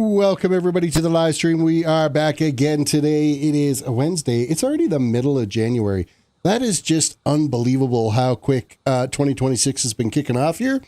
Welcome everybody to the live stream. We are back again today. It is a Wednesday. It's already the middle of January. That is just unbelievable how quick 2026 has been kicking off here.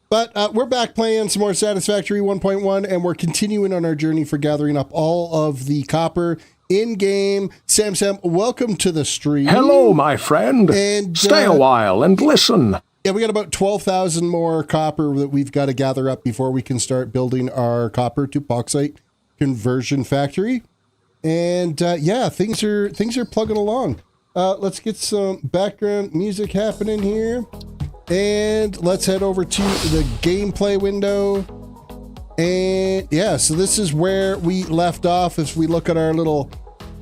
But we're back playing some more Satisfactory 1.1, and we're continuing on our journey for gathering up all of the copper in-game. Sam, welcome to the stream. Hello, my friend. And stay a while and listen. Yeah, we got about 12,000 more copper that we've got to gather up before we can start building our copper to bauxite conversion factory. And yeah, things are plugging along. Let's get some background music happening here. And let's head over to the gameplay window. And yeah, so this is where we left off. As we look at our little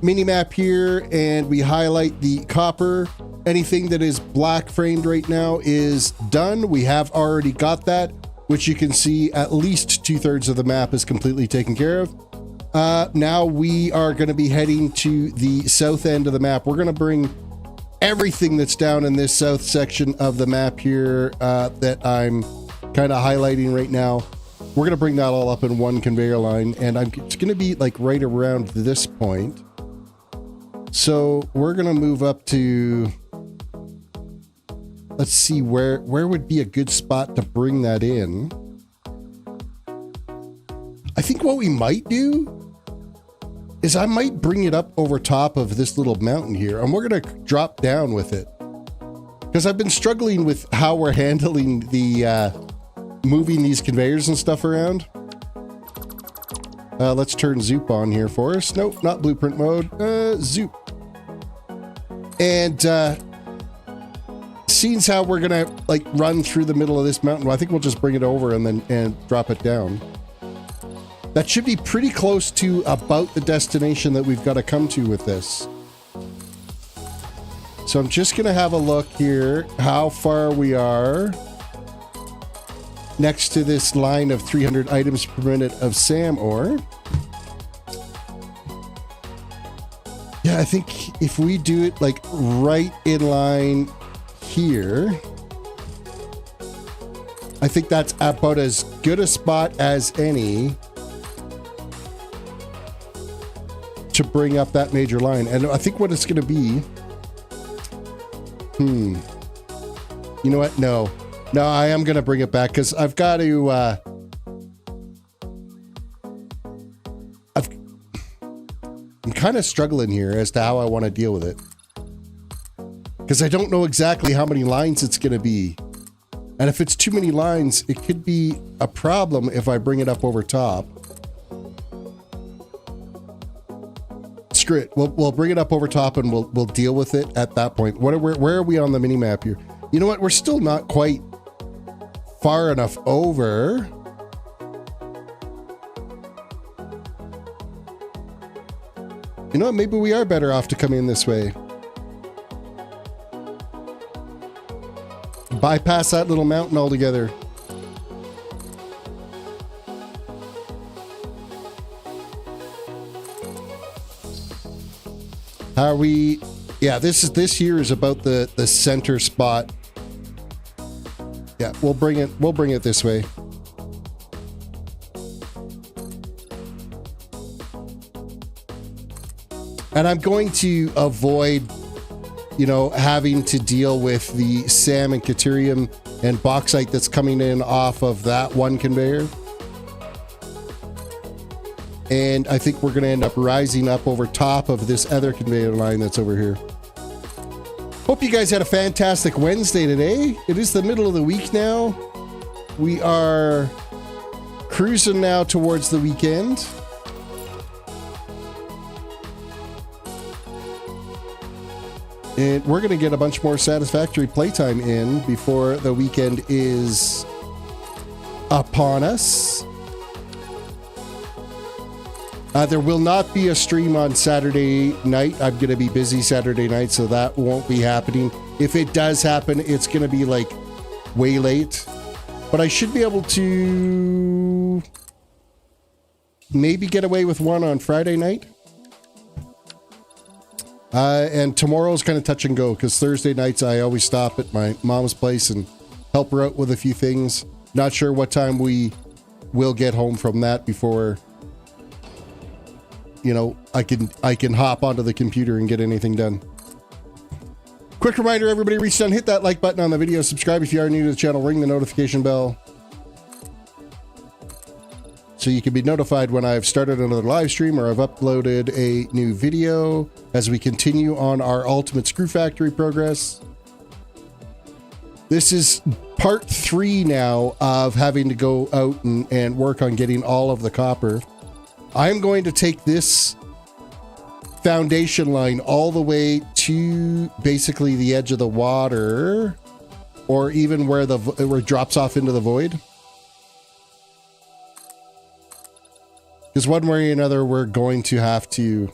mini map here and we highlight the copper, anything that is black framed right now is done. We have already got that, which you can see at least 2/3 of the map is completely taken care of. Now we are going to be heading to the south end of the map. We're going to bring everything that's down in this south section of the map here that I'm kind of highlighting right now. We're going to bring that all up in one conveyor line, and it's going to be like right around this point. So we're going to move up to, let's see, where would be a good spot to bring that in. I think what we might do is I might bring it up over top of this little mountain here, and we're going to drop down with it. Because I've been struggling with how we're handling the moving these conveyors and stuff around. Let's turn Zoop on here for us. Nope, not blueprint mode. Zoop. And seeing how we're gonna like run through the middle of this mountain, I think we'll just bring it over and drop it down. That should be pretty close to about the destination that we've got to come to with this. So I'm just gonna have a look here how far we are next to this line of 300 items per minute of SAM ore. Yeah, I think if we do it like right in line here, I think that's about as good a spot as any to bring up that major line. And I think what it's going to be, you know what? No, I am going to bring it back because I've got to, I'm kind of struggling here as to how I want to deal with it. Because I don't know exactly how many lines it's going to be. And if it's too many lines, it could be a problem if I bring it up over top. Screw it. We'll bring it up over top and we'll deal with it at that point. Where are we on the mini map here? You know what? We're still not quite far enough over. You know what? Maybe we are better off to come in this way. Bypass that little mountain altogether. How are we? Yeah, this here is about the center spot. Yeah, we'll bring it this way. And I'm going to avoid, you know, having to deal with the SAM and Caterium and bauxite that's coming in off of that one conveyor. And I think we're going to end up rising up over top of this other conveyor line that's over here. Hope you guys had a fantastic Wednesday today. It is the middle of the week now. We are cruising now towards the weekend. And we're going to get a bunch more Satisfactory playtime in before the weekend is upon us. There will not be a stream on Saturday night. I'm going to be busy Saturday night, so that won't be happening. If it does happen, it's going to be like way late. But I should be able to maybe get away with one on Friday night. And tomorrow's kind of touch and go because Thursday nights I always stop at my mom's place and help her out with a few things. Not sure what time we will get home from that before you know, I can hop onto the computer and get anything done. Quick reminder, everybody, reach down, hit that like button on the video, subscribe if you are new to the channel, ring the notification bell so you can be notified when I've started another live stream or I've uploaded a new video as we continue on our Ultimate Screw Factory progress. This is part 3 now of having to go out and work on getting all of the copper. I'm going to take this foundation line all the way to basically the edge of the water, or even where it drops off into the void. Because one way or another, we're going to have to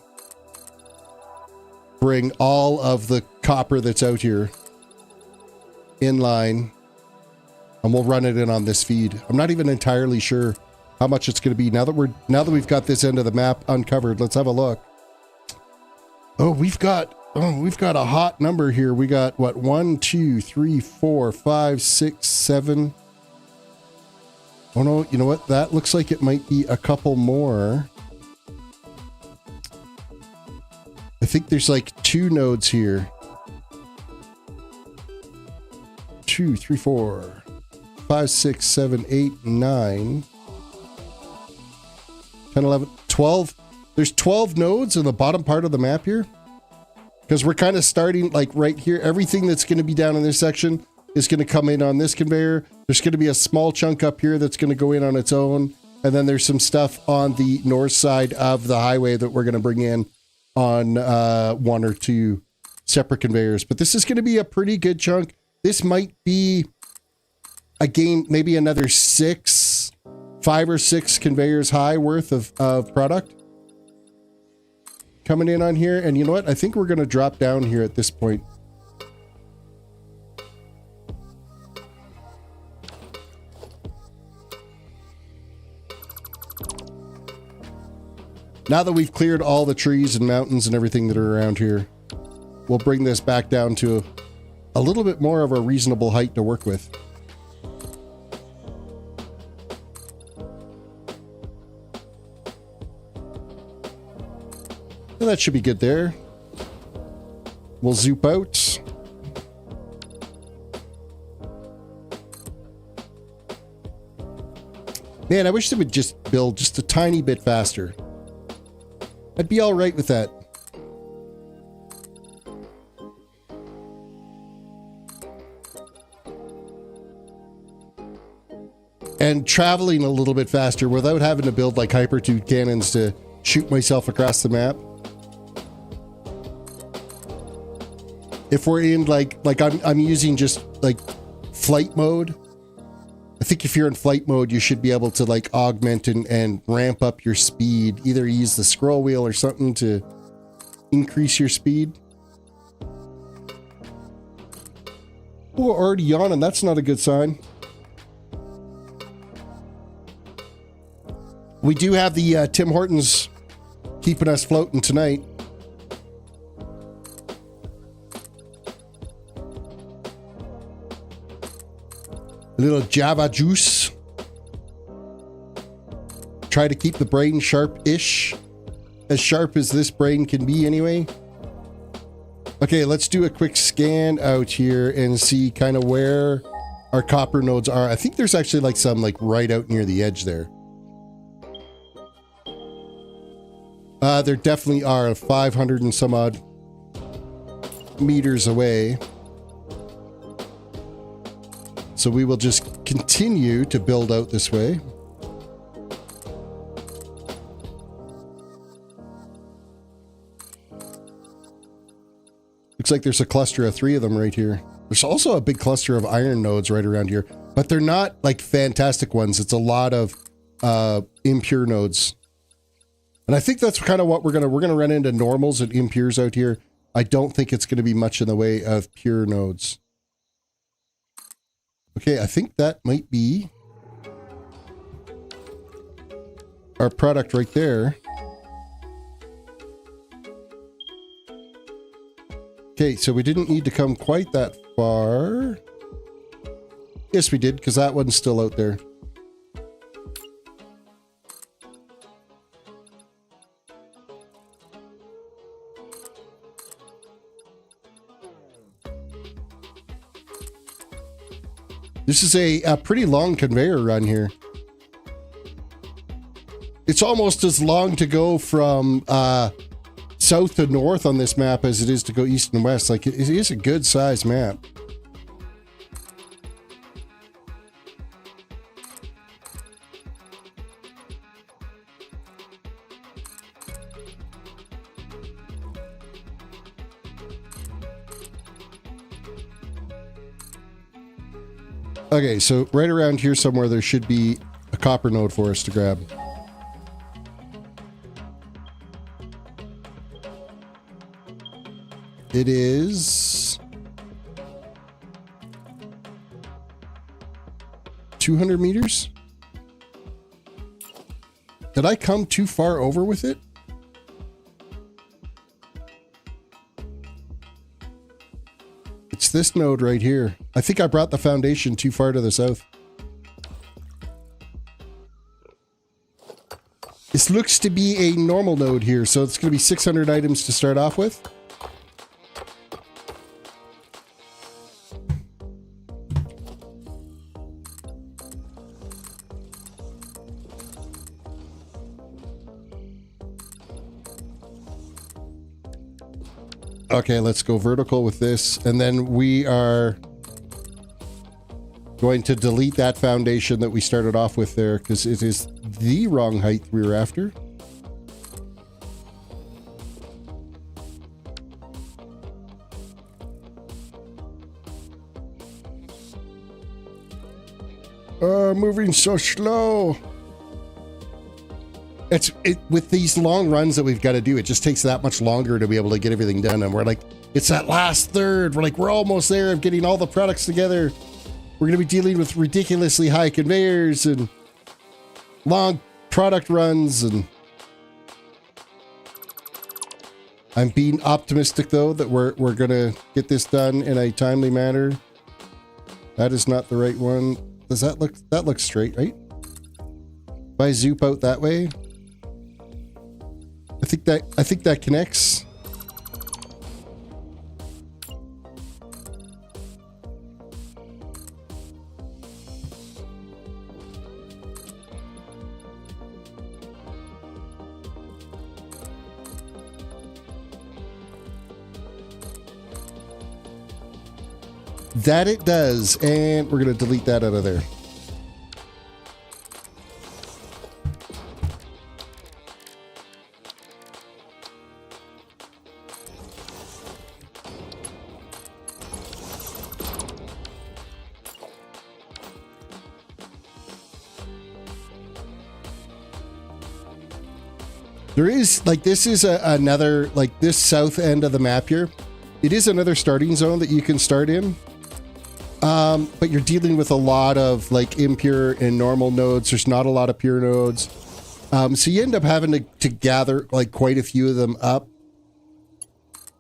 bring all of the copper that's out here in line, and we'll run it in on this feed. I'm not even entirely sure how much it's going to be now that we've got this end of the map uncovered. Let's have a look. Oh, we've got a hot number here. We got what, 1, 2, 3, 4, 5, 6, 7. Oh no, you know what? That looks like it might be a couple more. I think there's like 2 nodes here. 2, 3, 4, 5, 6, 7, 8, 9, 10, 11, 12. There's 12 nodes in the bottom part of the map here. Because we're kind of starting like right here. Everything that's going to be down in this section is going to come in on this conveyor. There's going to be a small chunk up here that's going to go in on its own. And then there's some stuff on the north side of the highway that we're going to bring in on 1 or 2 separate conveyors. But this is going to be a pretty good chunk. This might be, again, maybe another 5 or 6 conveyors high worth of product coming in on here. And you know what? I think we're going to drop down here at this point. Now that we've cleared all the trees and mountains and everything that are around here, we'll bring this back down to a little bit more of a reasonable height to work with. And that should be good there. We'll zoop out. Man, I wish they would just build just a tiny bit faster. I'd be all right with that. And traveling a little bit faster without having to build like hyper tube cannons to shoot myself across the map. If we're in like I'm using just like flight mode. I think if you're in flight mode, you should be able to like augment and ramp up your speed. Either use the scroll wheel or something to increase your speed. Oh, we're already yawning. That's not a good sign. We do have the Tim Hortons keeping us floating tonight. A little Java juice. Try to keep the brain sharp-ish. As sharp as this brain can be anyway. Okay, let's do a quick scan out here and see kind of where our copper nodes are. I think there's actually like some like right out near the edge there. There definitely are 500 and some odd meters away. So we will just continue to build out this way. Looks like there's a cluster of 3 of them right here. There's also a big cluster of iron nodes right around here, but they're not like fantastic ones. It's a lot of impure nodes. And I think that's kind of what we're gonna run into normals and impures out here. I don't think it's gonna be much in the way of pure nodes. Okay, I think that might be our product right there. Okay, so we didn't need to come quite that far. Yes, we did, because that one's still out there. This is a pretty long conveyor run here. It's almost as long to go from south to north on this map as it is to go east and west. Like, it is a good size map. Okay, so right around here somewhere there should be a copper node for us to grab. It is 200 meters. Did I come too far over with it? It's this node right here. I think I brought the foundation too far to the south. This looks to be a normal node here, so it's going to be 600 items to start off with. Okay, let's go vertical with this, and then we are going to delete that foundation that we started off with there because it is the wrong height we were after. Moving so slow. With these long runs that we've got to do, it just takes that much longer to be able to get everything done. And we're like, it's that last third. We're like, we're almost there of getting all the products together. We're going to be dealing with ridiculously high conveyors and long product runs. And I'm being optimistic, though, that we're going to get this done in a timely manner. That is not the right one. Does that looks straight, right? If I zoop out that way, I think that connects. That it does, and we're going to delete that out of there. There is, like, this is another, like, this south end of the map here. It is another starting zone that you can start in. But you're dealing with a lot of, like, impure and normal nodes. There's not a lot of pure nodes. So you end up having to gather, like, quite a few of them up.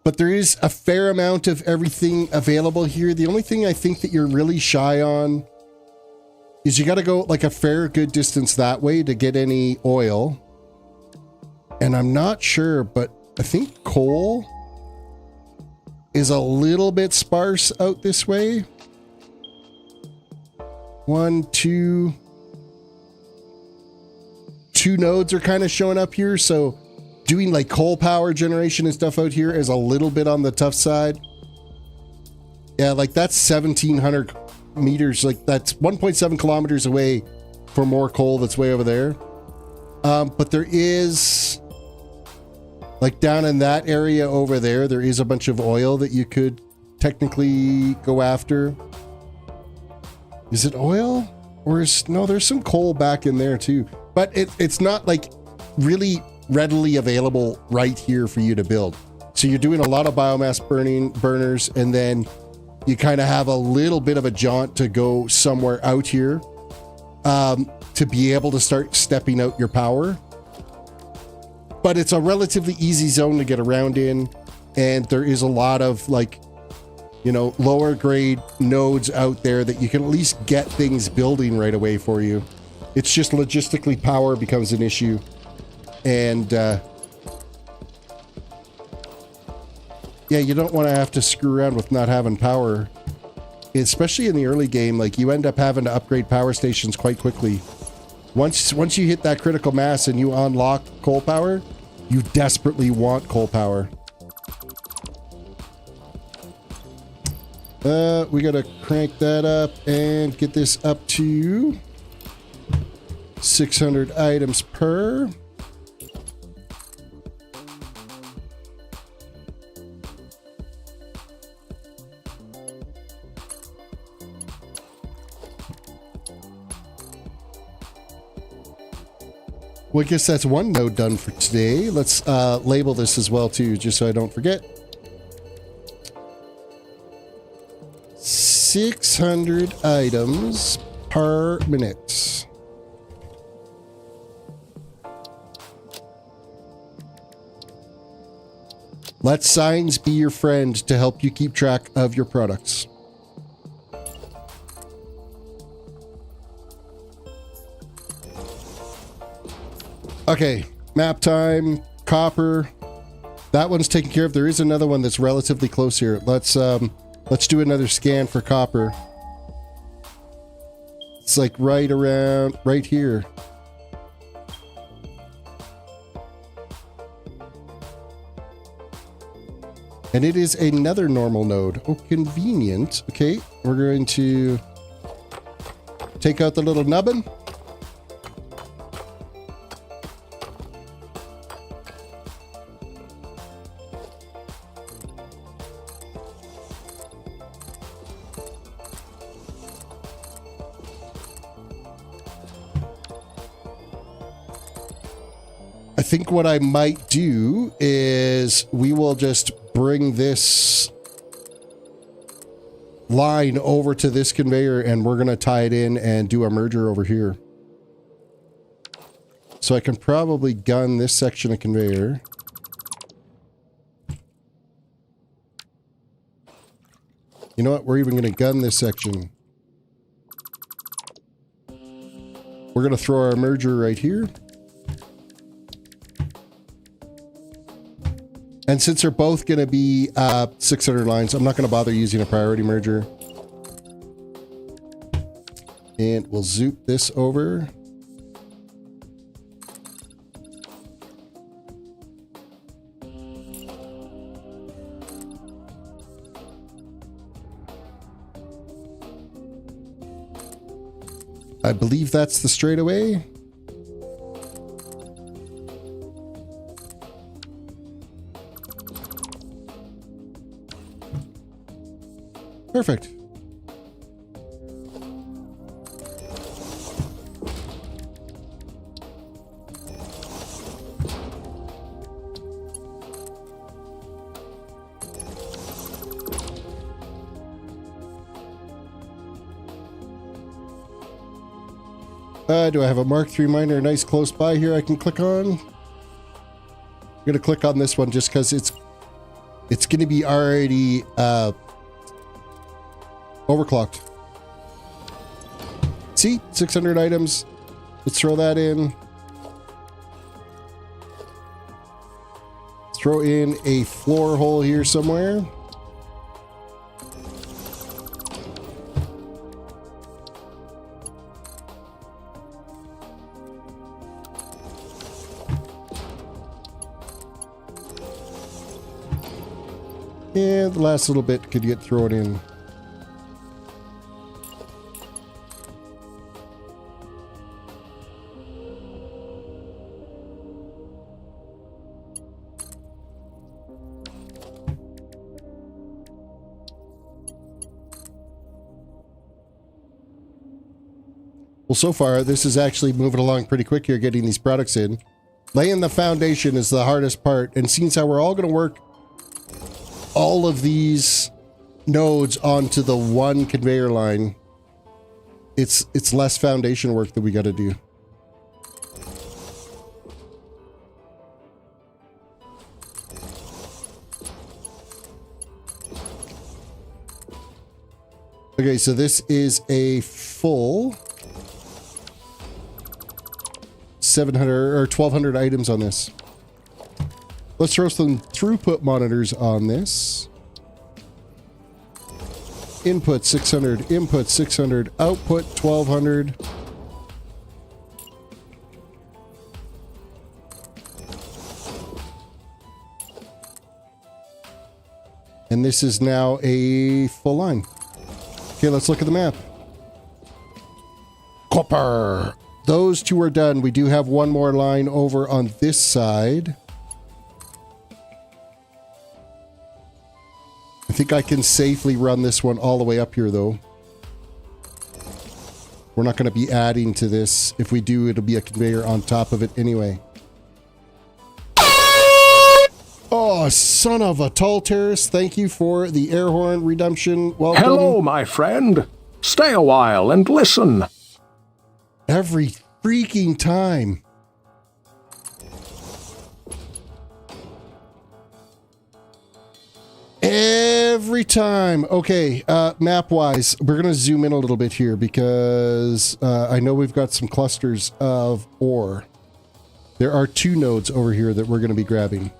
But there is a fair amount of everything available here. The only thing I think that you're really shy on is you got to go, like, a fair good distance that way to get any oil. And I'm not sure, but I think coal is a little bit sparse out this way. 1, 2. 2 nodes are kind of showing up here, so doing like coal power generation and stuff out here is a little bit on the tough side. Yeah, like that's 1,700 meters, like that's 1.7 kilometers away for more coal that's way over there. But there is, like down in that area over there, there is a bunch of oil that you could technically go after. Is it oil? Or is, no, there's some coal back in there too. But it's not like really readily available right here for you to build. So you're doing a lot of biomass burners, and then you kind of have a little bit of a jaunt to go somewhere out here to be able to start stepping out your power. But it's a relatively easy zone to get around in, and there is a lot of, like, you know, lower grade nodes out there that you can at least get things building right away for you. It's just logistically power becomes an issue. And yeah, you don't want to have to screw around with not having power especially in the early game, like you end up having to upgrade power stations quite quickly. Once you hit that critical mass and you unlock coal power, you desperately want coal power. We gotta crank that up and get this up to 600 items per. Well, I guess that's one node done for today. Let's label this as well too, just so I don't forget. 600 items per minute. Let signs be your friend to help you keep track of your products. Okay, map time, copper. That one's taken care of. There is another one that's relatively close here. Let's do another scan for copper. It's like right around, right here. And it is another normal node. Oh, convenient. Okay, we're going to take out the little nubbin. I think what I might do is we will just bring this line over to this conveyor and we're going to tie it in and do a merger over here. So I can probably gun this section of conveyor. You know what? We're even going to gun this section. We're going to throw our merger right here. And since they're both going to be 600 lines, I'm not going to bother using a priority merger. And we'll zoop this over. I believe that's the straightaway. Perfect. Do I have a Mark III miner nice close by here I can click on? I'm going to click on this one just because it's going to be already overclocked. See? 600 items. Let's throw that in. Let's throw in a floor hole here somewhere. And the last little bit could get thrown in. Well, so far, this is actually moving along pretty quick here, getting these products in. Laying the foundation is the hardest part, and seeing how we're all going to work all of these nodes onto the one conveyor line, it's less foundation work that we got to do. Okay, so this is a full 700 or 1200 items on this. Let's throw some throughput monitors on this. input 600, input 600, output 1200. And this is now a full line. Okay, let's look at the map. Copper. Those two are done. We do have one more line over on this side. I think I can safely run this one all the way up here, though. We're not going to be adding to this. If we do, it'll be a conveyor on top of it anyway. Oh, son of a tall terrace. Thank you for the air horn redemption. Welcome. Hello, my friend. Stay a while and listen. Every freaking time. Every time. Okay, map-wise, we're going to zoom in a little bit here because I know we've got some clusters of ore. There are 2 nodes over here that we're going to be grabbing.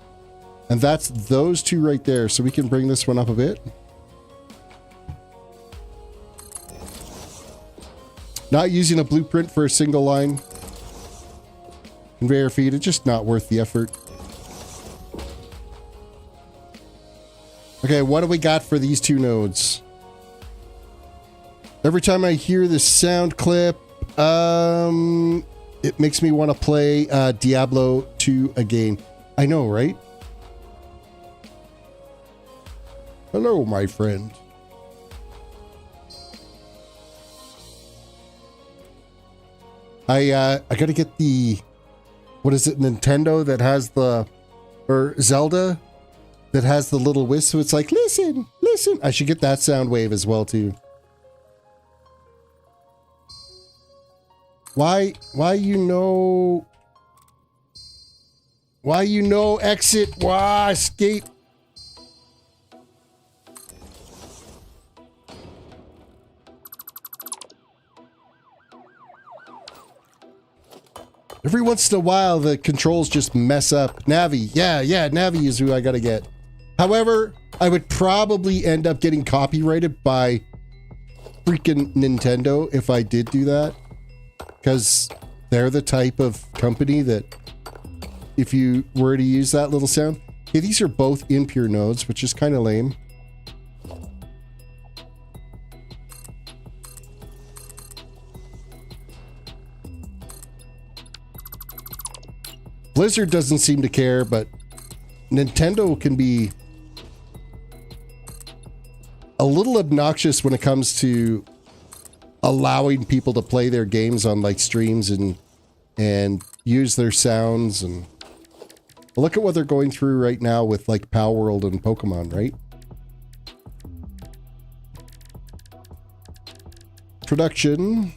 And that's those 2 right there. So we can bring this one up a bit. Not using a blueprint for a single line conveyor feed. It's just not worth the effort. Okay, what do we got for these 2 nodes? Every time I hear this sound clip, it makes me want to play Diablo 2 again. I know, right? Hello, my friend. I gotta get the, what is it, Nintendo that has the, or Zelda that has the little wisp, so it's like, listen, listen. I should get that sound wave as well, too. Why you know exit, why escape? Every once in a while, the controls just mess up. Navi. Yeah, Navi is who I gotta get. However, I would probably end up getting copyrighted by freaking Nintendo if I did do that. Because they're the type of company that if you were to use that little sound. Okay, these are both impure nodes, which is kind of lame. Blizzard doesn't seem to care, but Nintendo can be a little obnoxious when it comes to allowing people to play their games on like streams and use their sounds. And look at what they're going through right now with like Power World and Pokemon, right? Production.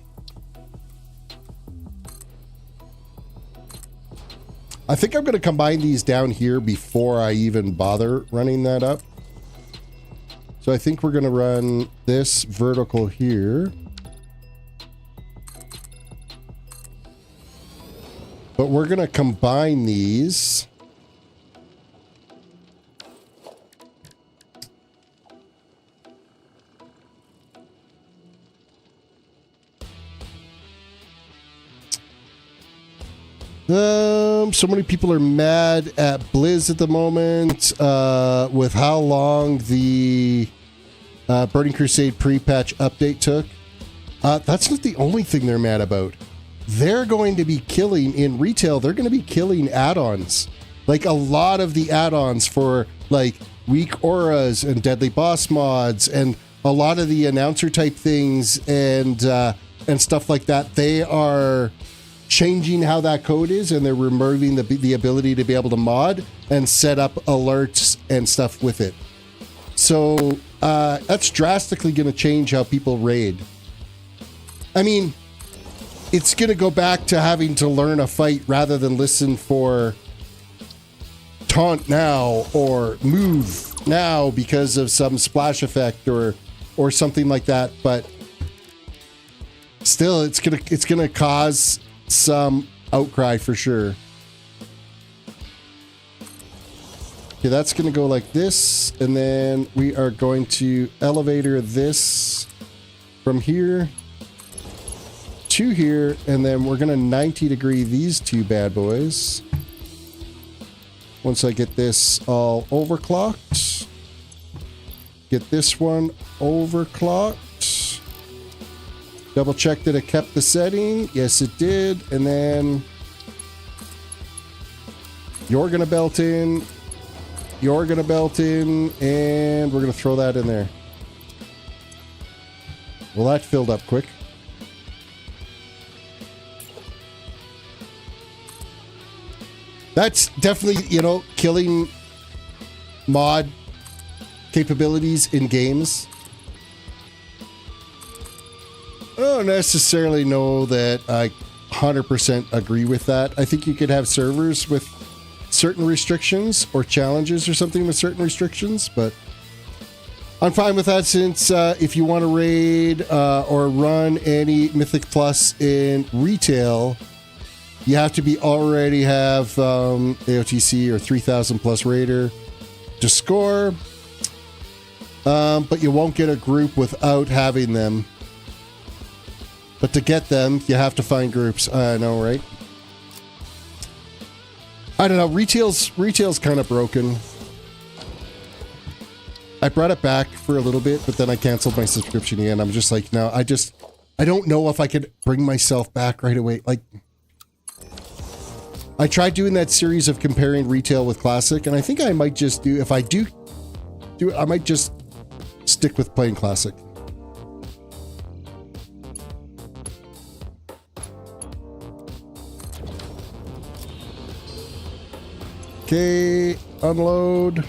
I think I'm going to combine these down here before I even bother running that up. So I think we're going to run this vertical here. But we're going to combine these. So many people are mad at Blizz at the moment with how long the Burning Crusade pre-patch update took. That's not the only thing they're mad about. They're going to be killing, in retail, they're going to be killing add-ons. Like a lot of the add-ons for like weak auras and deadly boss mods and a lot of the announcer type things and stuff like that. They are changing how that code is, and they're removing the ability to be able to mod and set up alerts and stuff with it. So that's drastically going to change how people raid. I mean, it's going to go back to having to learn a fight rather than listen for taunt now or move now because of some splash effect or something like that. But still, it's gonna cause some outcry for sure. Okay, that's going to go like this, and then we are going to elevator this from here to here, and then we're going to 90-degree these two bad boys. Once I get this all overclocked, get this one overclocked, double check that it kept the setting. Yes, it did. And then you're going to belt in. You're going to belt in, and we're going to throw that in there. Well, that filled up quick. That's definitely, you know, killing mod capabilities in games. I don't necessarily know that I 100% agree with that. I think you could have servers with certain restrictions or challenges or something with certain restrictions, but I'm fine with that, since if you want to raid or run any Mythic Plus in retail, you have to be already have AOTC or 3,000 plus raider to score, but you won't get a group without having them. But to get them, you have to find groups. I know, right? I don't know. Retail's kind of broken. I brought it back for a little bit, but then I canceled my subscription again. I'm just like, no, I don't know if I could bring myself back right away. Like, I tried doing that series of comparing retail with classic, and I think I might just do, if I do it, I might just stick with playing classic. Okay, unload.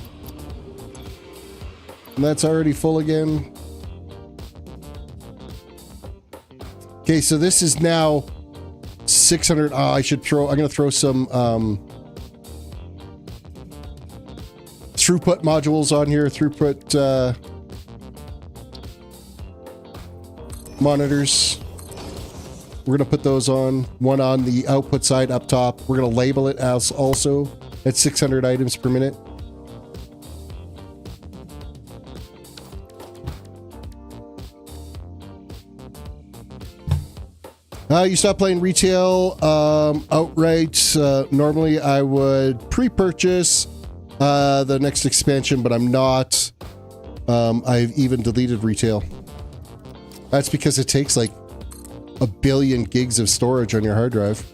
And that's already full again. Okay, so this is now 600. I'm going to throw some throughput modules on here. Throughput monitors. We're going to put those on. One on the output side up top. We're going to label it as also at 600 items per minute. You stop playing retail outright. Normally I would pre-purchase the next expansion, but I'm not. I've even deleted retail. That's because it takes like 1 billion gigs of storage on your hard drive.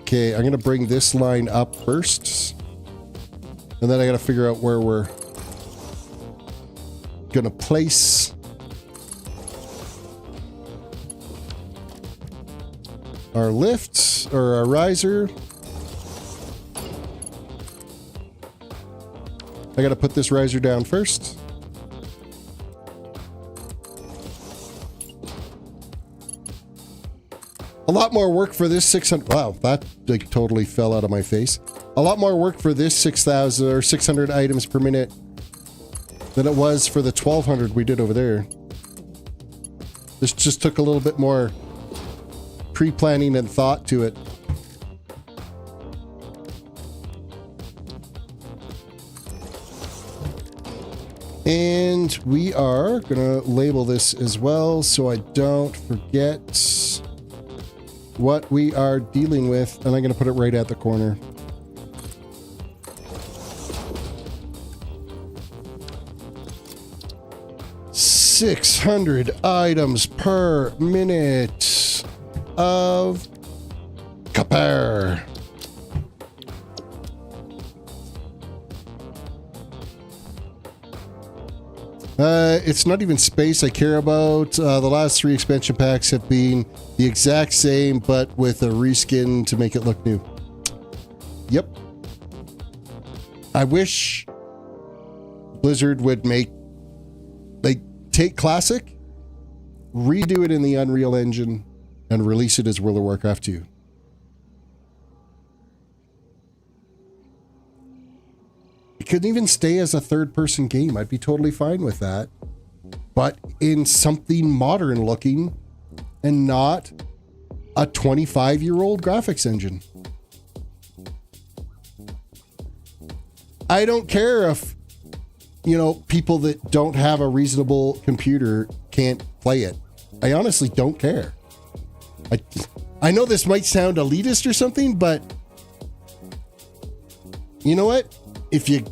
Okay, I'm going to bring this line up first. And then I got to figure out where we're going to place our lift or our riser. I got to put this riser down first. A lot more work for this 600. Wow, that like totally fell out of my face. A lot more work for this 6,000 or 600 items per minute than it was for the 1,200 we did over there. This just took a little bit more pre-planning and thought to it. And we are gonna label this as well so I don't forget what we are dealing with, and I'm gonna put it right at the corner. $600 items per minute of copper. It's not even space I care about. The last 3 expansion packs have been the exact same, but with a reskin to make it look new. Yep. I wish Blizzard would take Classic, redo it in the Unreal Engine, and release it as World of Warcraft 2. It couldn't even stay as a third-person game. I'd be totally fine with that. But in something modern looking and not a 25-year-old graphics engine. I don't care if, people that don't have a reasonable computer can't play it. I honestly don't care. I know this might sound elitist or something, but you know what? It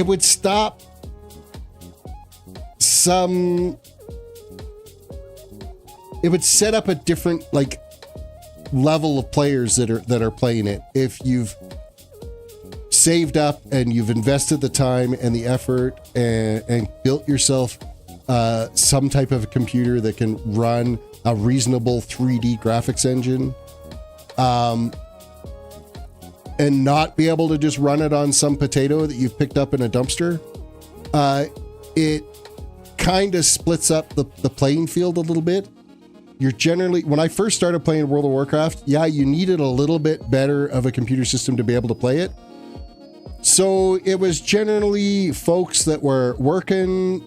would stop it would set up a different level of players that are playing it. If you've saved up and you've invested the time and the effort and built yourself some type of a computer that can run a reasonable 3D graphics engine, and not be able to just run it on some potato that you've picked up in a dumpster, it kind of splits up the playing field a little bit. When I first started playing World of Warcraft, you needed a little bit better of a computer system to be able to play it. So it was generally folks that were working,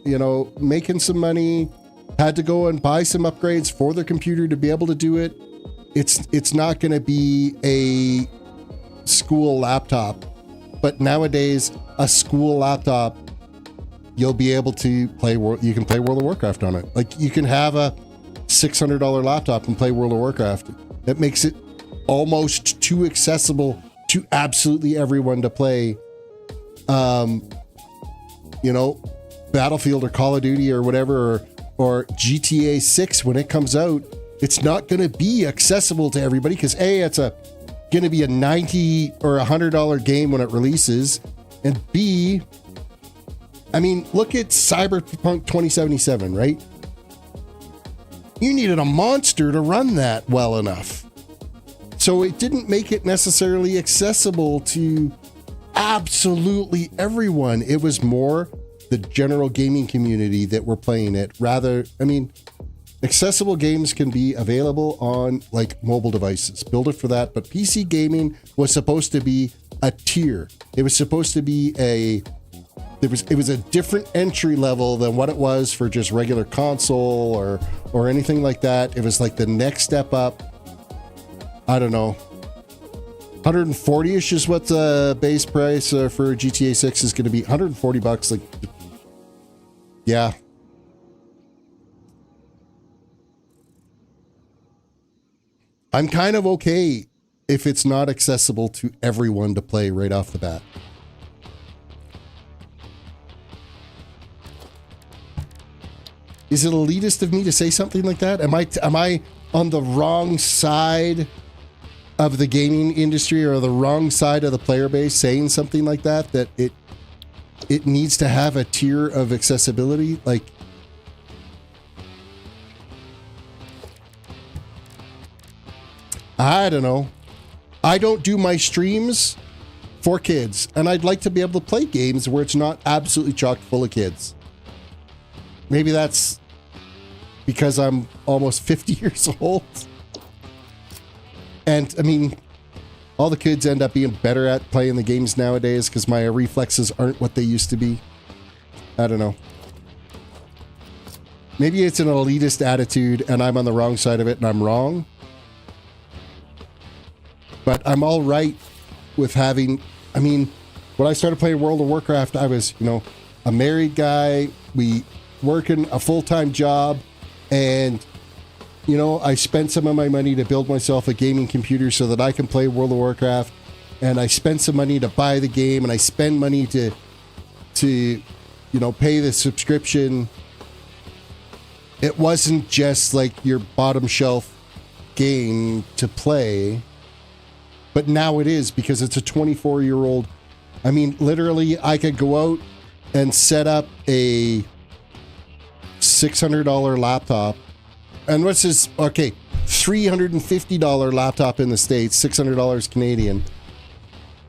making some money, had to go and buy some upgrades for their computer to be able to do it. It's not going to be a school laptop, but nowadays a school laptop, you'll be able to play you can play World of Warcraft on it. You can have a $600 laptop and play World of Warcraft. That makes it almost too accessible to absolutely everyone to play. Battlefield or Call of Duty or whatever, or GTA 6 when it comes out, it's not going to be accessible to everybody because it's going to be a $90 or $100 game when it releases, and B, look at Cyberpunk 2077, right? You needed a monster to run that well enough. So it didn't make it necessarily accessible to absolutely everyone. It was more the general gaming community that were playing it. Accessible games can be available on mobile devices. Build it for that. But PC gaming was supposed to be a tier. It was supposed to be it was a different entry level than what it was for just regular console or anything like that. It was the next step up. I don't know. 140-ish is what the base price for GTA 6 is going to be. $140. Yeah. I'm kind of okay if it's not accessible to everyone to play right off the bat. Is it elitist of me to say something like that? Am I on the wrong side of the gaming industry or the wrong side of the player base saying something like that it needs to have a tier of accessibility? I don't know. I don't do my streams for kids, and I'd like to be able to play games where it's not absolutely chock full of kids. Maybe that's because I'm almost 50 years old. And all the kids end up being better at playing the games nowadays because my reflexes aren't what they used to be. I don't know. Maybe it's an elitist attitude and I'm on the wrong side of it and I'm wrong. But I'm all right with having, when I started playing World of Warcraft, I was, a married guy, we working a full-time job, and, I spent some of my money to build myself a gaming computer so that I can play World of Warcraft, and I spent some money to buy the game, and I spend money to pay the subscription. It wasn't just your bottom shelf game to play. But now it is because it's a 24-year-old. Literally, I could go out and set up a $600 laptop. And what's this? Okay, $350 laptop in the States, $600 Canadian.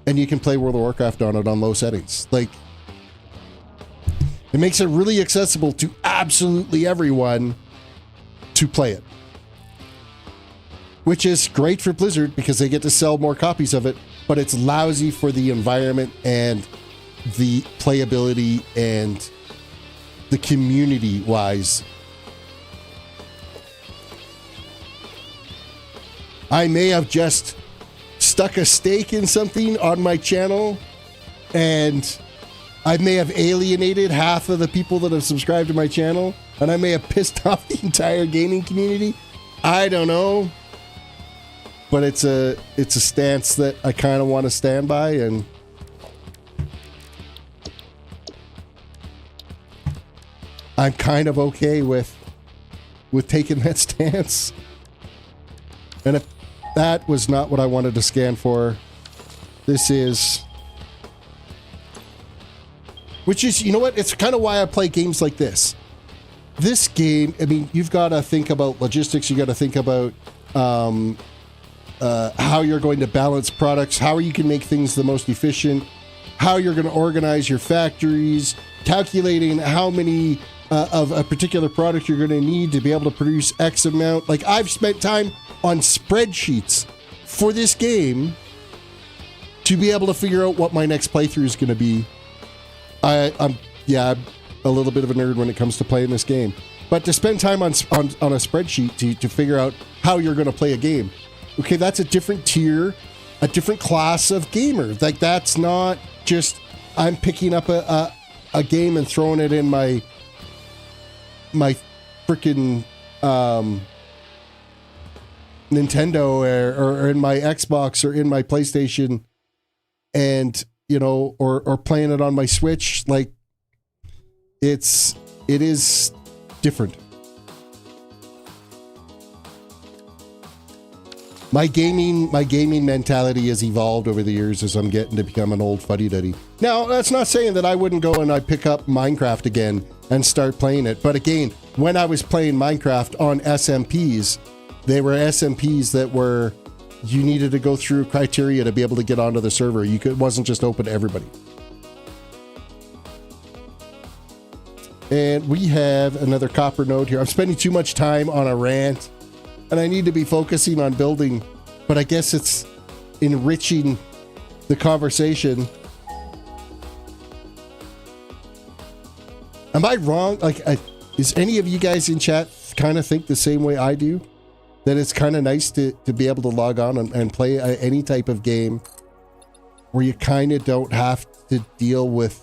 And you can play World of Warcraft on it on low settings. It makes it really accessible to absolutely everyone to play it. Which is great for Blizzard because they get to sell more copies of it, but it's lousy for the environment and the playability and the community-wise. I may have just stuck a stake in something on my channel, and I may have alienated half of the people that have subscribed to my channel, and I may have pissed off the entire gaming community. I don't know. But it's a stance that I kind of want to stand by, and I'm kind of okay with taking that stance. And if that was not what I wanted to scan for, this is... Which is, you know what? It's kind of why I play games like this. This game, I mean, you've got to think about logistics. You got to think about how you're going to balance products, how you can make things the most efficient, how you're going to organize your factories, calculating how many of a particular product you're going to need to be able to produce X amount. Like, I've spent time on spreadsheets for this game to be able to figure out what my next playthrough is going to be. I'm a little bit of a nerd when it comes to playing this game, but to spend time on a spreadsheet to figure out how you're going to play a game. Okay, that's a different tier, a different class of gamer. Like, that's not just I'm picking up a game and throwing it in my freaking Nintendo or in my Xbox or in my PlayStation, and you know, or playing it on my Switch. Like, it is different. My gaming mentality has evolved over the years as I'm getting to become an old fuddy-duddy. Now, that's not saying that I wouldn't go and I pick up Minecraft again and start playing it. But again, when I was playing Minecraft on SMPs, they were SMPs that were, you needed to go through criteria to be able to get onto the server. It wasn't just open to everybody. And we have another copper node here. I'm spending too much time on a rant, and I need to be focusing on building, but I guess it's enriching the conversation. Am I wrong? Like, is any of you guys in chat kind of think the same way I do? That it's kind of nice to be able to log on and play any type of game where you kind of don't have to deal with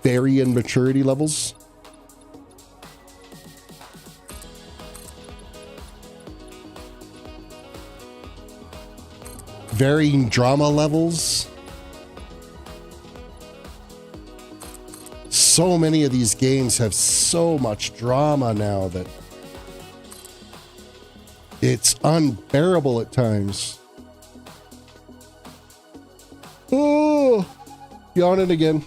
varying maturity levels? Varying drama levels. So many of these games have so much drama now that it's unbearable at times. Oh, yawning again.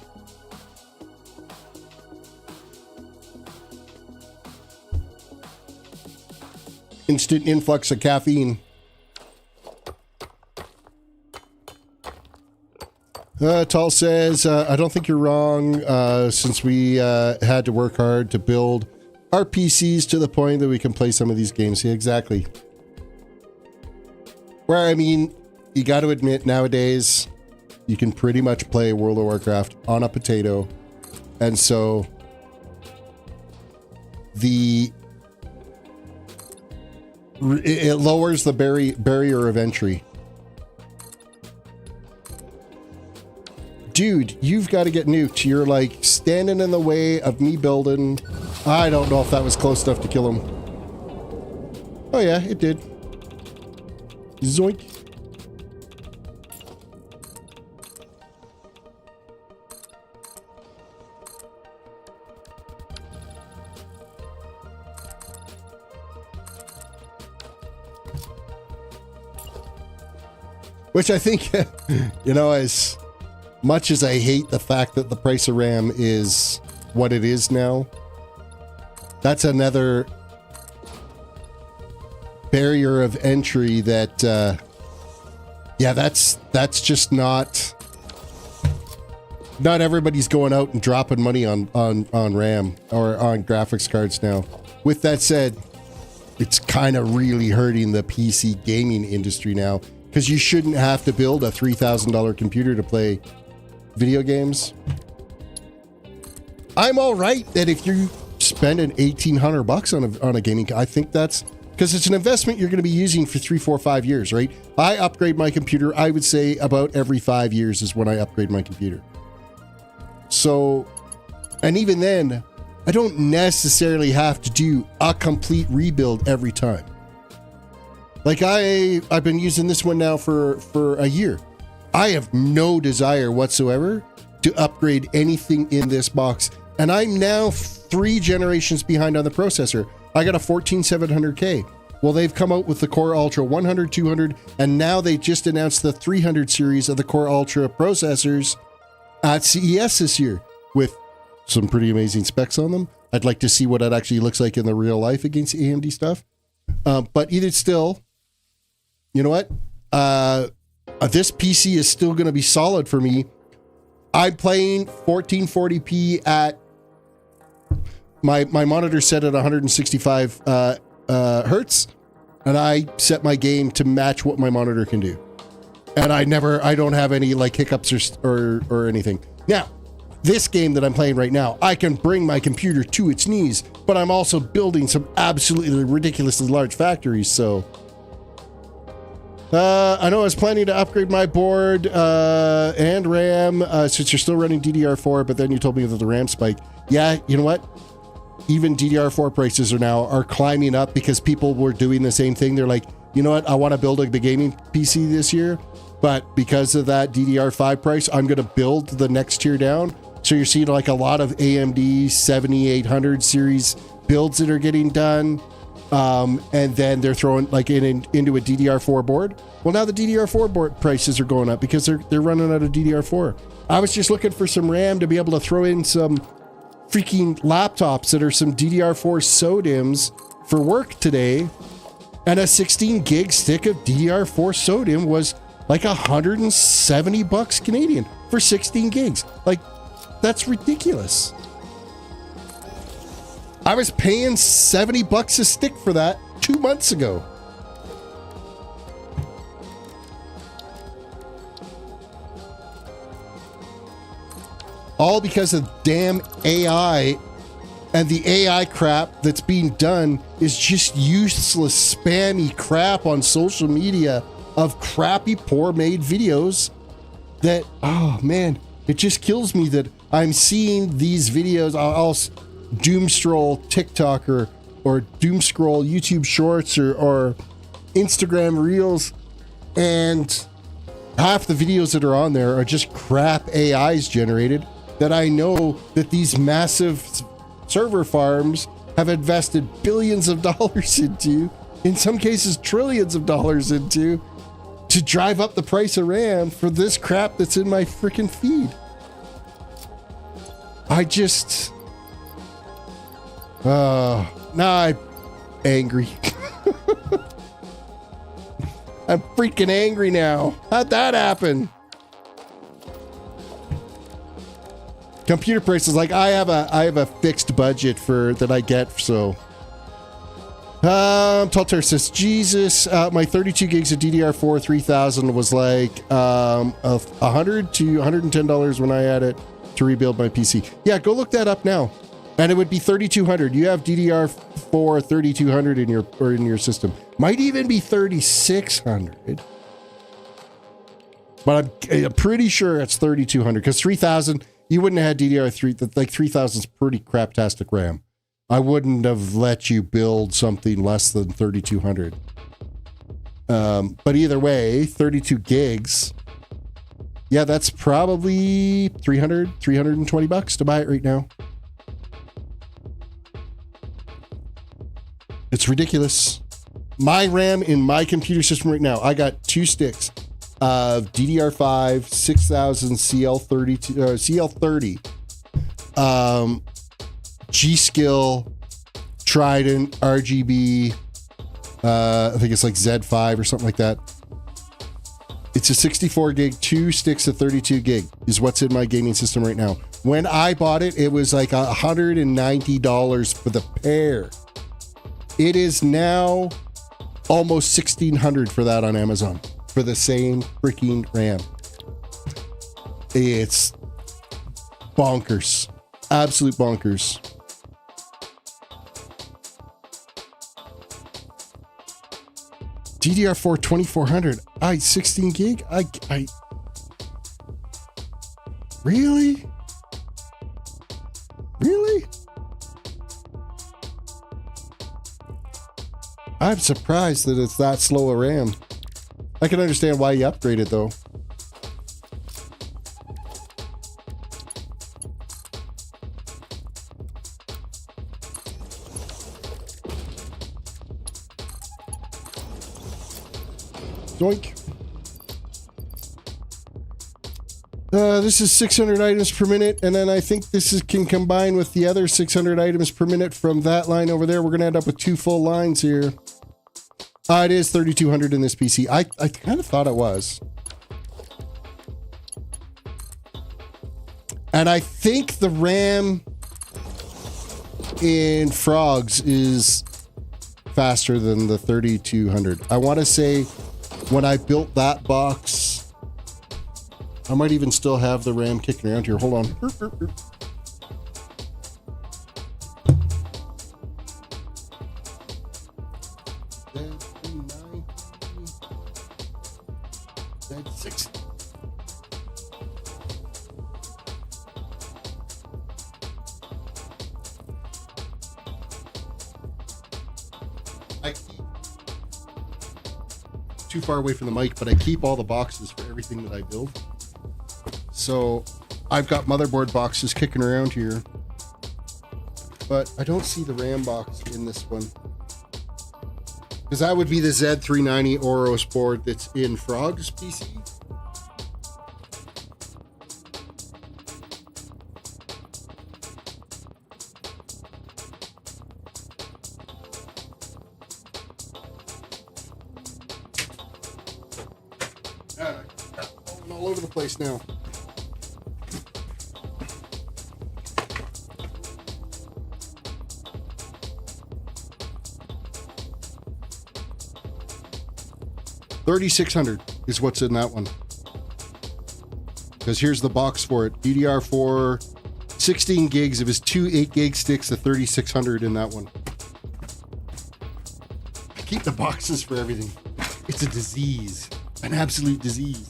Instant influx of caffeine. Tall says, I don't think you're wrong, since we had to work hard to build our PCs to the point that we can play some of these games. Yeah, exactly. Where, I mean, you got to admit, nowadays, you can pretty much play World of Warcraft on a potato. And so, it lowers the barrier of entry. Dude, you've got to get nuked. You're like standing in the way of me building. I don't know if that was close enough to kill him. Oh yeah, it did. Zoink. Which I think, you know, as much as I hate the fact that the price of RAM is what it is now, that's another barrier of entry that, yeah, that's just not everybody's going out and dropping money on RAM or on graphics cards now. With that said, it's kind of really hurting the PC gaming industry now, because you shouldn't have to build a $3,000 computer to play video games. I'm all right that if you spend an $1,800 on a gaming, I think that's because it's an investment you're going to be using for 3, 4, 5 years, right? I upgrade my computer, I would say about every 5 years is when I upgrade my computer. So, and even then, I don't necessarily have to do a complete rebuild every time. Like I've been using this one now for a year. I have no desire whatsoever to upgrade anything in this box. And I'm now 3 generations behind on the processor. I got a 14700K. Well, they've come out with the Core Ultra 100, 200, and now they just announced the 300 series of the Core Ultra processors at CES this year with some pretty amazing specs on them. I'd like to see what it actually looks like in the real life against AMD stuff. But either still, you know what? This PC is still going to be solid for me. I'm playing 1440p at my monitor set at 165 hertz, and I set my game to match what my monitor can do. And I don't have any like hiccups or anything. Now, this game that I'm playing right now, I can bring my computer to its knees, but I'm also building some absolutely ridiculously large factories, so I know I was planning to upgrade my board and RAM since you're still running DDR4, but then you told me that the RAM spike. Yeah, you know what? Even DDR4 prices are climbing up because people were doing the same thing. They're like, you know what? I want to build a big gaming PC this year, but because of that DDR5 price, I'm going to build the next tier down. So you're seeing like a lot of AMD 7800 series builds that are getting done. And then they're throwing like into a DDR4 board. Well, now the DDR4 board prices are going up because they're running out of DDR4. I was just looking for some RAM to be able to throw in some freaking laptops that are some DDR4 SODIMMs for work today. And a 16 gig stick of DDR4 SODIMM was like $170 Canadian for 16 gigs. Like, that's ridiculous. I was paying $70 a stick for that 2 months ago. All because of damn AI, and the AI crap that's being done is just useless, spammy crap on social media of crappy, poor made videos that, oh man, it just kills me that I'm seeing these videos. I'll doom scroll TikTok or doom scroll YouTube Shorts or Instagram Reels, and half the videos that are on there are just crap AIs generated that I know that these massive server farms have invested billions of dollars into, in some cases trillions of dollars into, to drive up the price of RAM for this crap that's in my freaking feed. I just... now I'm angry. I'm freaking angry now. How'd that happen? Computer prices, like I have a fixed budget for that I get, so Talter says, Jesus, my 32 gigs of DDR4 3000 was like $100 to $110 when I had it to rebuild my PC. Yeah, go look that up now. And it would be 3200. You have DDR4 3200 in your system. Might even be 3600. But I'm pretty sure it's 3200 because 3000, you wouldn't have had DDR3. Like 3000 is pretty craptastic RAM. I wouldn't have let you build something less than 3200. But either way, 32 gigs. Yeah, that's probably $320 to buy it right now. It's ridiculous. My RAM in my computer system right now, I got 2 sticks of DDR5 6000 CL30, G-Skill, Trident, RGB, I think it's like Z5 or something like that. It's a 64 gig, 2 sticks of 32 gig is what's in my gaming system right now. When I bought it, it was like $190 for the pair. It is now almost $1,600 for that on Amazon for the same freaking RAM. It's bonkers. Absolute bonkers. DDR4 2400. 16 gig. I really? Really? I'm surprised that it's that slow a RAM. I can understand why you upgraded though. Doink. This is 600 items per minute, and then I think this can combine with the other 600 items per minute from that line over there. We're going to end up with 2 full lines here. It is 3,200 in this PC. I kind of thought it was. And I think the RAM in Frogs is faster than the 3,200. I want to say when I built that box, I might even still have the RAM kicking around here. Hold on. Too far away from the mic, but I keep all the boxes for everything that I build. So I've got motherboard boxes kicking around here, but I don't see the RAM box in this one, because that would be the Z390 Oros board that's in Frog's PC. All over the place now. $3,600 is what's in that one. Because here's the box for it. DDR4, 16 gigs of his 2 8 gig sticks, the $3,600 in that one. I keep the boxes for everything. It's a disease. An absolute disease.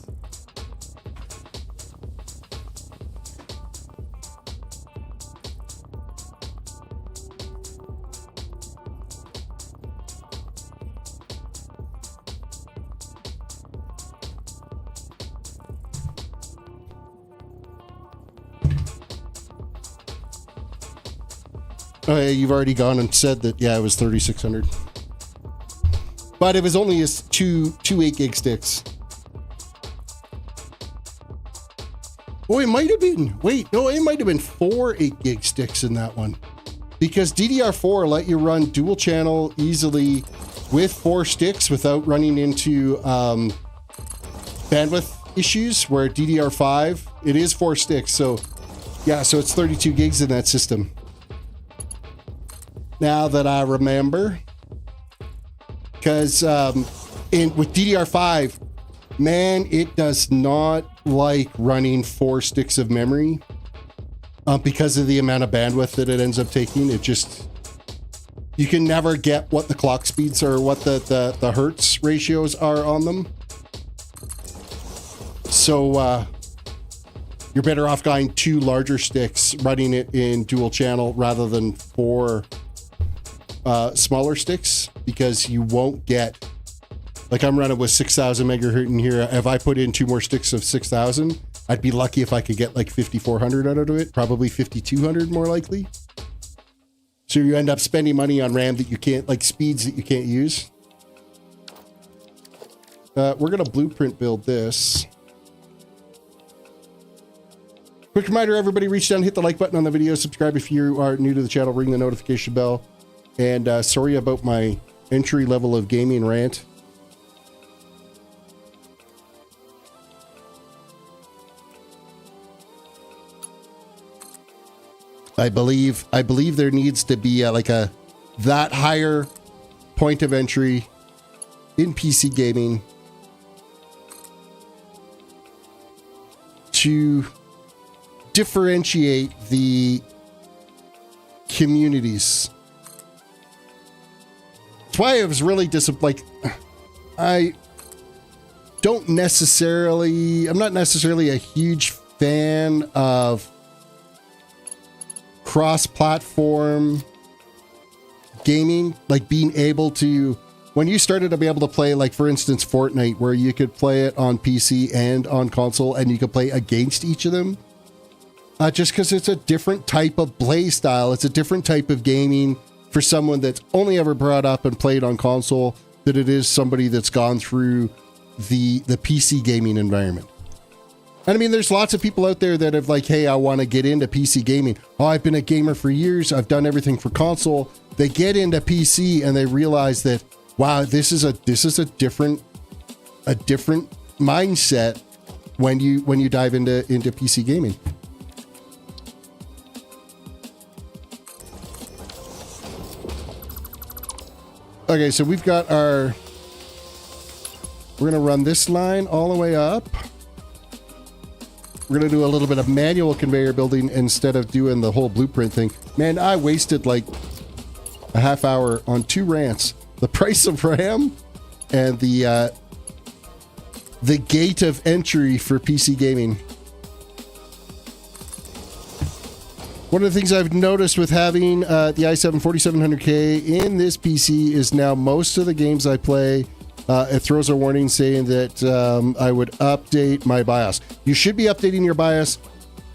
Oh, yeah, you've already gone and said that, yeah, it was 3,600. But it was only his two 8 gig sticks. Oh, it might have been. Wait, no, it might have been 4 8 gig sticks in that one. Because DDR4 let you run dual channel easily with 4 sticks without running into bandwidth issues, where DDR5, it is 4 sticks. So, yeah, so it's 32 gigs in that system. Now that I remember. Because with DDR5, man, it does not like running 4 sticks of memory because of the amount of bandwidth that it ends up taking. It just, you can never get what the clock speeds or what the hertz ratios are on them. So you're better off going 2 larger sticks, running it in dual channel rather than 4 smaller sticks, because you won't get, like I'm running with 6,000 megahertz in here. If I put in 2 more sticks of 6,000, I'd be lucky if I could get like 5,400 out of it, probably 5,200 more likely. So you end up spending money on RAM that you can't, like speeds that you can't use. We're going to blueprint build this. Quick reminder, everybody, reach down, hit the like button on the video, subscribe if you are new to the channel, ring the notification bell. And sorry about my entry level of gaming rant. I believe there needs to be that higher point of entry in PC gaming to differentiate the communities. That's why I was really I'm not necessarily a huge fan of cross-platform gaming, like being able to, when you started to be able to play, like for instance, Fortnite, where you could play it on PC and on console and you could play against each of them. Just because it's a different type of play style. It's a different type of gaming for someone that's only ever brought up and played on console than it is somebody that's gone through the PC gaming environment. And I mean, there's lots of people out there that have like, hey, I want to get into PC gaming. Oh, I've been a gamer for years. I've done everything for console. They get into PC and they realize that, wow, this is a different mindset when you dive into PC gaming. Okay, so we've got we're going to run this line all the way up. We're going to do a little bit of manual conveyor building instead of doing the whole blueprint thing. Man, I wasted like a half hour on 2 rants. The price of RAM and the gate of entry for PC gaming. One of the things I've noticed with having the i7 4700K in this PC is now most of the games I play, it throws a warning saying that I would update my BIOS. You should be updating your BIOS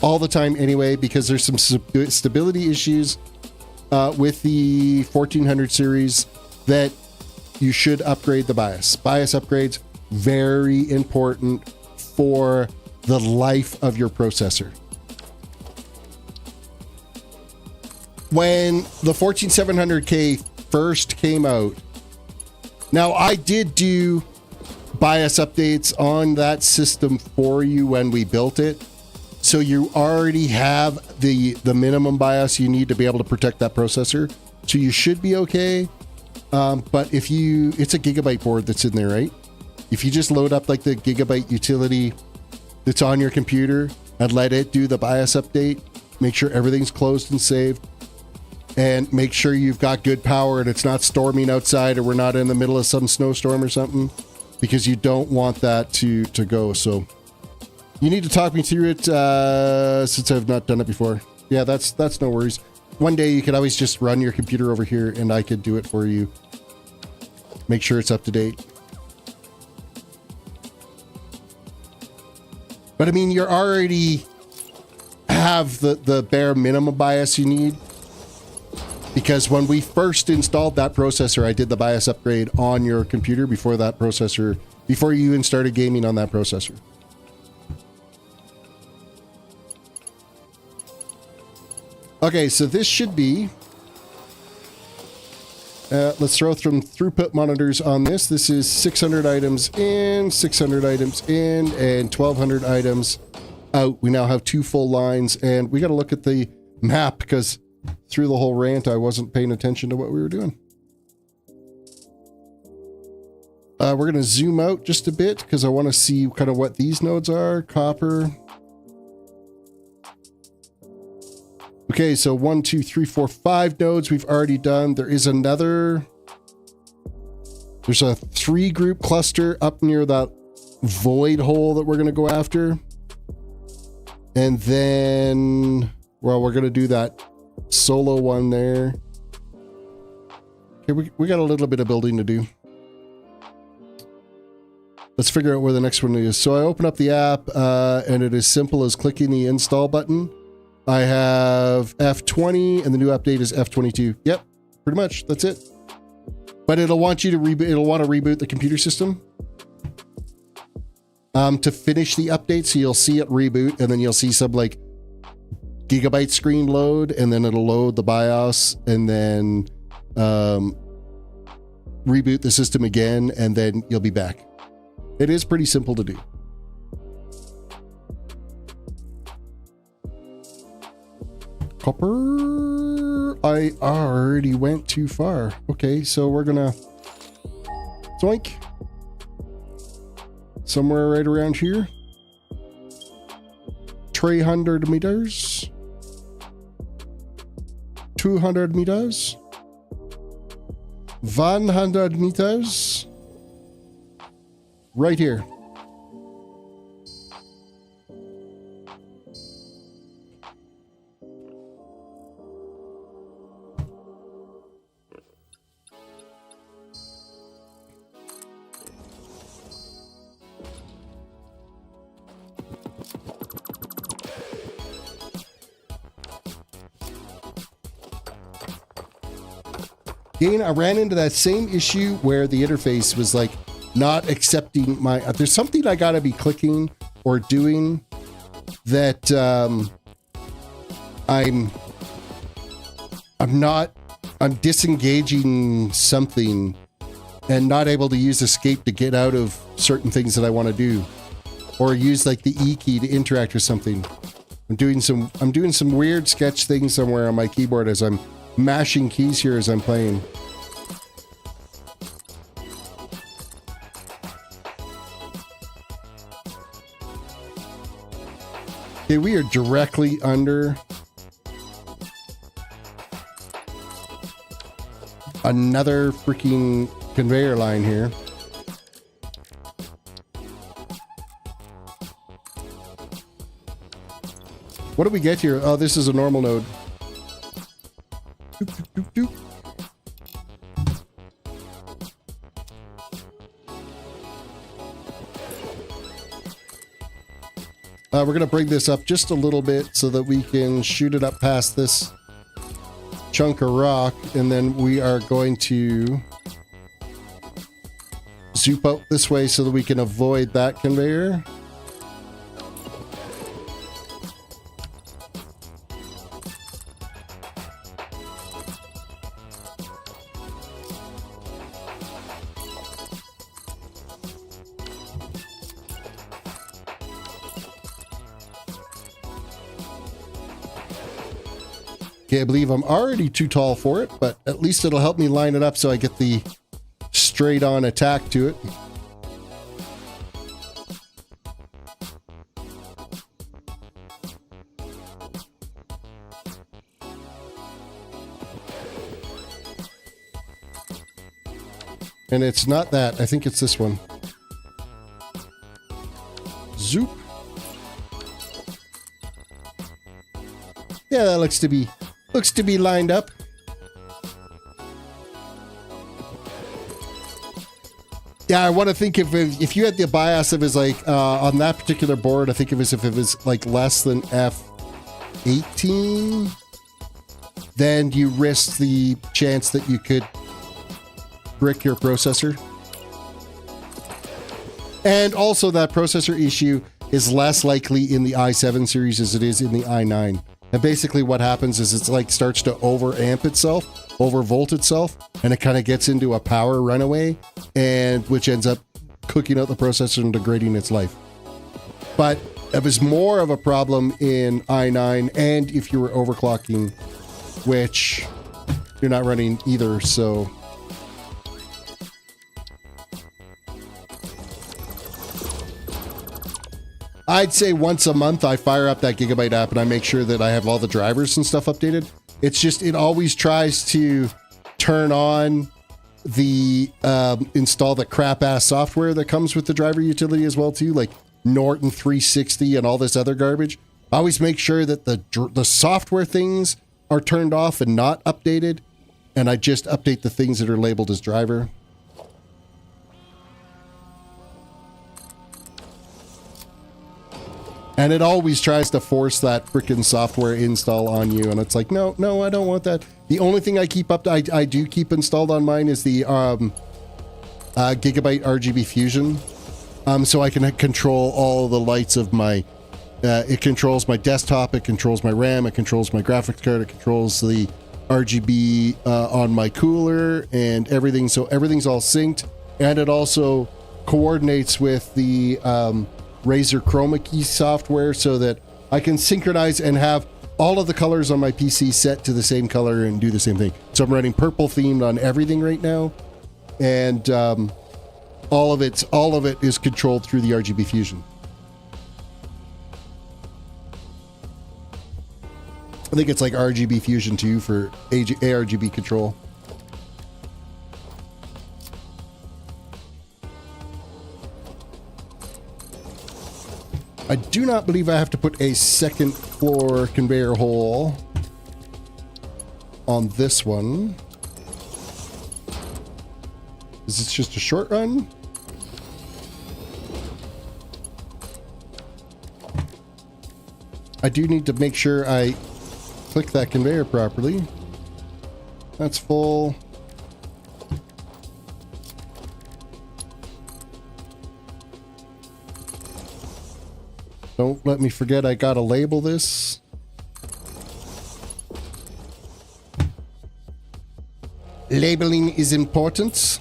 all the time anyway, because there's some stability issues with the 1400 series that you should upgrade the BIOS. BIOS upgrades, very important for the life of your processor. When the 14700K first came out, now I did do BIOS updates on that system for you when we built it. So you already have the minimum BIOS you need to be able to protect that processor. So you should be okay. But it's a Gigabyte board that's in there, right? If you just load up like the Gigabyte utility that's on your computer and let it do the BIOS update, make sure everything's closed and saved, and make sure you've got good power and it's not storming outside or we're not in the middle of some snowstorm or something, because you don't want that to go. So you need to talk me through it since I've not done it before. Yeah, that's no worries. One day you could always just run your computer over here and I could do it for you. Make sure it's up to date. But I mean, you already have the bare minimum BIOS you need, because when we first installed that processor, I did the BIOS upgrade on your computer before you even started gaming on that processor. Okay, so this should be, let's throw some throughput monitors on this. This is 600 items in, 600 items in, and 1200 items out. We now have 2 full lines, and we got to look at the map because through the whole rant, I wasn't paying attention to what we were doing. We're going to zoom out just a bit because I want to see kind of what these nodes are. Copper. Okay, so 1, 2, 3, 4, 5 nodes we've already done. There's a 3-group cluster up near that void hole that we're going to go after. And then, well, we're going to do that solo one there. Okay, we got a little bit of building to do. Let's figure out where the next one is. So I open up the app, and it is simple as clicking the install button. I have F20, and the new update is F22. Yep, pretty much. That's it. But it'll want you to reboot. It'll want to reboot the computer system to finish the update. So you'll see it reboot, and then you'll see some like Gigabyte screen load, and then it'll load the BIOS, and then reboot the system again, and then you'll be back. It is pretty simple to do. Copper. I already went too far. Okay, so we're gonna zoink somewhere right around here. 300 meters. 200 meters. 100 meters. right here. Again, I ran into that same issue where the interface was like not accepting my, there's something I gotta be clicking or doing that I'm disengaging something and not able to use escape to get out of certain things that I want to do, or use like the E key to interact with something. I'm doing some weird sketch things somewhere on my keyboard as I'm mashing keys here as I'm playing. Okay, we are directly under another freaking conveyor line here. What do we get here? Oh, this is a normal node. Doop, doop, doop, doop. We're going to bring this up just a little bit so that we can shoot it up past this chunk of rock, and then we are going to zoop out this way so that we can avoid that conveyor. Okay, I believe I'm already too tall for it, but at least it'll help me line it up so I get the straight on attack to it. And it's not that. I think it's this one. Zoop. Yeah, that looks to be lined up. Yeah, I want to think if you had the bias of it was like on that particular board, I think it was if it was like less than F18, then you risk the chance that you could brick your processor. And also that processor issue is less likely in the i7 series as it is in the i9. And basically what happens is it's like starts to overamp itself, overvolt itself, and it kind of gets into a power runaway, and which ends up cooking out the processor and degrading its life. But it was more of a problem in i9, and if you were overclocking, which you're not running either, so... I'd say once a month I fire up that Gigabyte app and I make sure that I have all the drivers and stuff updated. It's just, it always tries to turn on the, install the crap ass software that comes with the driver utility as well too, like Norton 360 and all this other garbage. I always make sure that the software things are turned off and not updated, and I just update the things that are labeled as driver. And it always tries to force that freaking software install on you. And it's like, no, I don't want that. The only thing I keep up, I do keep installed on mine is the Gigabyte RGB Fusion. So I can control all the lights of my, it controls my desktop, it controls my RAM, it controls my graphics card, it controls the RGB on my cooler and everything. So everything's all synced. And it also coordinates with the, Razer Chroma Key software so that I can synchronize and have all of the colors on my PC set to the same color and do the same thing. So I'm running purple themed on everything right now, and all of it is controlled through the RGB Fusion. I think it's like RGB Fusion 2 for ARGB control. I do not believe I have to put a second floor conveyor hole on this one. Is this just a short run? I do need to make sure I click that conveyor properly. That's full. Don't let me forget I gotta label this. Labeling is important.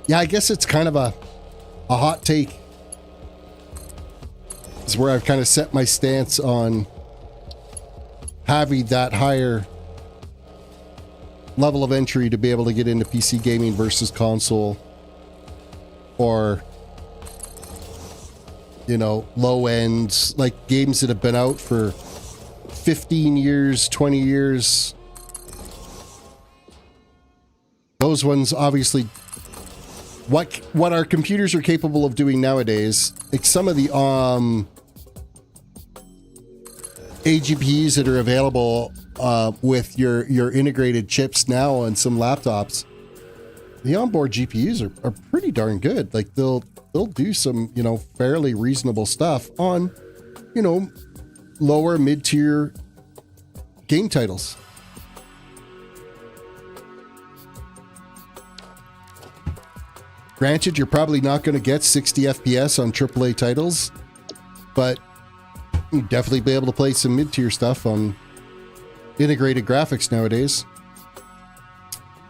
Yeah, I guess it's kind of a hot take. It's where I've kind of set my stance on having that higher level of entry to be able to get into PC gaming versus console. Or, you know, low end, like games that have been out for 15 years, 20 years. Those ones, obviously, what our computers are capable of doing nowadays, like some of the AGPs that are available with your integrated chips now on some laptops, the onboard GPUs are pretty darn good. Like they'll do some, you know, fairly reasonable stuff on, you know, lower mid-tier game titles. Granted, you're probably not going to get 60 FPS on AAA titles, but you'd definitely be able to play some mid-tier stuff on integrated graphics nowadays.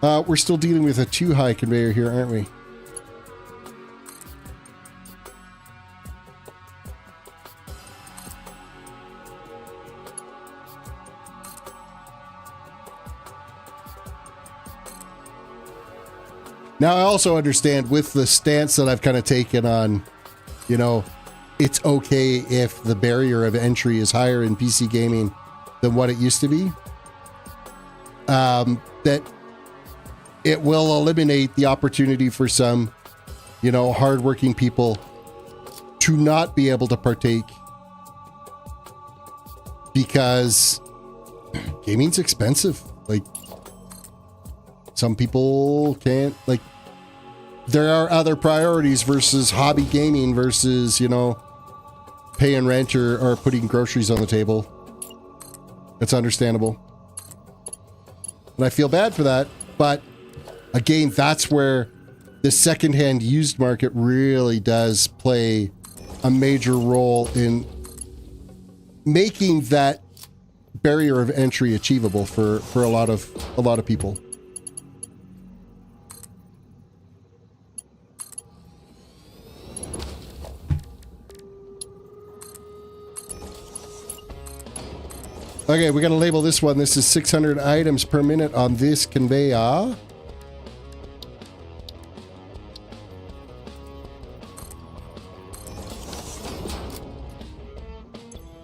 We're still dealing with a too high conveyor here, aren't we? Now, I also understand with the stance that I've kind of taken on, you know, it's okay if the barrier of entry is higher in PC gaming than what it used to be. That it will eliminate the opportunity for some, you know, hardworking people to not be able to partake because gaming's expensive. Like, some people can't, like, there are other priorities versus hobby gaming versus, you know, paying rent or putting groceries on the table. It's understandable. And I feel bad for that, but again, that's where the secondhand used market really does play a major role in making that barrier of entry achievable for a lot of people. Okay, we're going to label this one. This is 600 items per minute on this conveyor.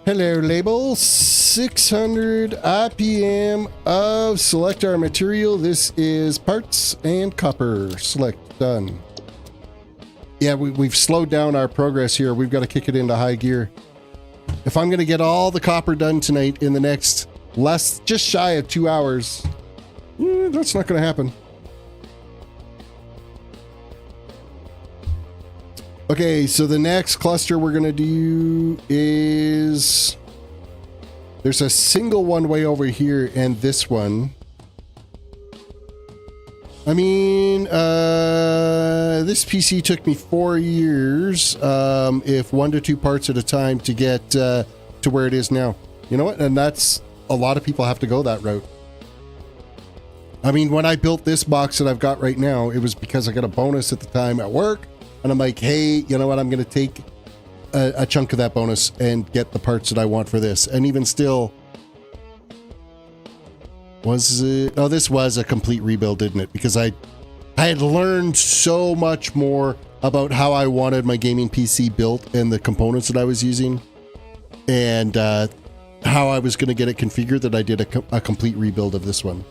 Hello, label. 600 IPM of select our material. This is parts and copper. Select. Done. Yeah, we've slowed down our progress here. We've got to kick it into high gear. If I'm going to get all the copper done tonight in the next just shy of 2 hours, that's not going to happen. Okay, so the next cluster we're going to do is... There's a single one way over here and this one. I mean, this PC took me 4 years, if 1 to 2 parts at a time to get to where it is now. You know what? And that's, a lot of people have to go that route. I mean, when I built this box that I've got right now, it was because I got a bonus at the time at work. And I'm like, hey, you know what? I'm going to take a chunk of that bonus and get the parts that I want for this. And even still... Was it? Oh, this was a complete rebuild, didn't it? Because I had learned so much more about how I wanted my gaming PC built and the components that I was using and how I was going to get it configured that I did a complete rebuild of this one.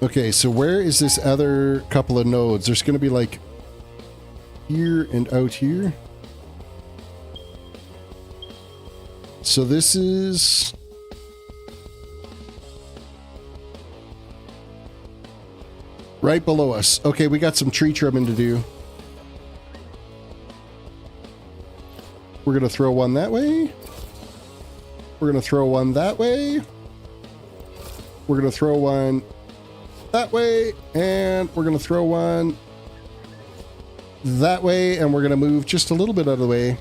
Okay, so where is this other couple of nodes? There's going to be like here and out here. So this is... right below us. Okay, we got some tree trimming to do. We're going to throw one that way. We're going to throw one that way. We're going to throw one that way. And we're going to throw one that way. And we're going to move just a little bit out of the way.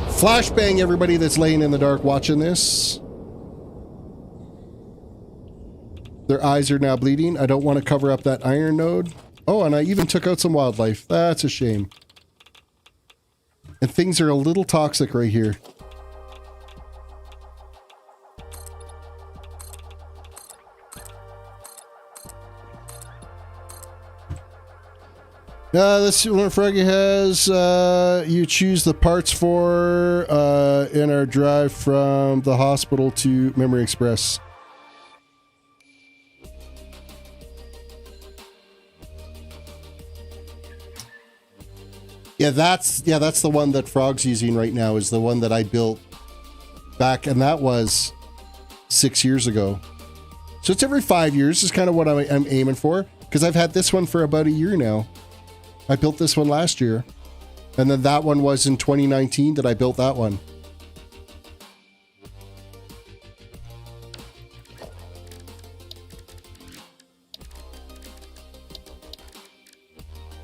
Flashbang everybody that's laying in the dark watching this. Their eyes are now bleeding. I don't want to cover up that iron node. Oh, and I even took out some wildlife. That's a shame. And things are a little toxic right here. Let's see what Froggy has. You choose the parts for in our drive from the hospital to Memory Express. Yeah, that's the one that Frog's using right now, is the one that I built back, and that was 6 years ago. So it's every 5 years is kind of what I'm aiming for, because I've had this one for about a year now. I built this one last year, and then that one was in 2019 that I built that one.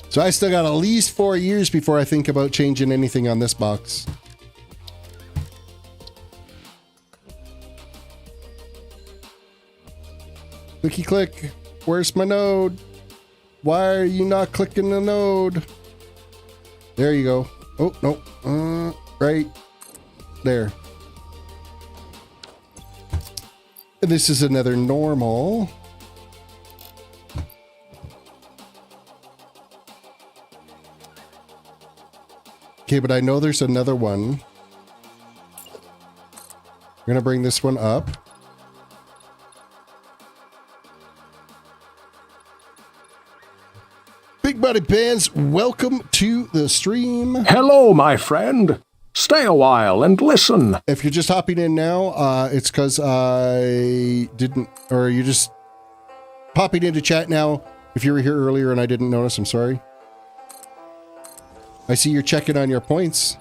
So I still got at least 4 years before I think about changing anything on this box. Clicky click. Where's my node? Why are you not clicking the node? There you go. Oh, no. Right there. And this is another normal. Okay, but I know there's another one. I'm going to bring this one up. Big Buddy Bands, welcome to the stream. Hello, my friend. Stay a while and listen. If you're just hopping in now, it's because I didn't, or you're just popping into chat now. If you were here earlier and I didn't notice, I'm sorry. I see you're checking on your points.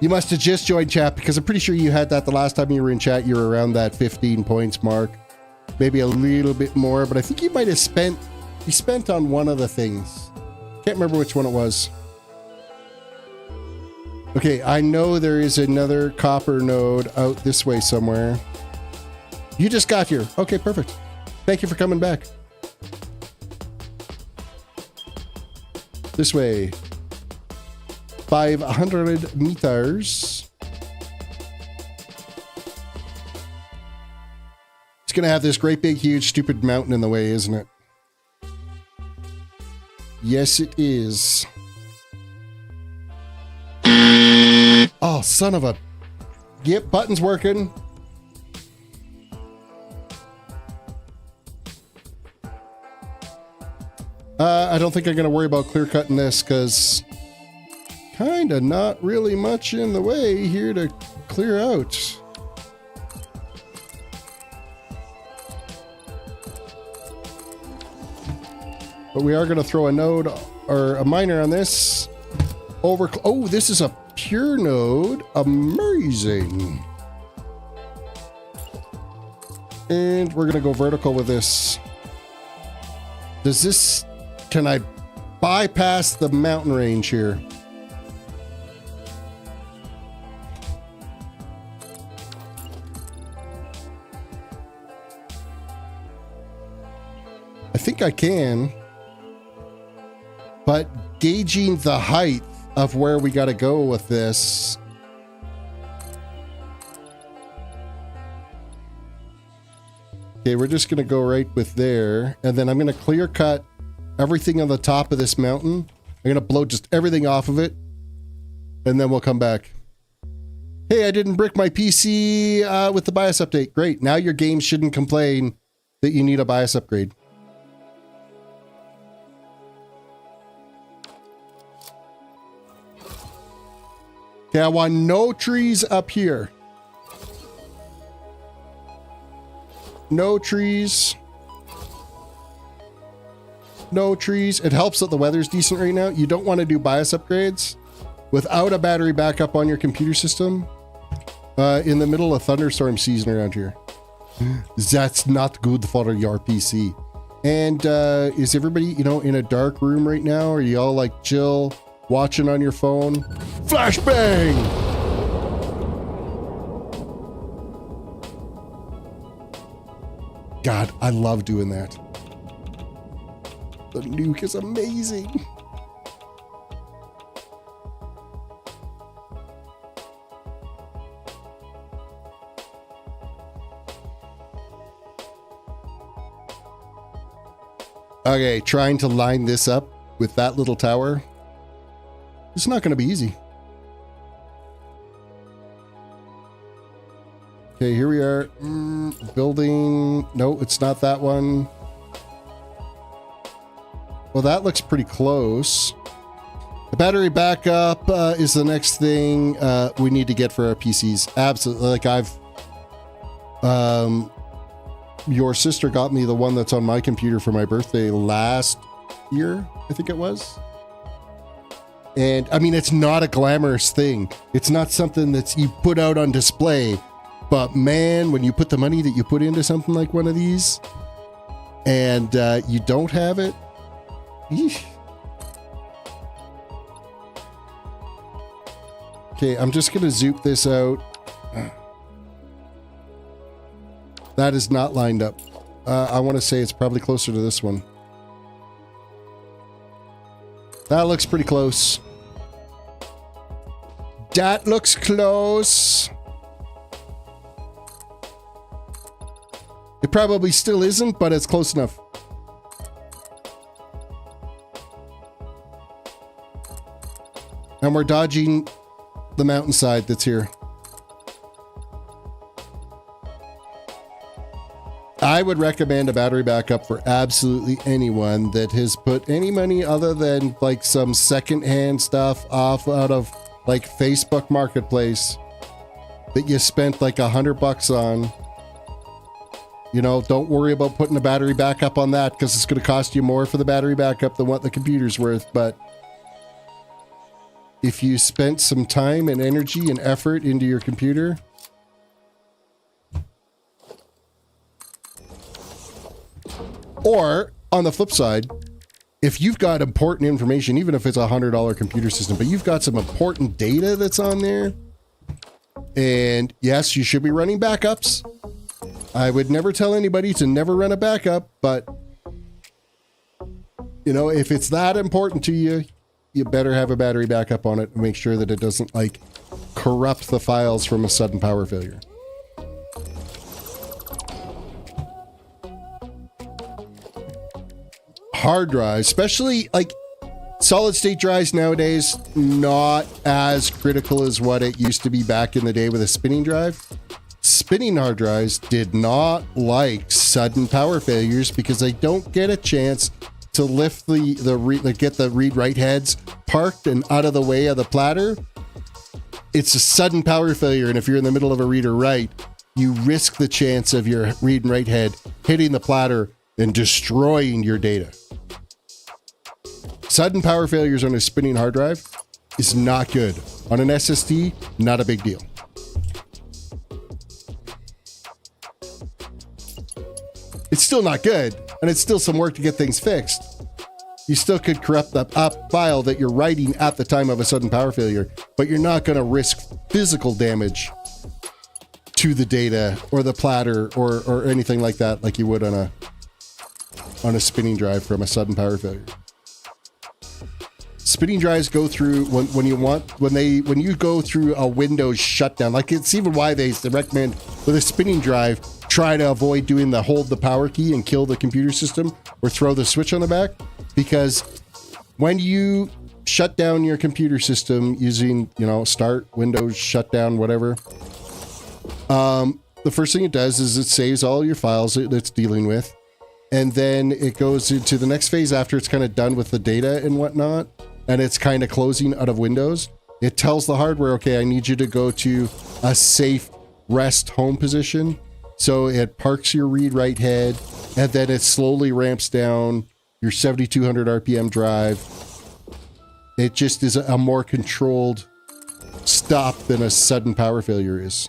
You must have just joined chat, because I'm pretty sure you had that the last time you were in chat. You were around that 15 points mark. Maybe a little bit more, but I think you might have spent, you spent on one of the things. Can't remember which one it was. Okay, I know there is another copper node out this way somewhere. You just got here. Okay, perfect. Thank you for coming back. This way. 500 meters. It's going to have this great big huge stupid mountain in the way, isn't it? Yes, it is. Oh, son of a... Yep, button's working. I don't think I'm going to worry about clear cutting this, because kind of not really much in the way here to clear out. But we are going to throw a node or a miner on this. Oh, this is a pure node. Amazing. And we're going to go vertical with this. Does this... Can I bypass the mountain range here? I think I can. But gauging the height of where we got to go with this. Okay, we're just going to go right with there. And then I'm going to clear cut everything on the top of this mountain. I'm going to blow just everything off of it. And then we'll come back. Hey, I didn't brick my PC with the BIOS update. Great. Now your game shouldn't complain that you need a BIOS upgrade. Okay, I want no trees up here. No trees. No trees. It helps that the weather's decent right now. You don't want to do BIOS upgrades without a battery backup on your computer system in the middle of thunderstorm season around here. That's not good for your PC. And is everybody, you know, in a dark room right now? Are you all like chill, watching on your phone? Flashbang! God, I love doing that. The nuke is amazing. Okay, trying to line this up with that little tower. It's not going to be easy. Okay, here we are. Building. No, it's not that one. Well, that looks pretty close. The battery backup is the next thing we need to get for our PCs. Absolutely. Like your sister got me the one that's on my computer for my birthday last year, I think it was. And I mean, it's not a glamorous thing. It's not something that you put out on display. But man, when you put the money that you put into something like one of these and you don't have it, eesh. Okay, I'm just going to zoop this out. That is not lined up. I want to say it's probably closer to this one. That looks pretty close. That looks close. It probably still isn't, but it's close enough. And we're dodging the mountainside that's here. I would recommend a battery backup for absolutely anyone that has put any money other than like some secondhand stuff off out of like Facebook Marketplace that you spent like $100 on. You know, don't worry about putting a battery backup on that because it's going to cost you more for the battery backup than what the computer's worth. But if you spent some time and energy and effort into your computer, or on the flip side, if you've got important information, even if it's a $100 computer system, but you've got some important data that's on there, and yes, you should be running backups. I would never tell anybody to never run a backup, but you know, if it's that important to you, you better have a battery backup on it and make sure that it doesn't like corrupt the files from a sudden power failure. Hard drives, especially like solid state drives nowadays, not as critical as what it used to be back in the day with a spinning drive. Spinning hard drives did not like sudden power failures because they don't get a chance to lift get the read-write heads parked and out of the way of the platter. It's a sudden power failure, and if you're in the middle of a read or write, you risk the chance of your read and write head hitting the platter and destroying your data. Sudden power failures on a spinning hard drive is not good. On an SSD, not a big deal. It's still not good, and it's still some work to get things fixed. You still could corrupt the file that you're writing at the time of a sudden power failure, but you're not going to risk physical damage to the data or the platter or anything like that, like you would on a spinning drive from a sudden power failure. Spinning drives go through when you go through a Windows shutdown. Like, it's even why they recommend with a spinning drive, try to avoid doing the hold the power key and kill the computer system or throw the switch on the back, because when you shut down your computer system using, you know, start, Windows, shut down, whatever. The first thing it does is it saves all your files that it's dealing with. And then it goes into the next phase after it's kind of done with the data and whatnot. And it's kind of closing out of Windows. It tells the hardware, okay, I need you to go to a safe rest home position. So it parks your read-write head, and then it slowly ramps down your 7,200 RPM drive. It just is a more controlled stop than a sudden power failure is.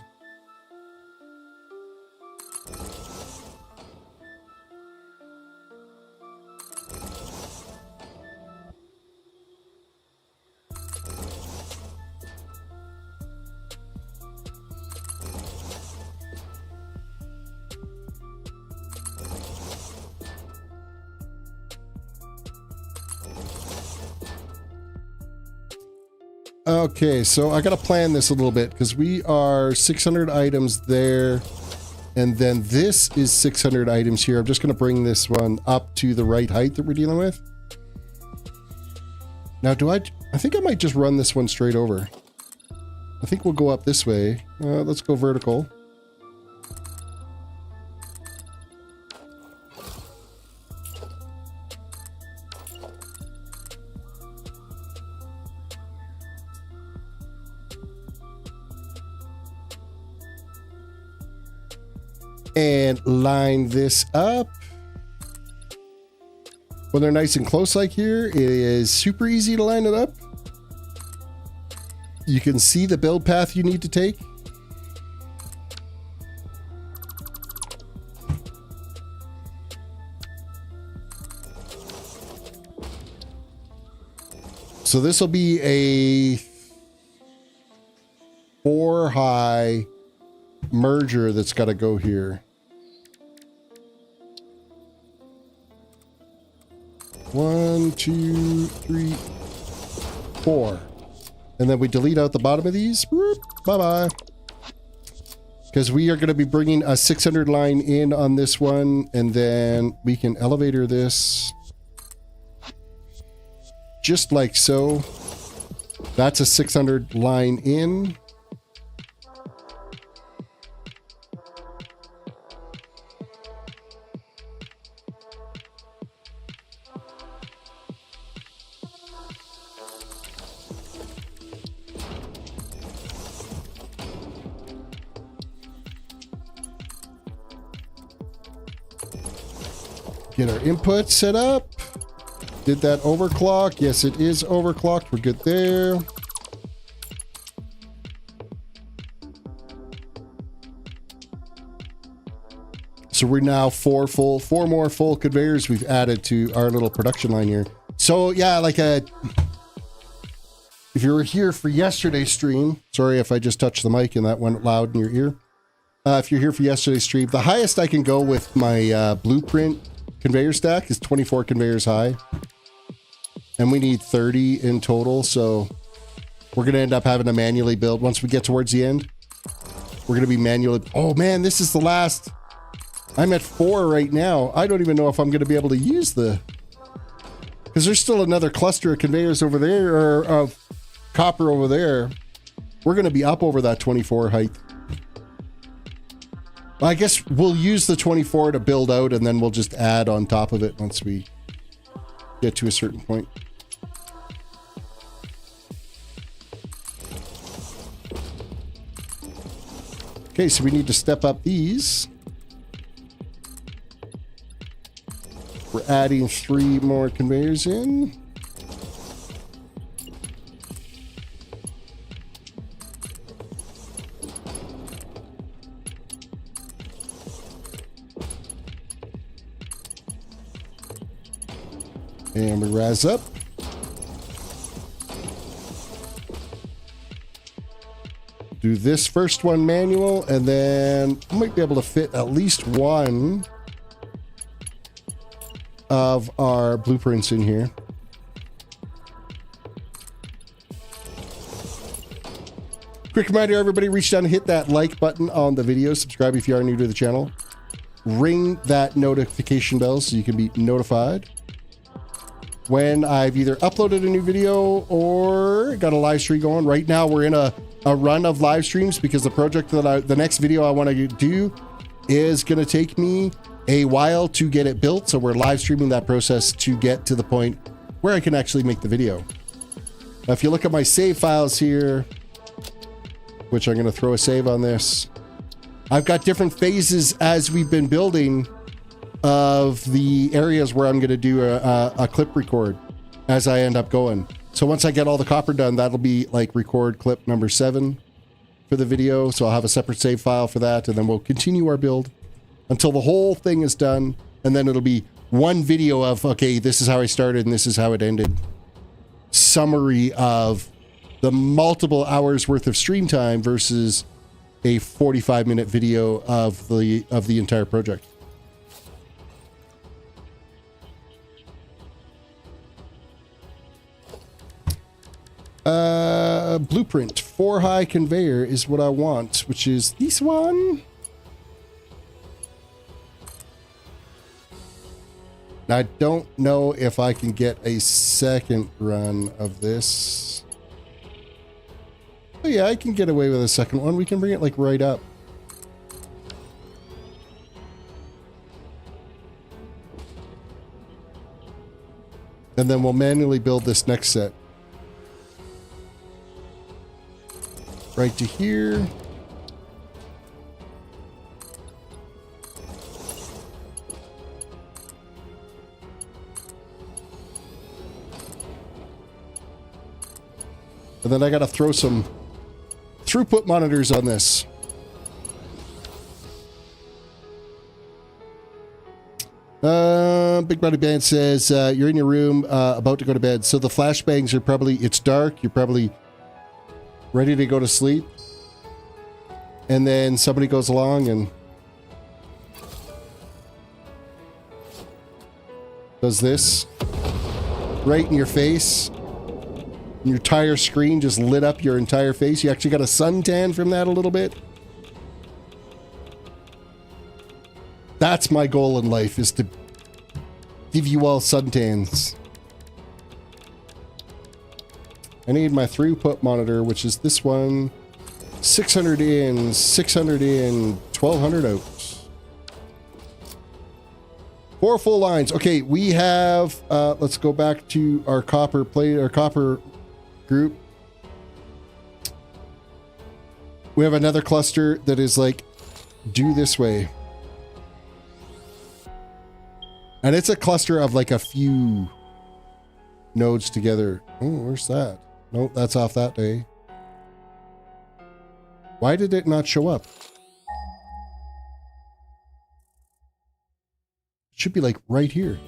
Okay, so I gotta plan this a little bit because we are 600 items there, and then this is 600 items here. I'm just gonna bring this one up to the right height that we're dealing with. Now, I think I might just run this one straight over. I think we'll go up this way. Let's go vertical. And line this up. When they're nice and close like here, it is super easy to line it up. You can see the build path you need to take. So this will be a 4 high merger that's got to go here. 1, 2, 3, 4. And then we delete out the bottom of these. Bye-bye. Because we are going to be bringing a 600 line in on this one, and then we can elevator this just like so. That's a 600 line in. Get our input set up. Did that overclock? Yes, it is overclocked. We're good there. So we're now four more full conveyors we've added to our little production line here. So yeah, like if you were here for yesterday's stream, sorry if I just touched the mic and that went loud in your ear. If you're here for yesterday's stream, the highest I can go with my blueprint conveyor stack is 24 conveyors high, and we need 30 in total. So we're going to end up having to manually build once we get towards the end. We're going to be manually. Oh man, this is the last. I'm at 4 right now. I don't even know if I'm going to be able to use because there's still another cluster of conveyors over there, or of copper over there. We're going to be up over that 24 height. I guess we'll use the 24 to build out, and then we'll just add on top of it once we get to a certain point. Okay, so we need to step up these. We're adding 3 more conveyors in. And we rise up. Do this first one manual, and then I might be able to fit at least one of our blueprints in here. Quick reminder, everybody, reach down and hit that like button on the video. Subscribe if you are new to the channel. Ring that notification bell so you can be notified. when I've either uploaded a new video or got a live stream going. Right now we're in a run of live streams because the project that the next video I want to do is going to take me a while to get it built. So we're live streaming that process to get to the point where I can actually make the video. Now, if you look at my save files here, which I'm going to throw a save on this, I've got different phases as we've been building of the areas where I'm going to do a clip record as I end up going. So once I get all the copper done, that'll be like record clip number 7 for the video. So I'll have a separate save file for that, and then we'll continue our build until the whole thing is done. And then it'll be one video of, okay, this is how I started and this is how it ended. Summary of the multiple hours worth of stream time versus a 45-minute video of the entire project. Blueprint 4 high conveyor is what I want, which is this one. I don't know if I can get a second run of this. Oh yeah, I can get away with a second one. We can bring it like right up. And then we'll manually build this next set. Right to here. And then I gotta throw some throughput monitors on this. Big Buddy Band says, you're in your room, about to go to bed. So the flashbangs are probably, it's dark, you're probably ready to go to sleep. And then somebody goes along and does this right in your face. And your entire screen just lit up your entire face. You actually got a suntan from that a little bit. That's my goal in life, is to give you all suntans. I need my throughput monitor, which is this one. 600 in, 600 in, 1200 out. 4 full lines. Okay, we have, let's go back to our copper plate, our copper group. We have another cluster that is like due this way. And it's a cluster of like a few nodes together. Oh, where's that? Nope, that's off that day. Why did it not show up? It should be like right here.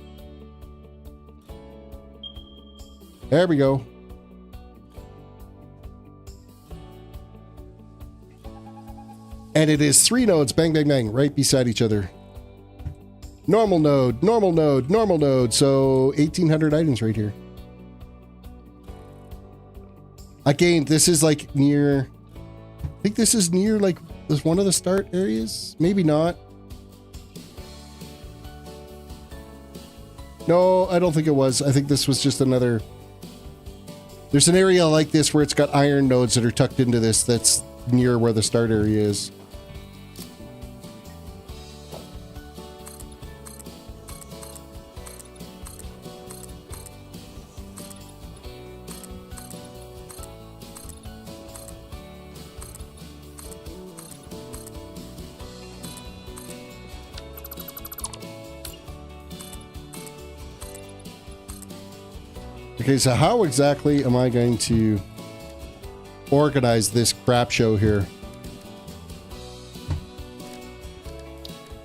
There we go. And it is 3 nodes, bang, bang, bang, right beside each other. Normal node, normal node, normal node. So 1,800 items right here. Again, this is like near, I think this is near like this one of the start areas. Maybe not. No, I don't think it was. I think this was just another. There's an area like this where it's got iron nodes that are tucked into this that's near where the start area is. Okay, so how exactly am I going to organize this crap show here?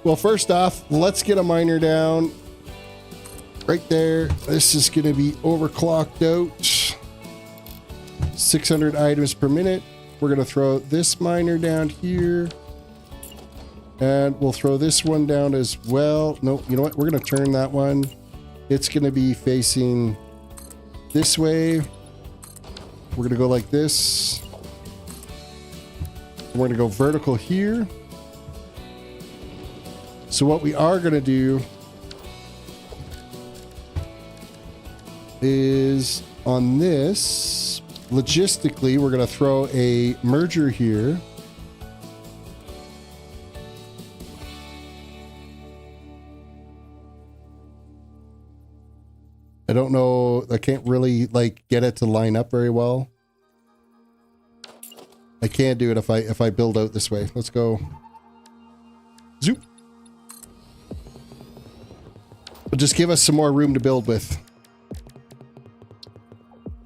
Well, first off, let's get a miner down. Right there. This is going to be overclocked out. 600 items per minute. We're going to throw this miner down here. And we'll throw this one down as well. No, you know what? We're going to turn that one. It's going to be facing this way. We're going to go like this. We're going to go vertical here. So what we are going to do is on this. Logistically, we're going to throw a merger here. I don't know. I can't really like get it to line up very well. I can do it if I build out this way. Let's go. Zoop. But just give us some more room to build with.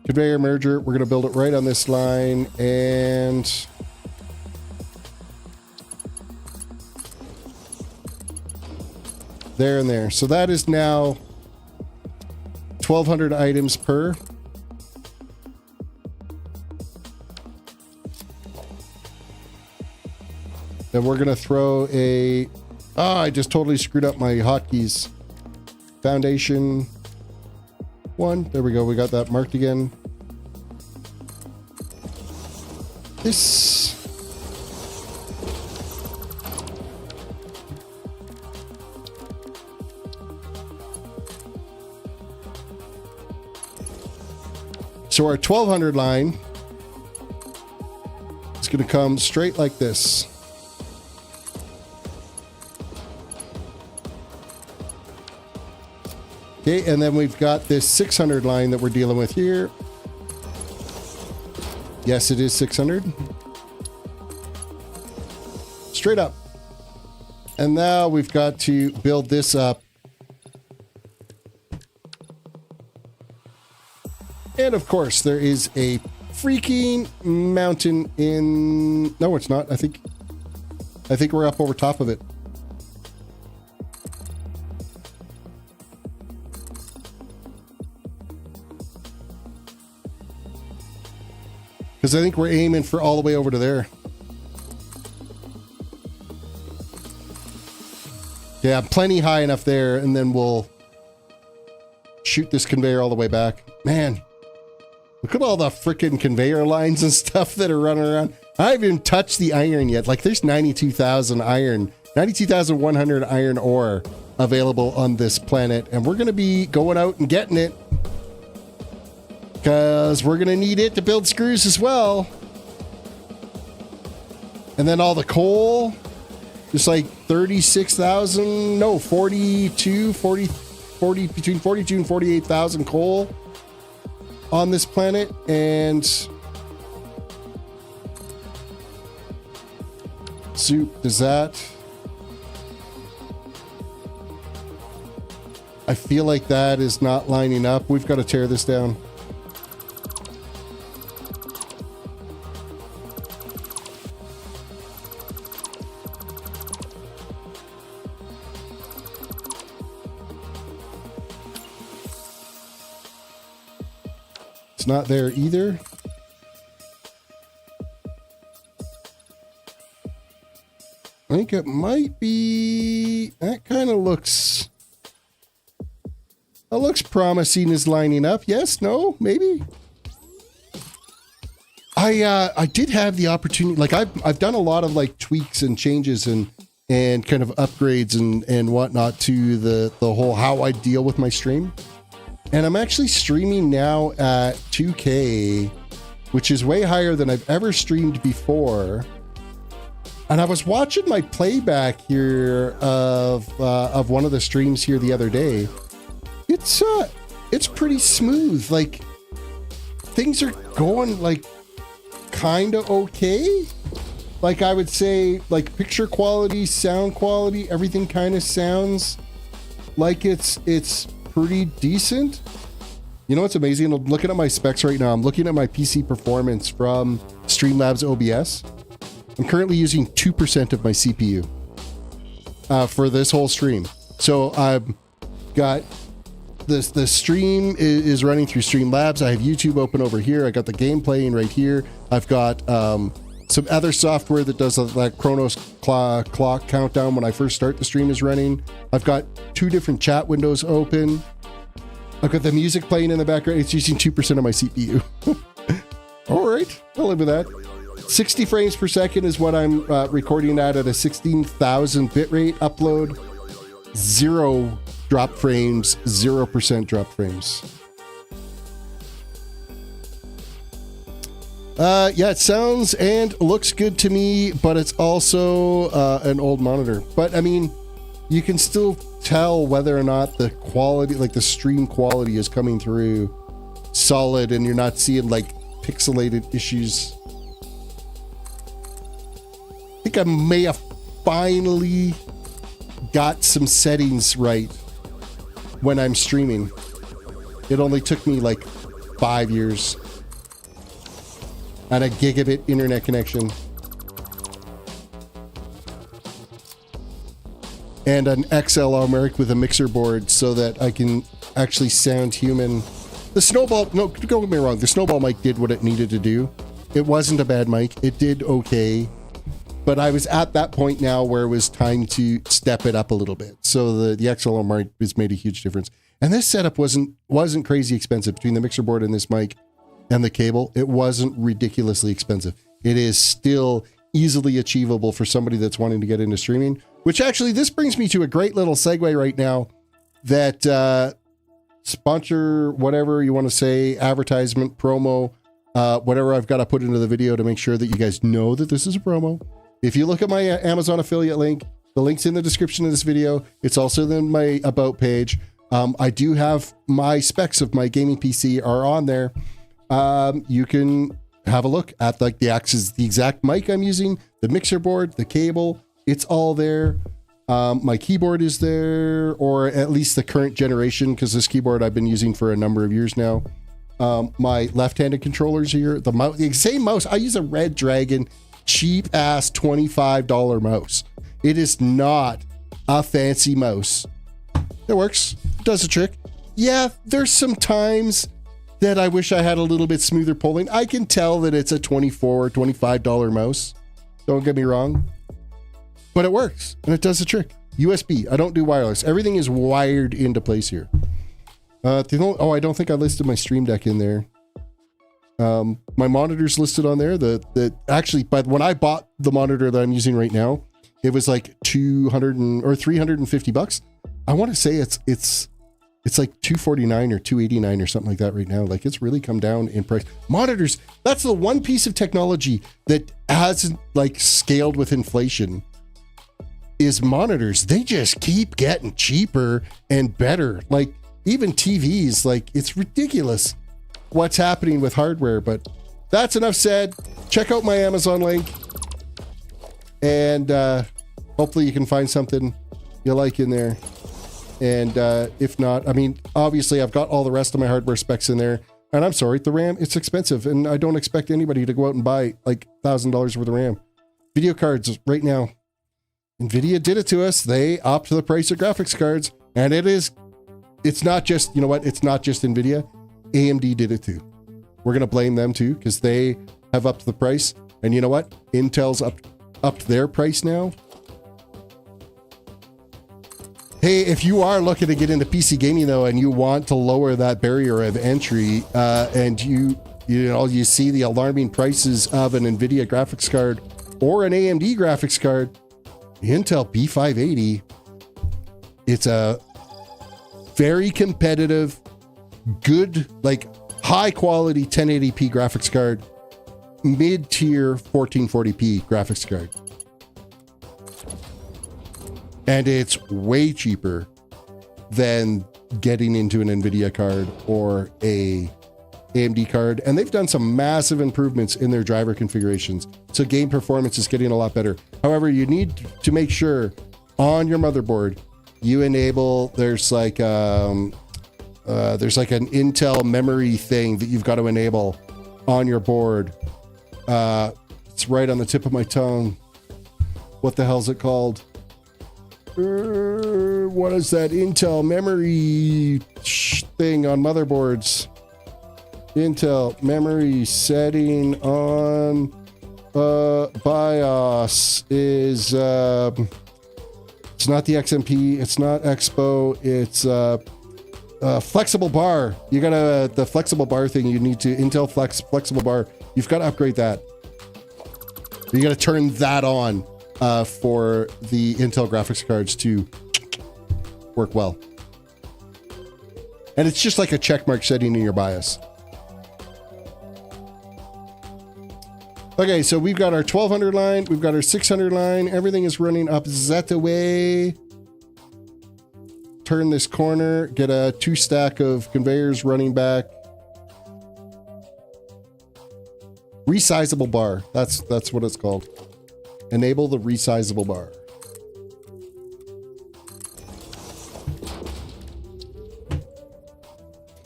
Conveyor merger. We're going to build it right on this line and there and there. So that is now 1,200 items per. Then we're going to throw a... Oh, I just totally screwed up my hotkeys. Foundation 1. There we go. We got that marked again. This... So our 1,200 line is going to come straight like this. Okay, and then we've got this 600 line that we're dealing with here. Yes, it is 600. Straight up. And now we've got to build this up. And of course, there is a freaking mountain in... No, it's not. I think we're up over top of it. Because I think we're aiming for all the way over to there. Yeah, plenty high enough there, and then we'll shoot this conveyor all the way back. Man, look at all the freaking conveyor lines and stuff that are running around. I haven't even touched the iron yet. Like, there's 92,000 iron, 92,100 iron ore available on this planet, and we're going to be going out and getting it. Because we're going to need it to build screws as well. And then all the coal, just like 36,000, no, 42, 40, between 42 and 48,000 coal on this planet. And soup, does that... I feel like that is not lining up. We've got to tear this down. It's not there either. I think it might be... That kind of looks... That looks promising as lining up. Yes, no, maybe. I did have the opportunity, like I've done a lot of like tweaks and changes and kind of upgrades and whatnot to the whole how I deal with my stream. And I'm actually streaming now at 2K, which is way higher than I've ever streamed before. And I was watching my playback here of one of the streams here the other day. It's pretty smooth. Like, things are going like kind of okay. Like, I would say, like, picture quality, sound quality, everything kind of sounds like it's pretty decent. You know what's amazing? I'm looking at my specs right now. I'm looking at my PC performance from Streamlabs OBS. I'm currently using 2% of my CPU for this whole stream. So I've got the stream is running through Streamlabs. I have YouTube open over here. I got the game playing right here. I've got some other software that does that Chronos clock countdown when I first start the stream is running. I've got 2 different chat windows open. I've got the music playing in the background. It's using 2% of my CPU. All right, I'll live with that. 60 frames per second is what I'm recording at a 16,000 bitrate upload. 0 drop frames, 0% drop frames. Yeah, it sounds and looks good to me, but it's also an old monitor. But I mean, you can still tell whether or not the quality, like the stream quality, is coming through solid, and you're not seeing like pixelated issues. I think I may have finally got some settings right when I'm streaming. It only took me like 5 years and a gigabit internet connection and an XLR mic with a mixer board so that I can actually sound human. The Snowball, no, don't get me wrong, the Snowball mic did what it needed to do. It wasn't a bad mic. It did okay. But I was at that point now where it was time to step it up a little bit. So the XLR mic has made a huge difference. And this setup wasn't crazy expensive. Between the mixer board and this mic and the cable, it wasn't ridiculously expensive. It is still easily achievable for somebody that's wanting to get into streaming, which actually this brings me to a great little segue right now that sponsor, whatever you want to say, advertisement, promo, whatever I've got to put into the video to make sure that you guys know that this is a promo. If you look at my Amazon affiliate link, the link's in the description of this video. It's also in my about page. I do have my specs of my gaming PC are on there. You can have a look at like the exact mic I'm using, the mixer board, the cable. It's all there. My keyboard is there, or at least the current generation, because this keyboard I've been using for a number of years now. My left-handed controllers here. The same mouse. I use a Red Dragon cheap ass $25 mouse. It is not a fancy mouse. It works. It does the trick. Yeah, there's some times that I wish I had a little bit smoother pulling. I can tell that it's a $24 or $25 mouse. Don't get me wrong. But it works and it does the trick. USB. I don't do wireless. Everything is wired into place here. I don't think I listed my Stream Deck in there. My monitor's listed on there. Actually, when I bought the monitor that I'm using right now, it was like $200 or $350. I want to say it's like $249 or $289 or something like that right now. Like, it's really come down in price. Monitors, that's the one piece of technology that hasn't like scaled with inflation, is monitors. They just keep getting cheaper and better. Like, even TVs, like, it's ridiculous what's happening with hardware. But that's enough said. Check out my Amazon link, and hopefully you can find something you like in there. And if not, I mean, obviously I've got all the rest of my hardware specs in there. And I'm sorry, the RAM, it's expensive, and I don't expect anybody to go out and buy like $1,000 worth of RAM. Video cards right now, NVIDIA did it to us. They upped the price of graphics cards, and it's not just, you know what? It's not just NVIDIA. AMD did it too. We're going to blame them too, because they have upped the price. And you know what? Intel's upped their price now. Hey, if you are looking to get into PC gaming though, and you want to lower that barrier of entry, and you see the alarming prices of an NVIDIA graphics card or an AMD graphics card, the Intel B580, it's a very competitive, good, like high quality 1080p graphics card, mid-tier 1440p graphics card. And it's way cheaper than getting into an NVIDIA card or a AMD card. And they've done some massive improvements in their driver configurations. So game performance is getting a lot better. However, you need to make sure on your motherboard, you enable, there's like an Intel memory thing that you've got to enable on your board. It's right on the tip of my tongue. What the hell's it called? What is that Intel memory thing on motherboards? Intel memory setting on BIOS is it's not the XMP, it's not Expo, it's flexible bar. You gotta, the flexible bar thing, you need to, Intel flexible bar, you've got to upgrade that. You got to turn that on for the Intel graphics cards to work well. And it's just like a checkmark setting in your BIOS. Okay, so we've got our 1200 line, we've got our 600 line, everything is running up that way. Turn this corner, get a 2 stack of conveyors running back. Resizable bar, that's what it's called. Enable the resizable bar.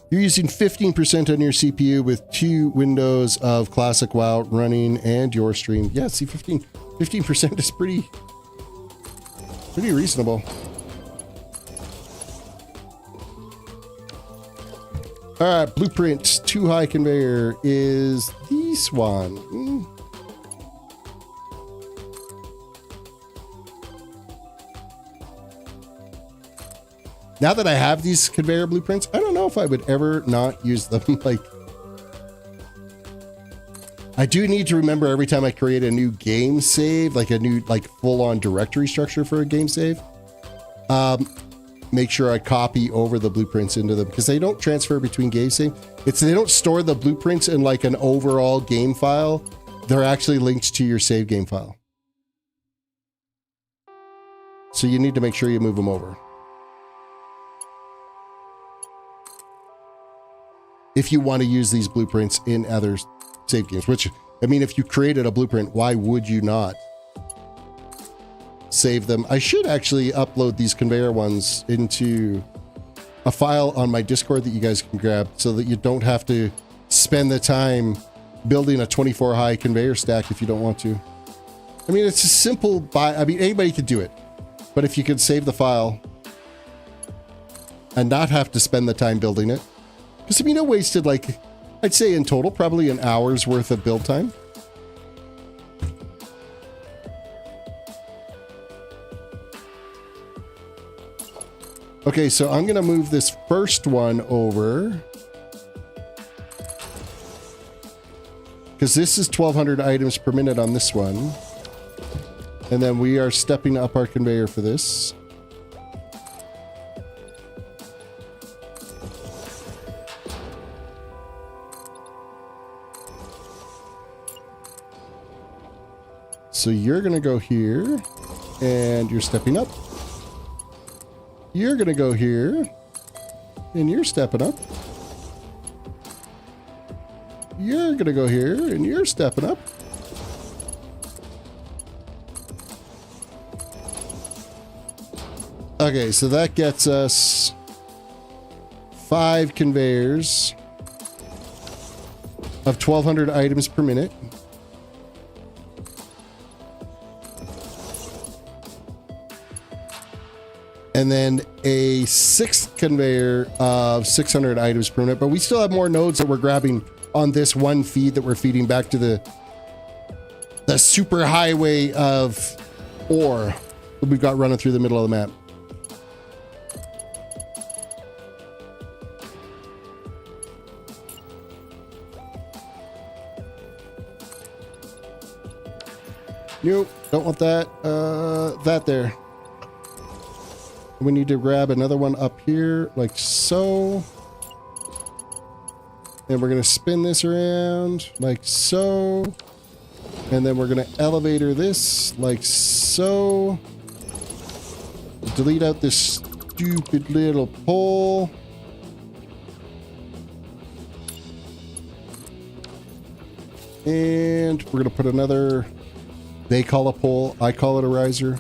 You're using 15% on your CPU with 2 windows of Classic WoW running and your stream. Yeah, see, 15% is pretty reasonable. All right, blueprint 2 high conveyor is this one. Now that I have these conveyor blueprints, I don't know if I would ever not use them. Like, I do need to remember every time I create a new game save, like a new, like full-on directory structure for a game save, make sure I copy over the blueprints into them because they don't transfer between game save. They don't store the blueprints in like an overall game file. They're actually linked to your save game file. So you need to make sure you move them over. If you want to use these blueprints in other save games, which, I mean, if you created a blueprint, why would you not save them? I should actually upload these conveyor ones into a file on my Discord that you guys can grab so that you don't have to spend the time building a 24 high conveyor stack if you don't want to. I mean, it's a simple I mean, anybody could do it, but if you could save the file and not have to spend the time building it, because, I mean, I wasted, like, I'd say in total, probably an hour's worth of build time. Okay, so I'm going to move this first one over. Because this is 1,200 items per minute on this one. And then we are stepping up our conveyor for this. So you're going to go here, and you're stepping up. You're going to go here, and you're stepping up. You're going to go here, and you're stepping up. Okay, so that gets us 5 conveyors of 1,200 items per minute. And then a 6th conveyor of 600 items per minute. But we still have more nodes that we're grabbing on this one feed that we're feeding back to the super highway of ore that we've got running through the middle of the map. Nope, don't want that. That there. We need to grab another one up here, like so. And we're going to spin this around, like so. And then we're going to elevator this, like so. Delete out this stupid little pole. And we're going to put another, they call a pole, I call it a riser.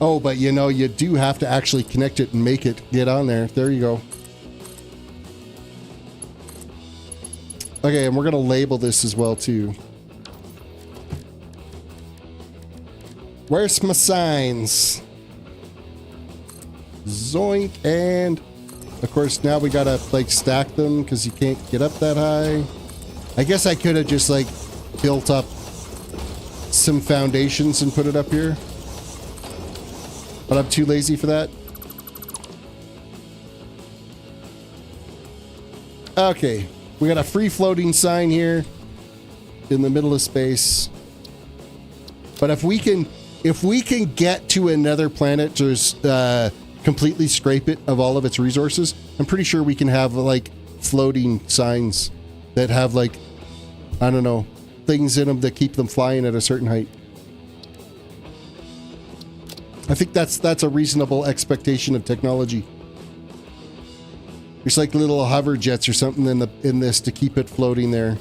Oh, but you know, you do have to actually connect it and make it get on there. There you go. Okay, and we're going to label this as well, too. Where's my signs? Zoink. And, of course, now we got to, like, stack them because you can't get up that high. I guess I could have just, like, built up some foundations and put it up here. But I'm too lazy for that. Okay, we got a free floating sign here in the middle of space. But if we can get to another planet, just completely scrape it of all of its resources, I'm pretty sure we can have like floating signs that have like, I don't know, things in them that keep them flying at a certain height. I think that's a reasonable expectation of technology. There's like little hover jets or something in this to keep it floating there.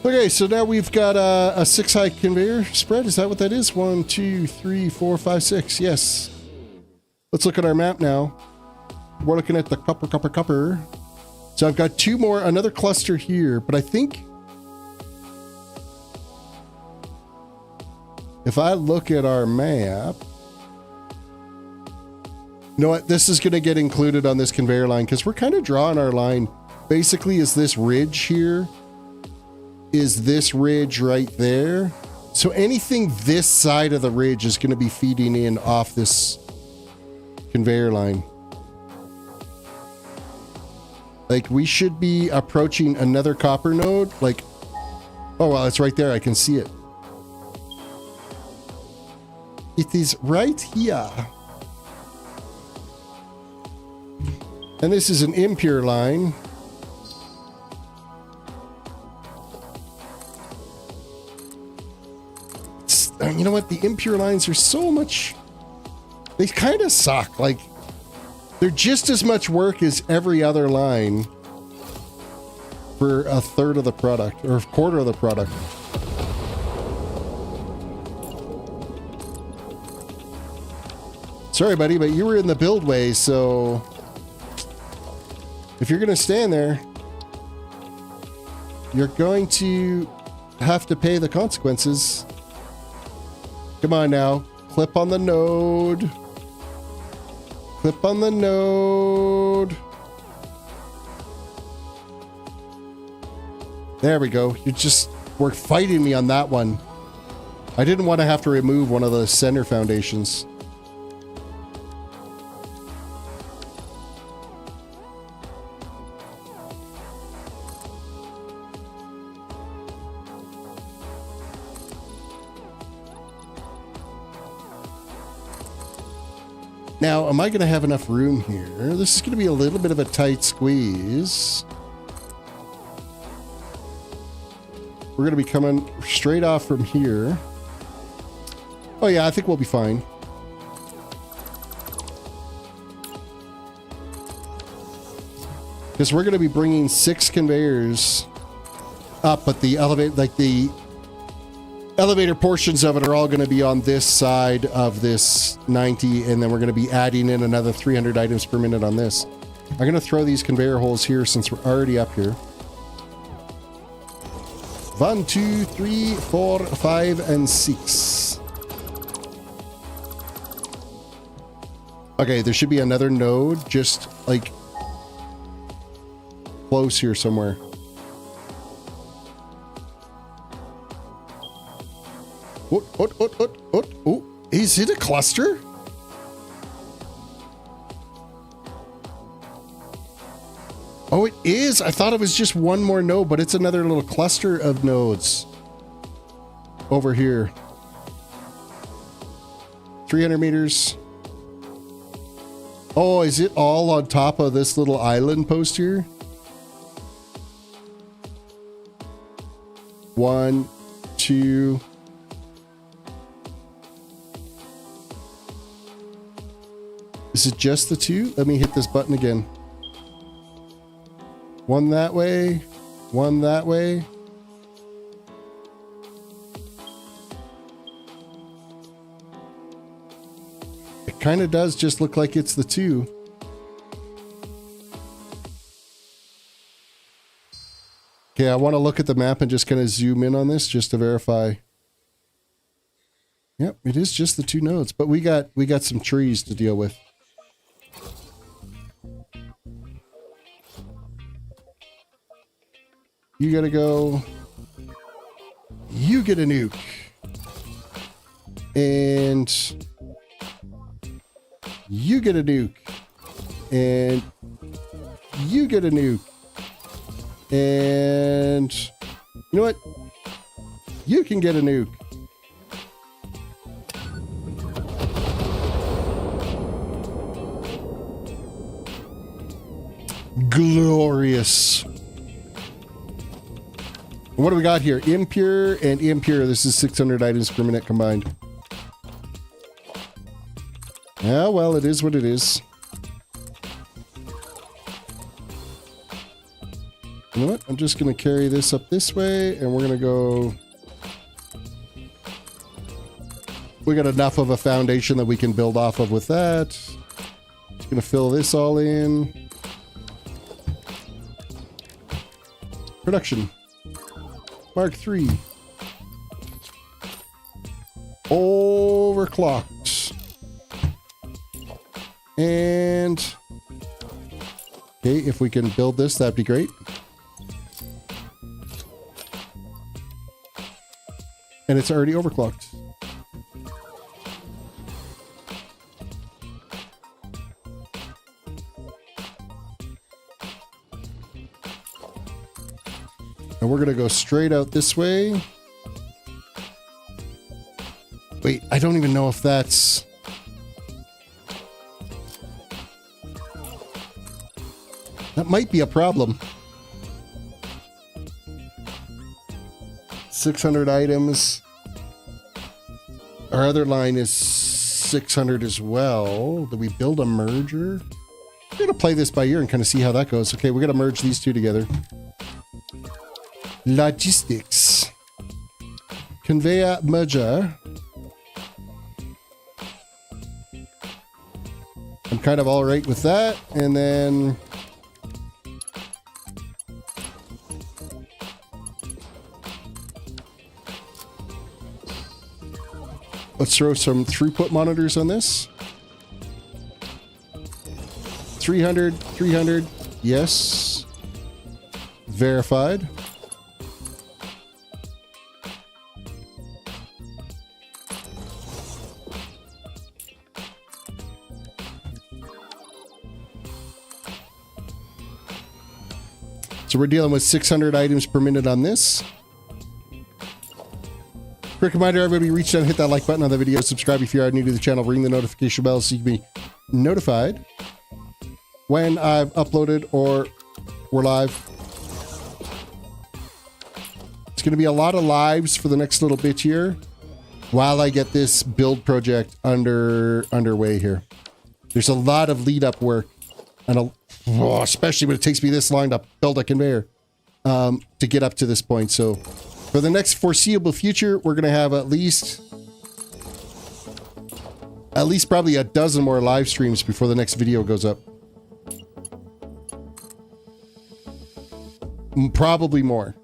Okay, so now we've got a 6-high conveyor spread. Is that what that is? 1, 2, 3, 4, 5, 6. Yes. Let's look at our map now. We're looking at the copper. So I've got two more, another cluster here, but I think if I look at our map, you know what? This is going to get included on this conveyor line because we're kind of drawing our line. Basically, is this ridge here? Is this ridge right there? So anything this side of the ridge is going to be feeding in off this conveyor line. Like we should be approaching another copper node. Like, oh, well, it's right there. I can see it. It is right here. And this is an impure line. You know what? The impure lines are so much... They kind of suck. Like, they're just as much work as every other line for a third of the product, or a quarter of the product. Sorry, buddy, but you were in the build way, so... If you're going to stand there, you're going to have to pay the consequences. Come on now. Clip on the node. Clip on the node. There we go. We're fighting me on that one. I didn't want to have to remove one of the center foundations. Now, am I going to have enough room here? This is going to be a little bit of a tight squeeze. We're going to be coming straight off from here. Oh yeah, I think we'll be fine. Because we're going to be bringing 6 conveyors up, but the elevator portions of it are all going to be on this side of this 90, and then we're going to be adding in another 300 items per minute on this. I'm going to throw these conveyor holes here since we're already up here. 1, 2, 3, 4, 5, and 6. Okay, there should be another node just like close here somewhere. Oh, is it a cluster? Oh, it is. I thought it was just one more node, but it's another little cluster of nodes over here. 300 meters. Oh, is it all on top of this little island post here? 1, 2. Is it just the 2? Let me hit this button again. 1 that way, 1 that way. It kind of does just look like it's the 2. Okay, I want to look at the map and just kind of zoom in on this just to verify. Yep, it is just the 2 nodes, but we got some trees to deal with. You gotta go. You get a nuke. And you get a nuke. And you get a nuke. And you know what? You can get a nuke. Glorious. What do we got here? Impure and impure. This is 600 items per minute combined. Yeah, well, it is what it is. You know what? I'm just going to carry this up this way, and we're going to go... We got enough of a foundation that we can build off of with that. Just going to fill this all in. Production. Mark 3. Overclocked. And... Okay, if we can build this, that'd be great. And it's already overclocked. And we're going to go straight out this way. Wait, I don't even know if that's... That might be a problem. 600 items. Our other line is 600 as well. Do we build a merger? We're going to play this by ear and kind of see how that goes. Okay, we're going to merge these two together. Logistics. Conveyor merger. I'm kind of all right with that. And then... Let's throw some throughput monitors on this. 300, 300. Yes. Verified. So we're dealing with 600 items per minute on this. Quick reminder, everybody, reach down, hit that like button on the video, subscribe if you are new to the channel, ring the notification bell so you can be notified when I've uploaded or we're live. It's going to be a lot of lives for the next little bit here while I get this build project underway here. There's a lot of lead up work, and especially when it takes me this long to build a conveyor to get up to this point. So for the next foreseeable future, we're going to have at least probably a dozen more live streams before the next video goes up. Probably more.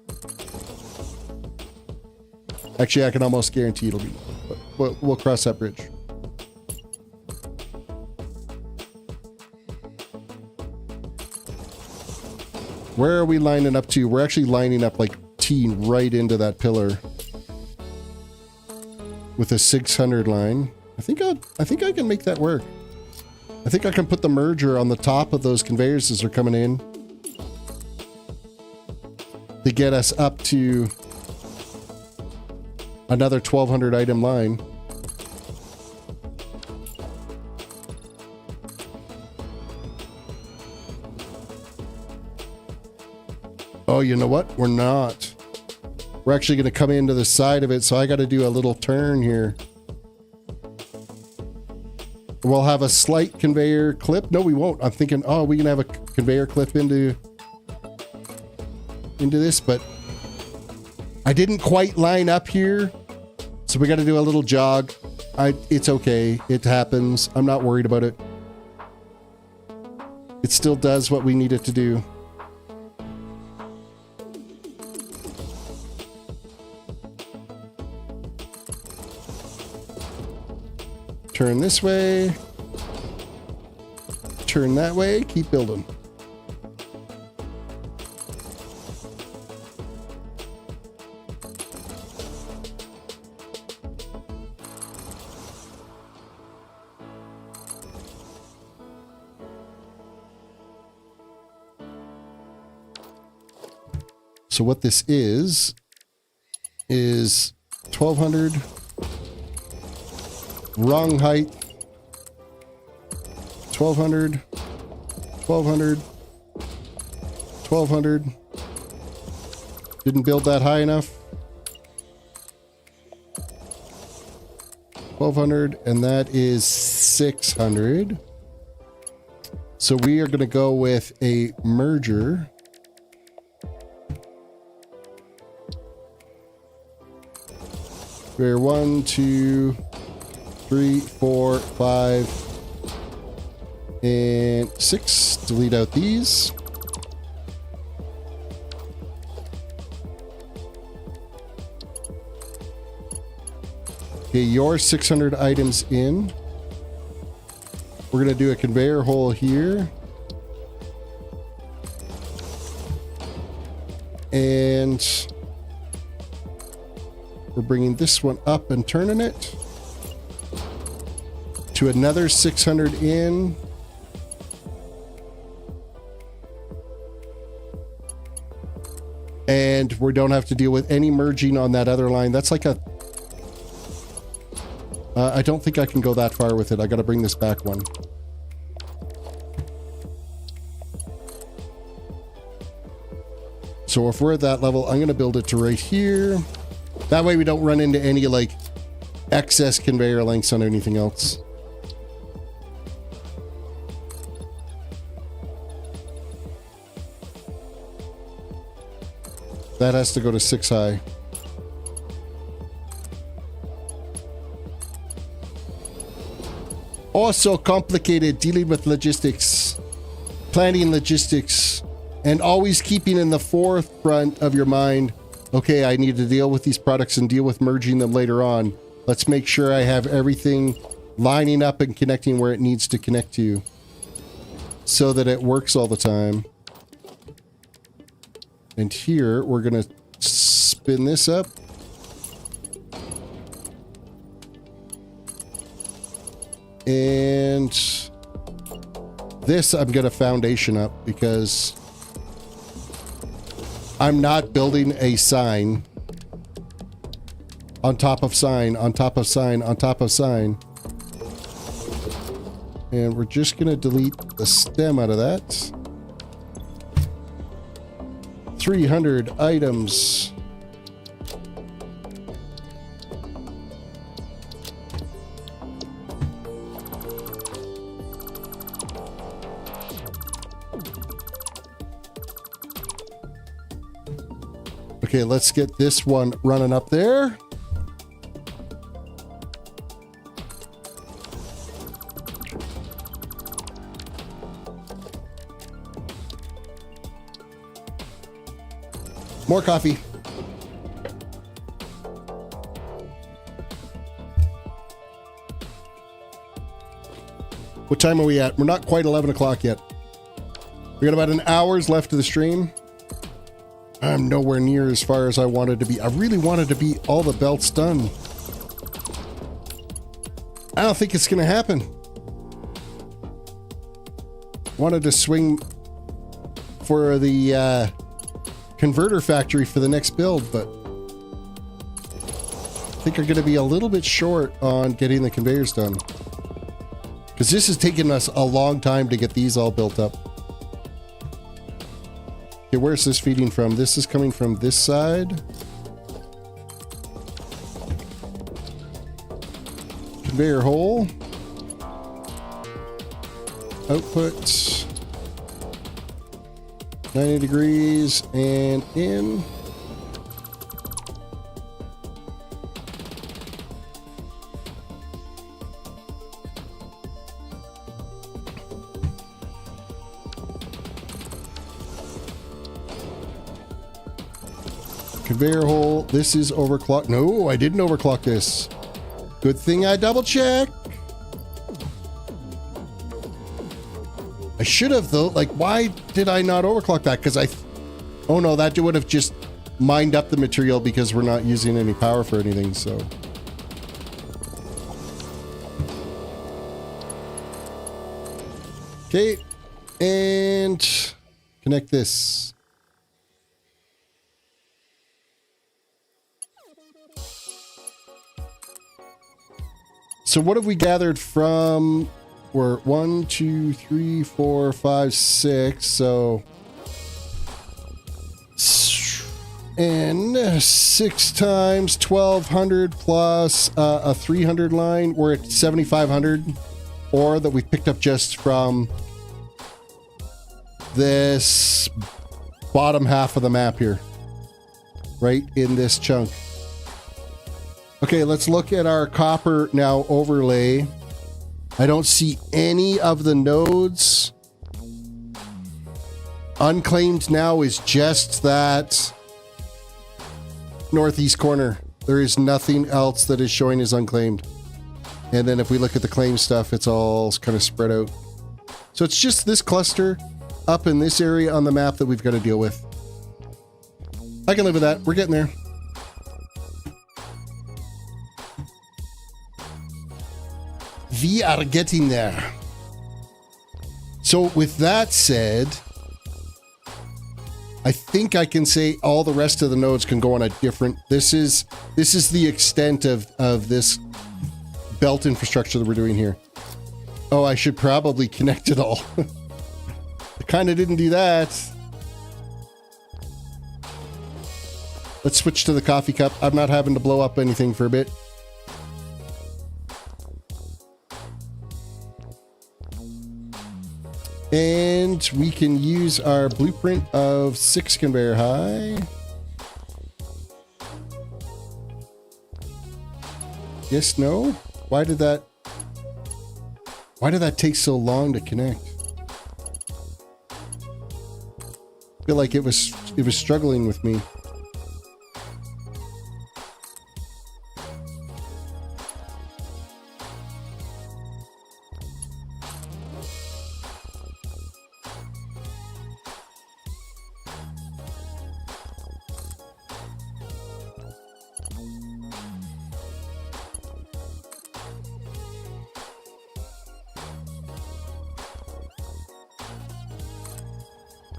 Actually, I can almost guarantee it'll be. But we'll cross that bridge. Where are we lining up to? We're actually lining up like right into that pillar with a 600 line. I think I can make that work. I think I can put the merger on the top of those conveyors as they're coming in to get us up to another 1200 item line. Oh, you know what? We're not. We're actually going to come into the side of it, so I got to do a little turn here. We'll have a slight conveyor clip. No, we won't. I'm thinking, oh, we can have a conveyor clip into this, but I didn't quite line up here, so we got to do a little jog. It's okay. It happens. I'm not worried about it. It still does what we need it to do. Turn this way. Turn that way. Keep building. So what this is 1200. Wrong height. 1200. 1200. 1200. Didn't build that high enough. 1200, and that is 600. So we are going to go with a merger. We're 1, 2, 3, 4, 5, and 6. Delete out these. Okay, your 600 items in. We're going to do a conveyor hole here. And we're bringing this one up and turning it to another 600 in. And we don't have to deal with any merging on that other line. That's like a... I don't think I can go that far with it. I got to bring this back one. So if we're at that level, I'm going to build it to right here. That way we don't run into any like excess conveyor lengths on anything else. That has to go to 6 high. Oh, so complicated dealing with logistics, planning logistics, and always keeping in the forefront of your mind, okay, I need to deal with these products and deal with merging them later on. Let's make sure I have everything lining up and connecting where it needs to connect to so that it works all the time. And here, we're going to spin this up. And this I'm going to foundation up because I'm not building a sign on top of sign, on top of sign, on top of sign. And we're just going to delete the stem out of that. 300 items. Okay, let's get this one running up there. More coffee. What time are we at? We're not quite 11 o'clock yet. We got about an hour's left of the stream. I'm nowhere near as far as I wanted to be. I really wanted to be all the belts done. I don't think it's going to happen. Wanted to swing for the converter factory for the next build, but I think I'm going to be a little bit short on getting the conveyors done. Because this has taken us a long time to get these all built up. Okay, where's this feeding from? This is coming from this side. Conveyor hole. Output. 90 degrees and in. Conveyor hole. This is overclocked. No, I didn't overclock this. Good thing I double checked. I should have though. Like, why did I not overclock that? Because oh no, that would have just mined up the material because we're not using any power for anything, so. Okay, and connect this. So what have we gathered from? We're 1, 2, 3, 4, 5, 6. So And 6 times 1200 plus a 300 line. We're at 7500 ore that we picked up just from this bottom half of the map here. Right in this chunk. Okay, let's look at our copper now overlay. I don't see any of the nodes. Unclaimed now is just that northeast corner. There is nothing else that is showing as unclaimed. And then if we look at the claim stuff, it's all kind of spread out. So it's just this cluster up in this area on the map that we've got to deal with. I can live with that. We're getting there. We are getting there. So with that said, I think I can say all the rest of the nodes can go on a different... This is the extent of this belt infrastructure that we're doing here. Oh, I should probably connect it all. I kind of didn't do that. Let's switch to the coffee cup. I'm not having to blow up anything for a bit. And we can use our blueprint of 6 conveyor high. Yes, no? Why did that take so long to connect? I feel like it was struggling with me.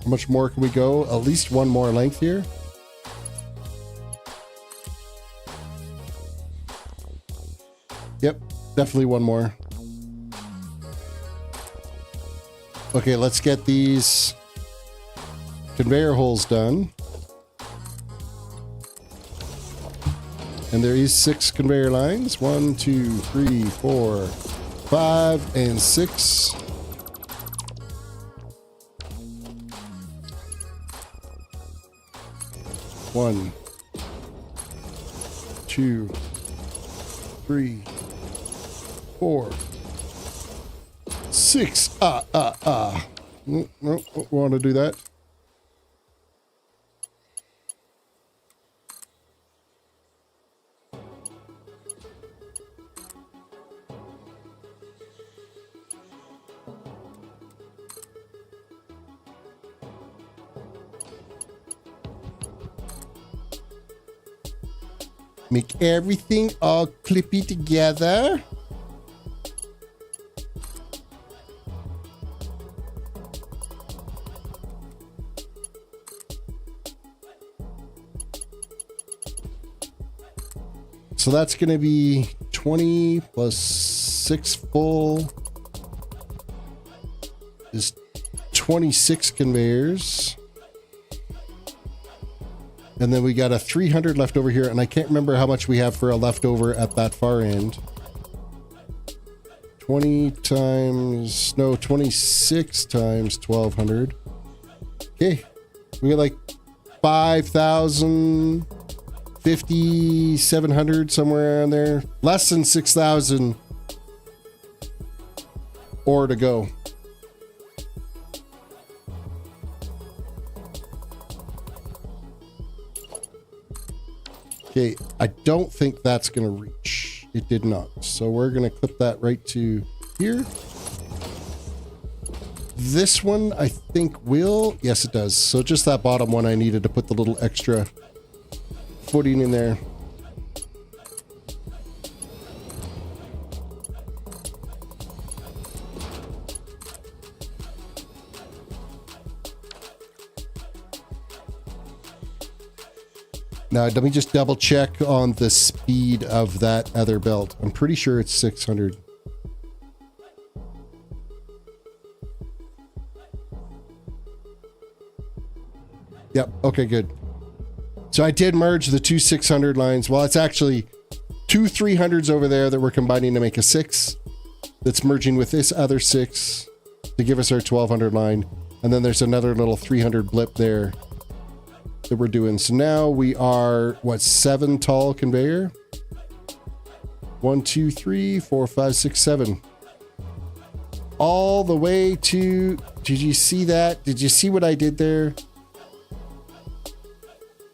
How much more can we go? At least one more length here. Yep, definitely one more. Okay, let's get these conveyor holes done. And there is 6 conveyor lines. 1, 2, 3, 4, 5, and 6. One, 2, 3, 4, 6. No, want to do that. Make everything all clippy together. So that's going to be 20 plus 6 full is 26 conveyors. And then we got a 300 left over here, and I can't remember how much we have for a leftover at that far end. 26 times 1200. Okay, we got like 5,000, 5,700 somewhere around there. Less than 6,000 ore to go. Okay, I don't think that's going to reach. It did not. So we're going to clip that right to here. This one, I think will. Yes, it does. So just that bottom one, I needed to put the little extra footing in there. Now, let me just double check on the speed of that other belt. I'm pretty sure it's 600. Yep. Okay, good. So I did merge the two 600 lines. Well, it's actually two 300s over there that we're combining to make a 6. That's merging with this other 6 to give us our 1200 line. And then there's another little 300 blip there that we're doing. So now we are, what, 7 tall conveyor? 1, 2, 3, 4, 5, 6, 7. All the way to, did you see that? Did you see what I did there?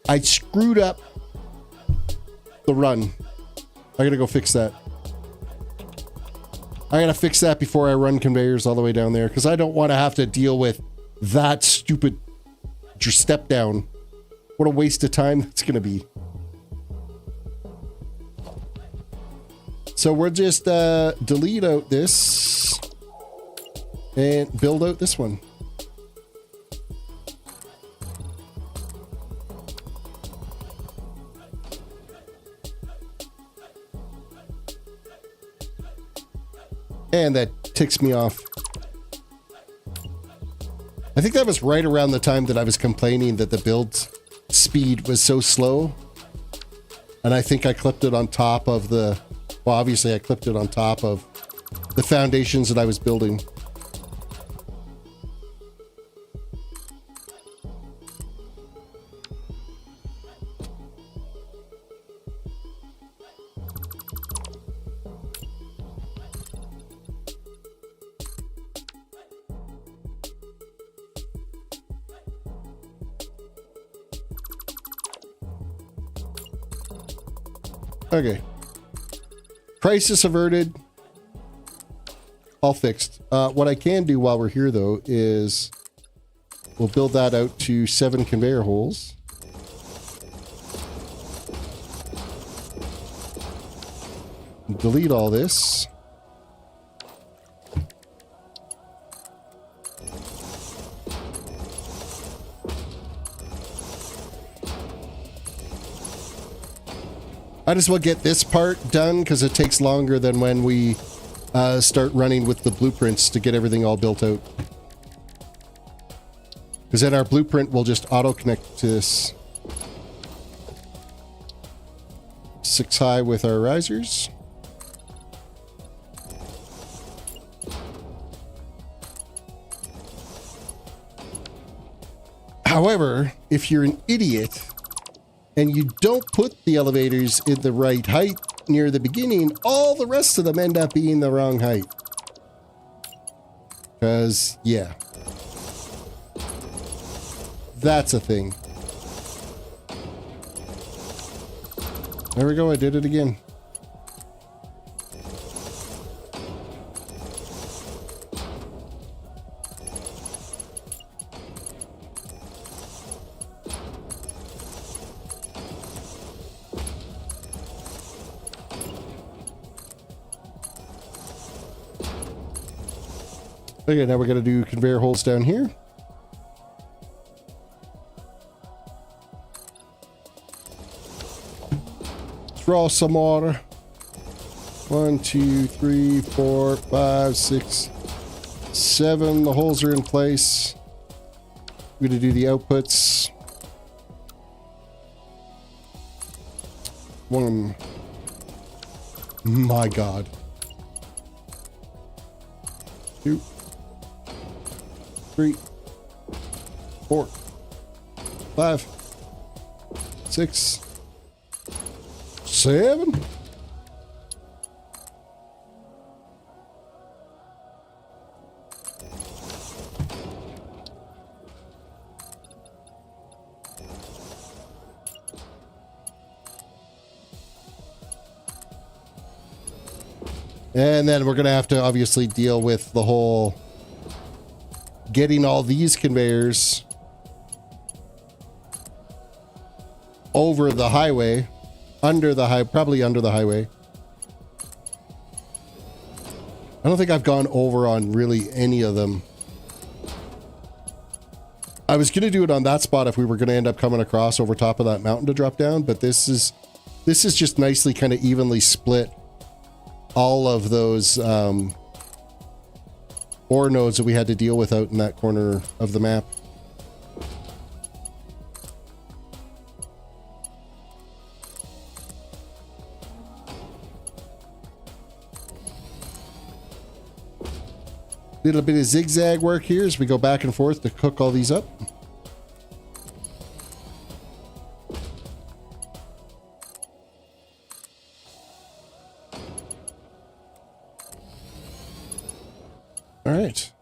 I screwed up the run. I gotta go fix that. I gotta fix that before I run conveyors all the way down there, because I don't want to have to deal with that stupid step down. What a waste of time that's gonna be. So we'll just delete out this and build out this one. And that ticks me off. I think that was right around the time that I was complaining that the build speed was so slow. And I think I clipped it on top of the... Well, obviously I clipped it on top of the foundations that I was building. Okay. Crisis averted. All fixed. What I can do while we're here, though, is we'll build that out to 7 conveyor holes. Delete all this. I just will get this part done because it takes longer than when we start running with the blueprints to get everything all built out. Because then our blueprint will just auto-connect to this 6 high with our risers. However, if you're an idiot and you don't put the elevators in the right height near the beginning, all the rest of them end up being the wrong height. Because, yeah. That's a thing. There we go, I did it again. Okay, now we're going to do conveyor holes down here. Draw some water. 1, 2, 3, 4, 5, 6, 7. The holes are in place. We're going to do the outputs. 1. My God. 2. 3, 4, 5, 6, 7. And then we're going to have to obviously deal with the whole getting all these conveyors over the highway, probably under the highway. I don't think I've gone over on really any of them. I was going to do it on that spot if we were going to end up coming across over top of that mountain to drop down, but this is just nicely kind of evenly split all of those ore nodes that we had to deal with out in that corner of the map. Little bit of zigzag work here as we go back and forth to cook all these up. All right.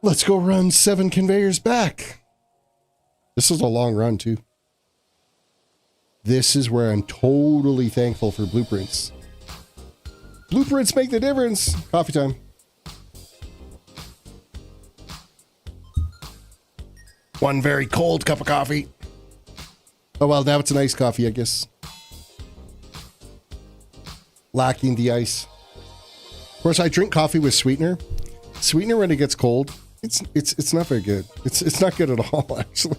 Let's go run 7 conveyors back. This is a long run too. This is where I'm totally thankful for blueprints. Blueprints make the difference. Coffee time. One very cold cup of coffee. Oh, well, now it's an iced coffee, I guess. Lacking the ice. Of course, I drink coffee with sweetener. Sweetener, when it gets cold, it's not very good. It's not good at all, actually.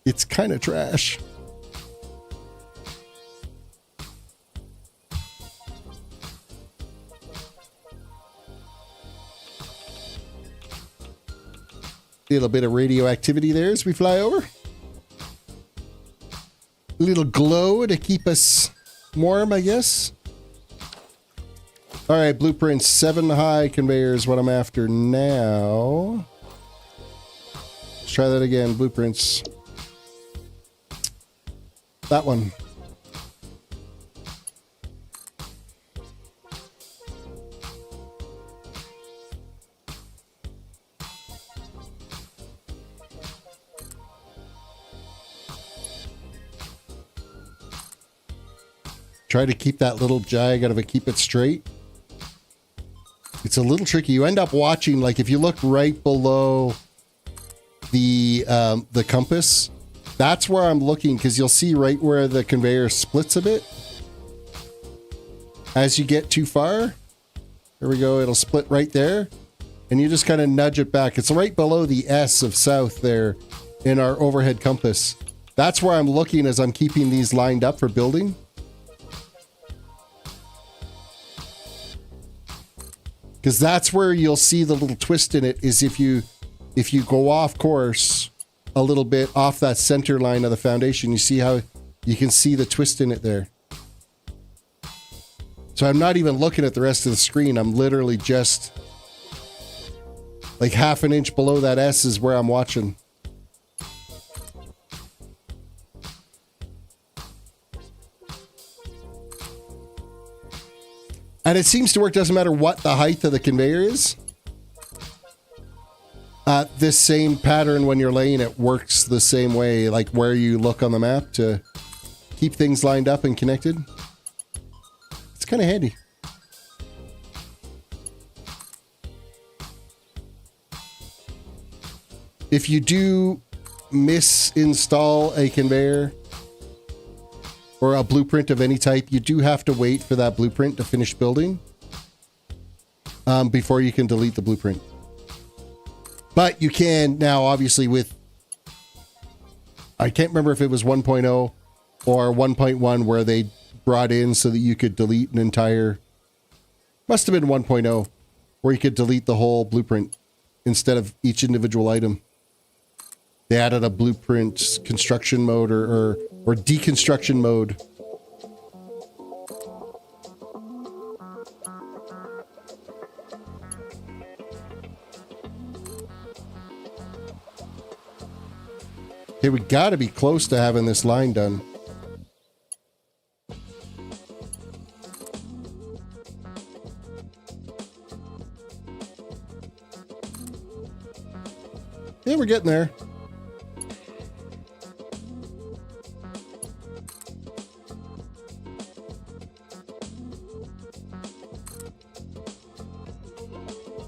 It's kind of trash. Little bit of radioactivity there as we fly over. A little glow to keep us warm, I guess. All right, blueprints, 7 high conveyors, what I'm after now. Let's try that again, blueprints. That one. Try to keep that little jag out of it, keep it straight. It's a little tricky. You end up watching, like if you look right below the compass, that's where I'm looking, because you'll see right where the conveyor splits a bit. As you get too far, there we go, it'll split right there. And you just kind of nudge it back. It's right below the S of south there in our overhead compass. That's where I'm looking as I'm keeping these lined up for building. Because that's where you'll see the little twist in it, is if you go off course a little bit off that center line of the foundation, you see how you can see the twist in it there. So I'm not even looking at the rest of the screen. I'm literally just like half an inch below that S is where I'm watching. And it seems to work, doesn't matter what the height of the conveyor is. This same pattern when you're laying it works the same way, like where you look on the map to keep things lined up and connected. It's kind of handy. If you do misinstall a conveyor or a blueprint of any type, you do have to wait for that blueprint to finish building before you can delete the blueprint. But you can now, obviously, with, I can't remember if it was 1.0 or 1.1 where they brought in so that you could delete an entire, must have been 1.0, where you could delete the whole blueprint instead of each individual item. They added a blueprint construction mode or deconstruction mode. Okay, we gotta be close to having this line done. Yeah, we're getting there.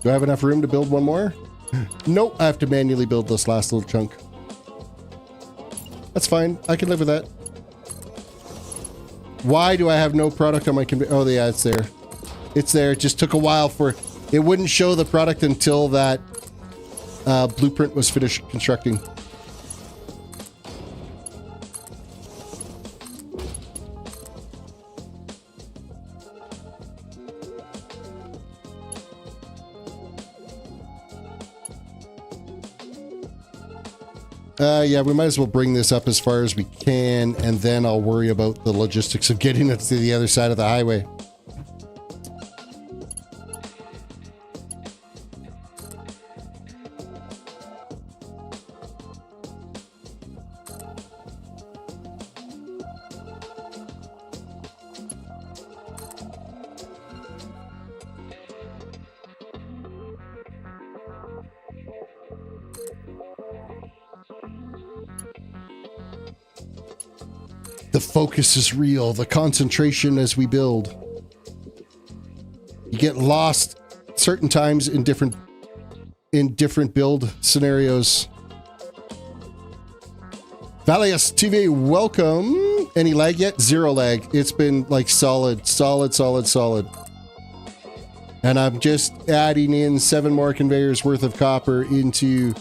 Do I have enough room to build one more? Nope, I have to manually build this last little chunk. That's fine. I can live with that. Why do I have no product on my conveyor? Oh, yeah, it's there. It's there. It just took a while for... It wouldn't show the product until that blueprint was finished constructing. Yeah, we might as well bring this up as far as we can, and then I'll worry about the logistics of getting it to the other side of the highway. The focus is real. The concentration as we build. You get lost certain times in different build scenarios. Valius TV, welcome. Any lag yet? Zero lag. It's been like solid. And I'm just adding in 7 more conveyors worth of copper into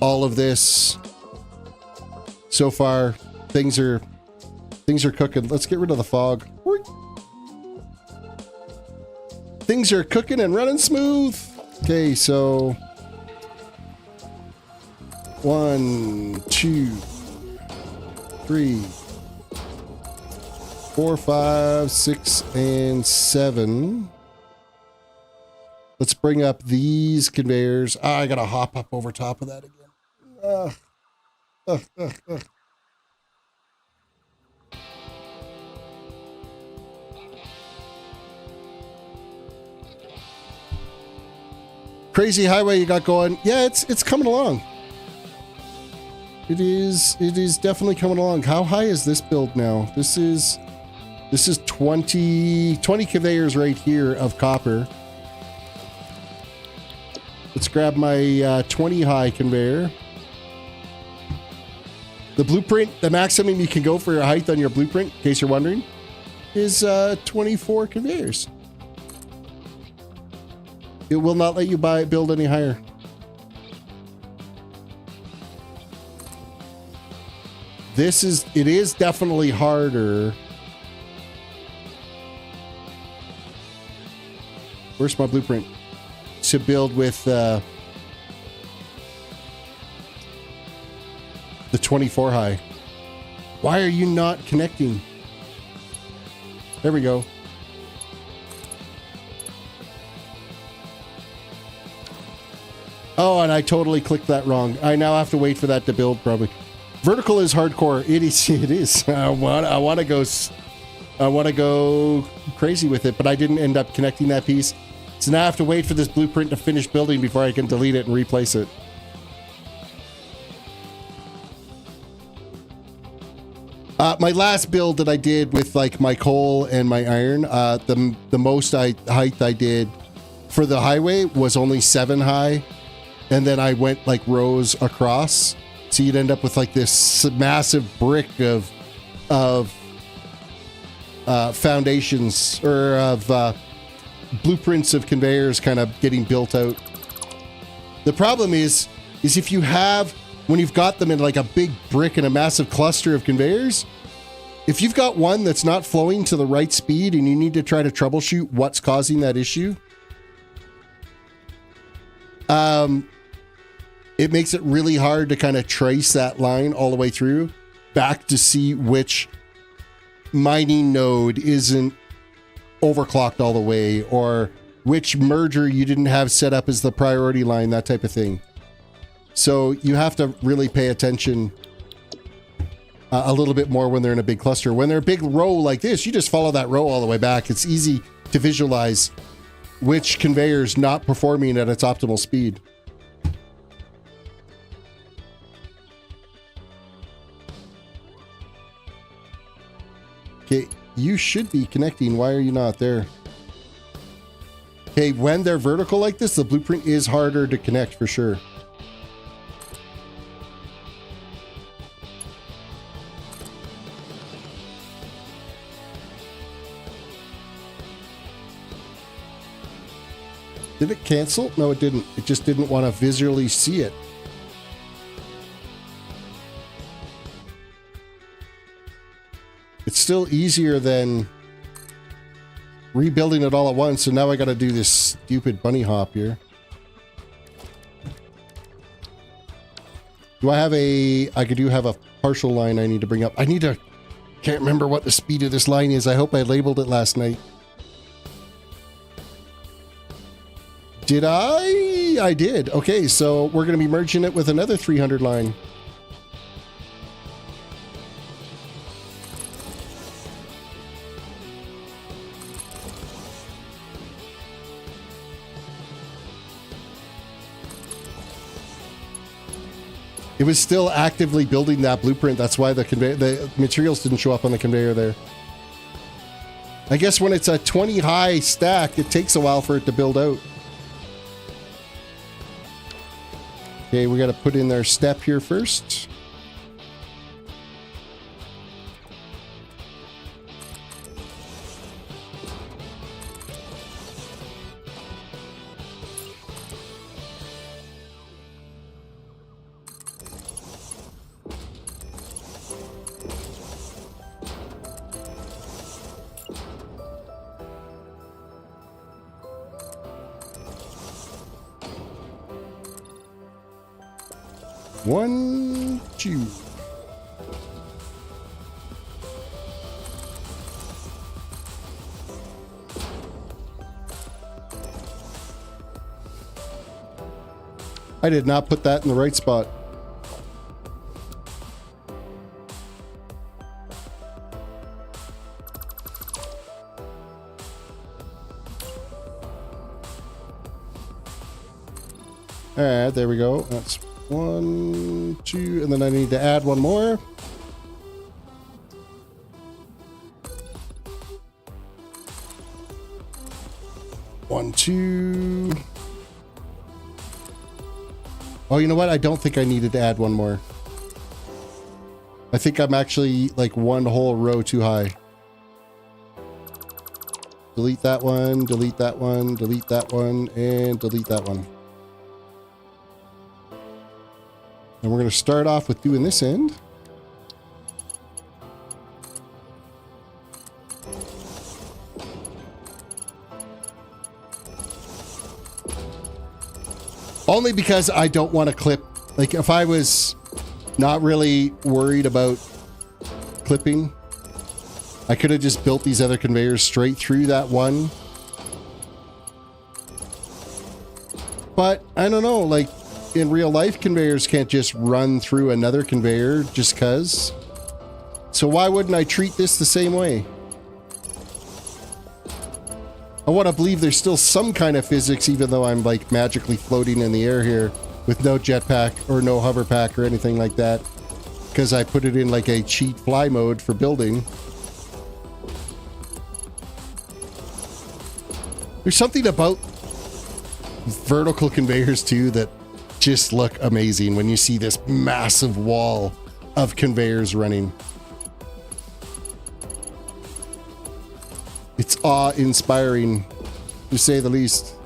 all of this. So far, things are cooking. Let's get rid of the fog. Things are cooking and running smooth. Okay, so 1, 2, 3, 4, 5, 6, and 7. Let's bring up these conveyors. Ah, I gotta hop up over top of that again. Crazy highway you got going. Yeah, it's coming along. It is definitely coming along. How high is this build now? This is 20 conveyors right here of copper. Let's grab my 20 high conveyor. The blueprint, the maximum you can go for your height on your blueprint, in case you're wondering, is 24 conveyors. It will not let you build any higher. It is definitely harder. Where's my blueprint? To build with the 24 high. Why are you not connecting? There we go. Oh, and I totally clicked that wrong. I now have to wait for that to build probably. Vertical is hardcore. It is. I want to go crazy with it, but I didn't end up connecting that piece. So now I have to wait for this blueprint to finish building before I can delete it and replace it. My last build that I did with like my coal and my iron, the most height I did for the highway was only 7 high. And then I went like rows across. So you'd end up with like this massive brick of foundations or of blueprints of conveyors kind of getting built out. The problem is if you have, when you've got them in like a big brick and a massive cluster of conveyors, if you've got one that's not flowing to the right speed and you need to try to troubleshoot what's causing that issue, it makes it really hard to kind of trace that line all the way through back to see which mining node isn't overclocked all the way or which merger you didn't have set up as the priority line, that type of thing. So you have to really pay attention a little bit more when they're in a big cluster. When they're a big row like this, you just follow that row all the way back. It's easy to visualize which conveyor's not performing at its optimal speed. Okay, you should be connecting. Why are you not there? Okay, when they're vertical like this, the blueprint is harder to connect for sure. Did it cancel? No, it didn't. It just didn't want to visually see it. It's still easier than rebuilding it all at once, so now I gotta do this stupid bunny hop here. Do I have I do have a partial line I need to bring up. Can't remember what the speed of this line is. I hope I labeled it last night. Did I? I did. Okay, so we're gonna be merging it with another 300 line. It was still actively building that blueprint. That's why the materials didn't show up on the conveyor there. I guess when it's a 20 high stack, it takes a while for it to build out. Okay, we got to put in our step here first. One, two. I did not put that in the right spot. All right, there we go. That's 1, 2, and then I need to add one more. One, two. Oh, you know what? I don't think I needed to add one more. I think I'm actually like one whole row too high. Delete that one, delete that one, delete that one, and delete that one. And we're going to start off with doing this end. Only because I don't want to clip. Like, if I was not really worried about clipping, I could have just built these other conveyors straight through that one. But, I don't know, like, in real life, conveyors can't just run through another conveyor just cause. So why wouldn't I treat this the same way? I want to believe there's still some kind of physics, even though I'm like magically floating in the air here with no jetpack or no hover pack or anything like that, because I put it in like a cheat fly mode for building. There's something about vertical conveyors too that just look amazing when you see this massive wall of conveyors running. It's awe-inspiring, to say the least.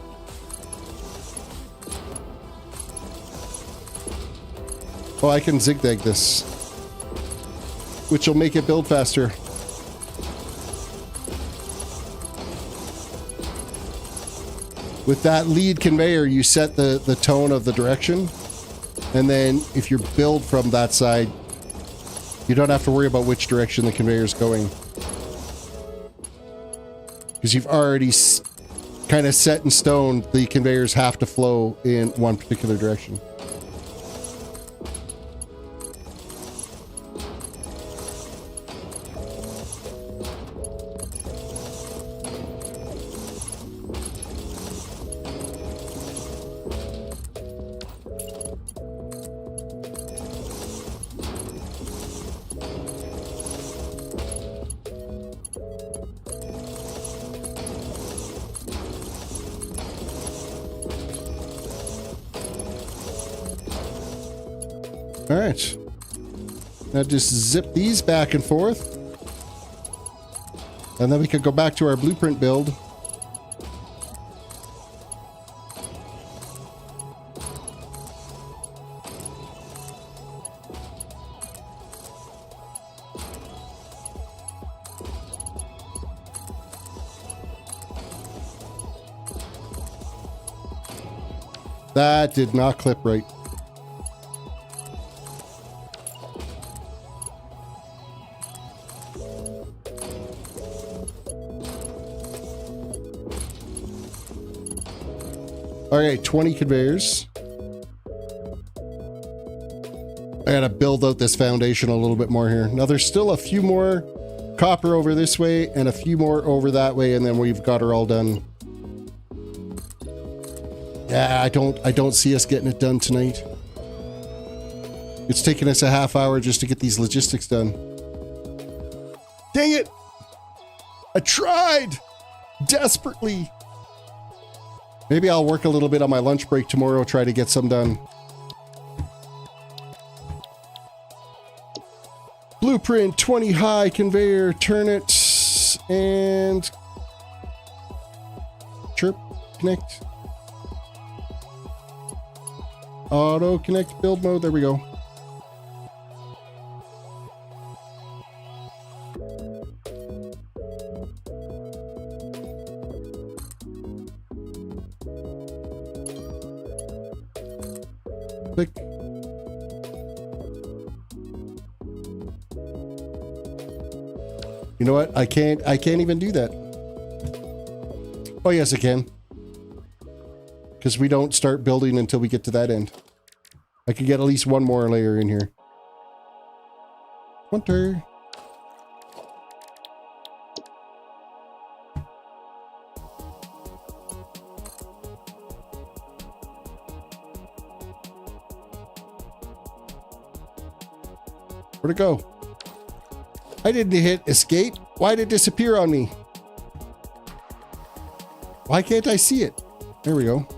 Oh, I can zigzag this, which will make it build faster. With that lead conveyor, you set the tone of the direction, and then if you build from that side, you don't have to worry about which direction the conveyor is going. Because you've already kind of set in stone, the conveyors have to flow in one particular direction. All right, now just zip these back and forth, and then we could go back to our blueprint build. That did not clip right. All right, 20 conveyors. I gotta build out this foundation a little bit more here. Now there's still a few more copper over this way and a few more over that way, and then we've got her all done. Yeah, I don't see us getting it done tonight. It's taken us a half hour just to get these logistics done. Dang it! I tried! Desperately! Maybe I'll work a little bit on my lunch break tomorrow, try to get some done. Blueprint, 20 high, conveyor, turn it, and... chirp, connect. Auto connect build mode, there we go. Click. You know what? I can't even do that. Oh yes, I can. Because we don't start building until we get to that end. I could get at least one more layer in here. Hunter. Where'd it go? I didn't hit escape. Why did it disappear on me? Why can't I see it? There we go.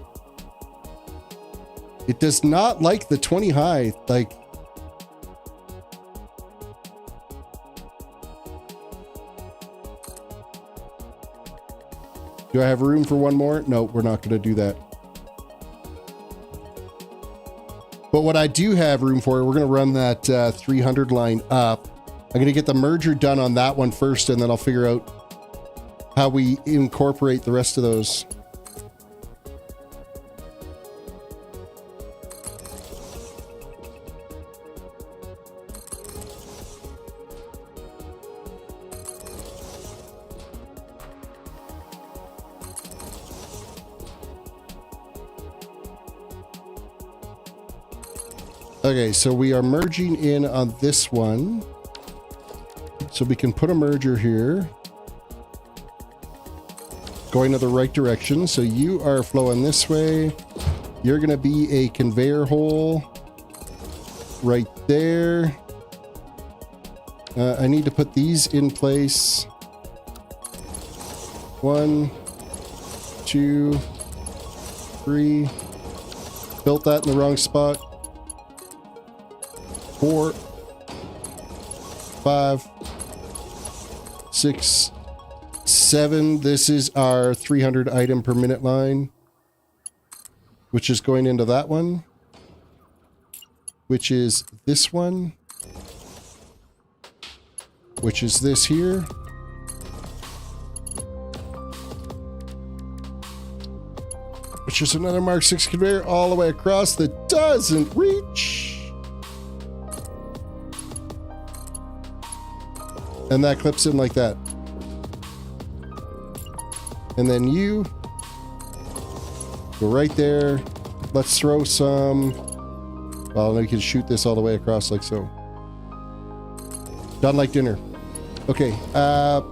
It does not like the 20 high. Like, do I have room for one more? No, we're not going to do that. But what I do have room for, we're going to run that 300 line up. I'm going to get the merger done on that one first, and then I'll figure out how we incorporate the rest of those. Okay, so we are merging in on this one. So we can put a merger here. Going to the right direction. So you are flowing this way. You're going to be a conveyor hole right there. I need to put these in place. 1, 2, 3. Built that in the wrong spot. 4, 5, 6, 7. This is our 300 item per minute line, which is going into that one, which is this one, which is this here, which is another Mark 6 conveyor all the way across that doesn't reach. And that clips in like that. And then you go right there. Let's throw some. Well, we can shoot this all the way across like so. Done like dinner. Okay. I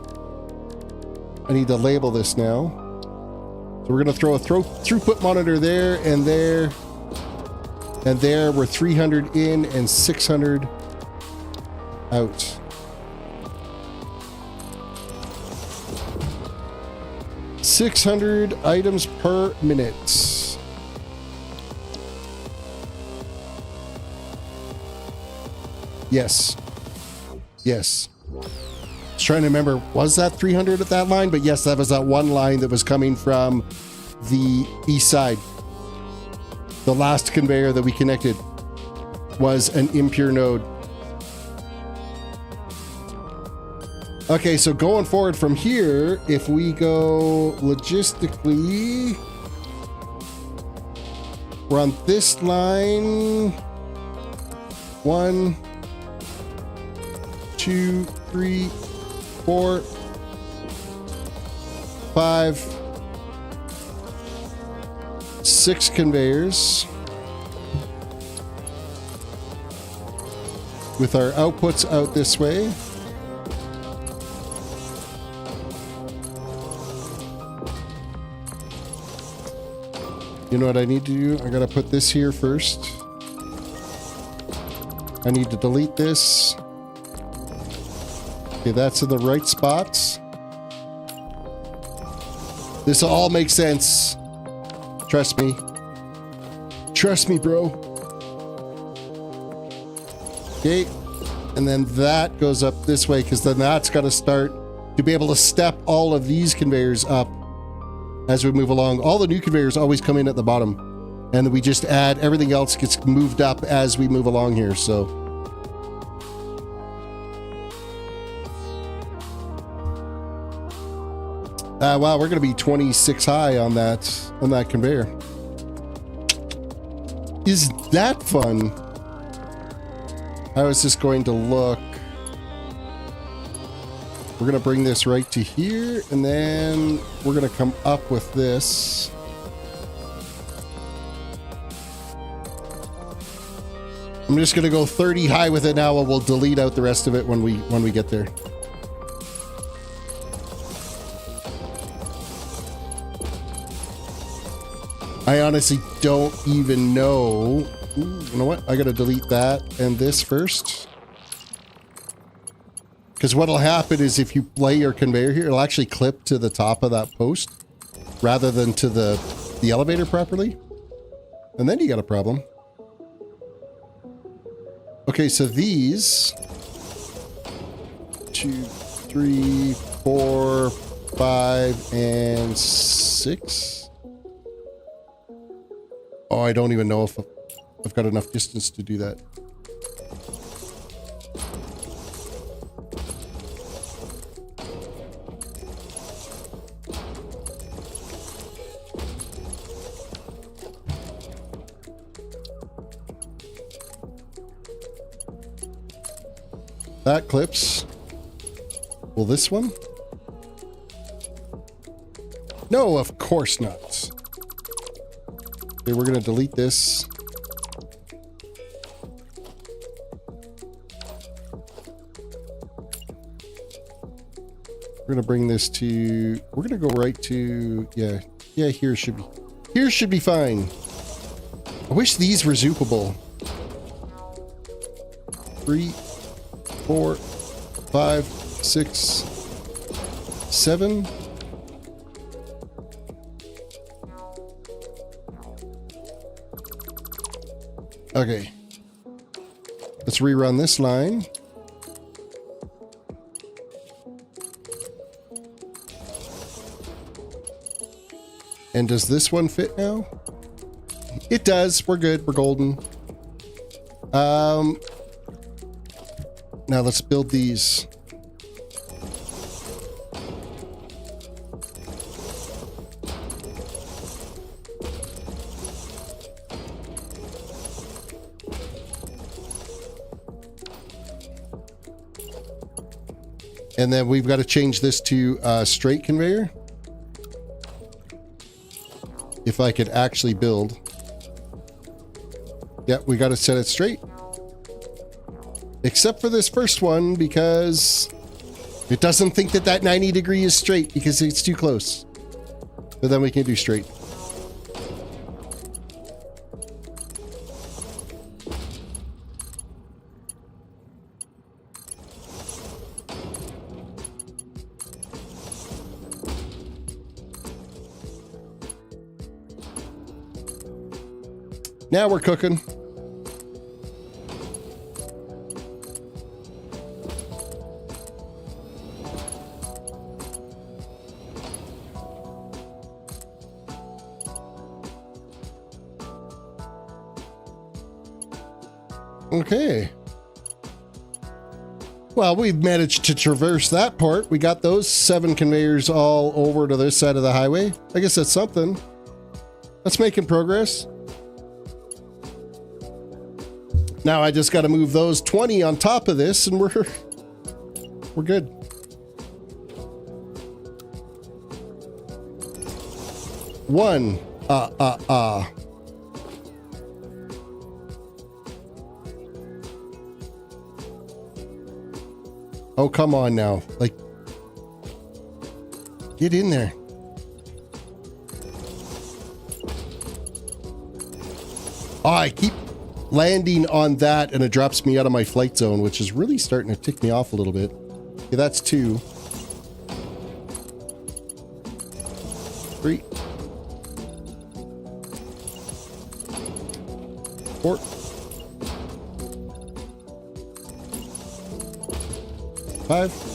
need to label this now. So we're going to throw a throughput monitor there and there. And there. We're 300 in and 600 out. $600 items per minute. Yes. Yes. I was trying to remember, was that 300 at that line? But yes, that was that one line that was coming from the east side. The last conveyor that we connected was an impure node. Okay, so going forward from here, if we go logistically, we're on this line. 1, 2, 3, 4, 5, 6 conveyors with our outputs out this way. You know what I need to do? I gotta put this here first. I need to delete this. Okay, that's in the right spots. This all makes sense. Trust me. Trust me, bro. Okay. And then that goes up this way, because then that's got to start to be able to step all of these conveyors up as we move along. All the new conveyors always come in at the bottom. And we just add, everything else gets moved up as we move along here, so. Wow, we're going to be 26 high on that conveyor. Is that fun? How is this going to look? We're going to bring this right to here, and then we're going to come up with this. I'm just going to go 30 high with it now, and we'll delete out the rest of it when we get there. I honestly don't even know. Ooh, you know what? I got to delete that and this first. Because what'll happen is if you lay your conveyor here, it'll actually clip to the top of that post rather than to the elevator properly. And then you got a problem. Okay, so these 2, 3, 4, 5, and 6. Oh, I don't even know if I've got enough distance to do that. That clips. Will this one? No, of course not. Okay, we're going to delete this. We're going to bring this to, we're going to go right to, yeah, here should be fine. I wish these were zoopable. 3, 4, 5, 6, 7. Okay. Let's rerun this line. And does this one fit now? It does. We're good. We're golden. Now let's build these. And then we've got to change this to a straight conveyor. If I could actually build. Yeah, we got to set it straight. Except for this first one, because it doesn't think that 90 degree is straight because it's too close. But then we can do straight. Now we're cooking. Okay. Well, we've managed to traverse that part. We got those 7 conveyors all over to this side of the highway. I guess that's something. That's making progress. Now I just got to move those 20 on top of this and we're good. One. Oh, come on now. Like, get in there. Oh, I keep... landing on that and it drops me out of my flight zone, which is really starting to tick me off a little bit. Okay, that's 2. 3. 4. 5.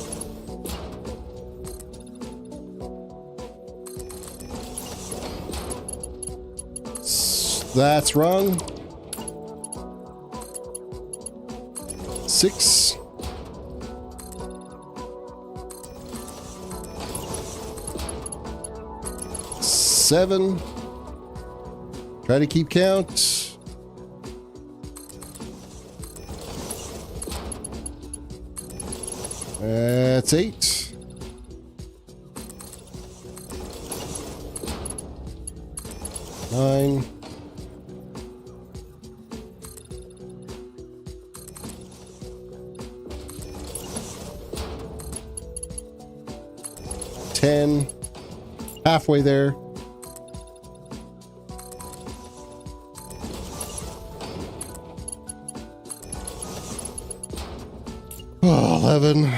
That's wrong. 6. 7. Try to keep count. 8. 9. 10. Halfway there. 11.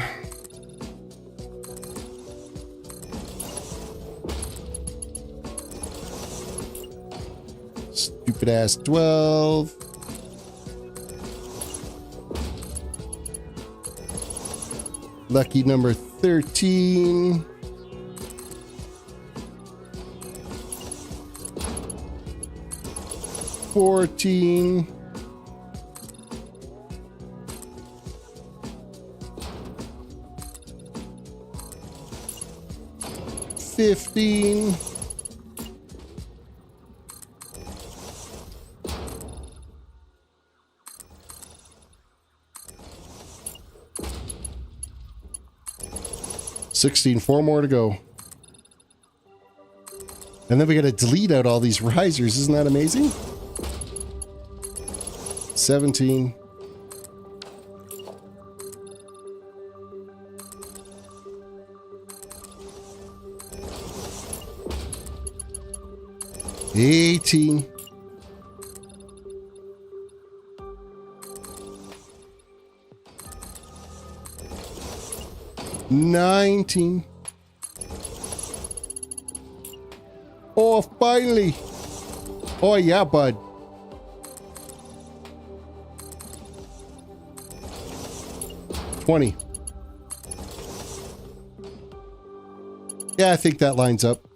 'Stupid ass 12. Lucky number 13. 14. 15. 16. 4 more to go. And then we got to delete out all these risers. Isn't that amazing? 17. 18. 19. Oh, finally. Oh, yeah, bud. 20. Yeah, I think that lines up.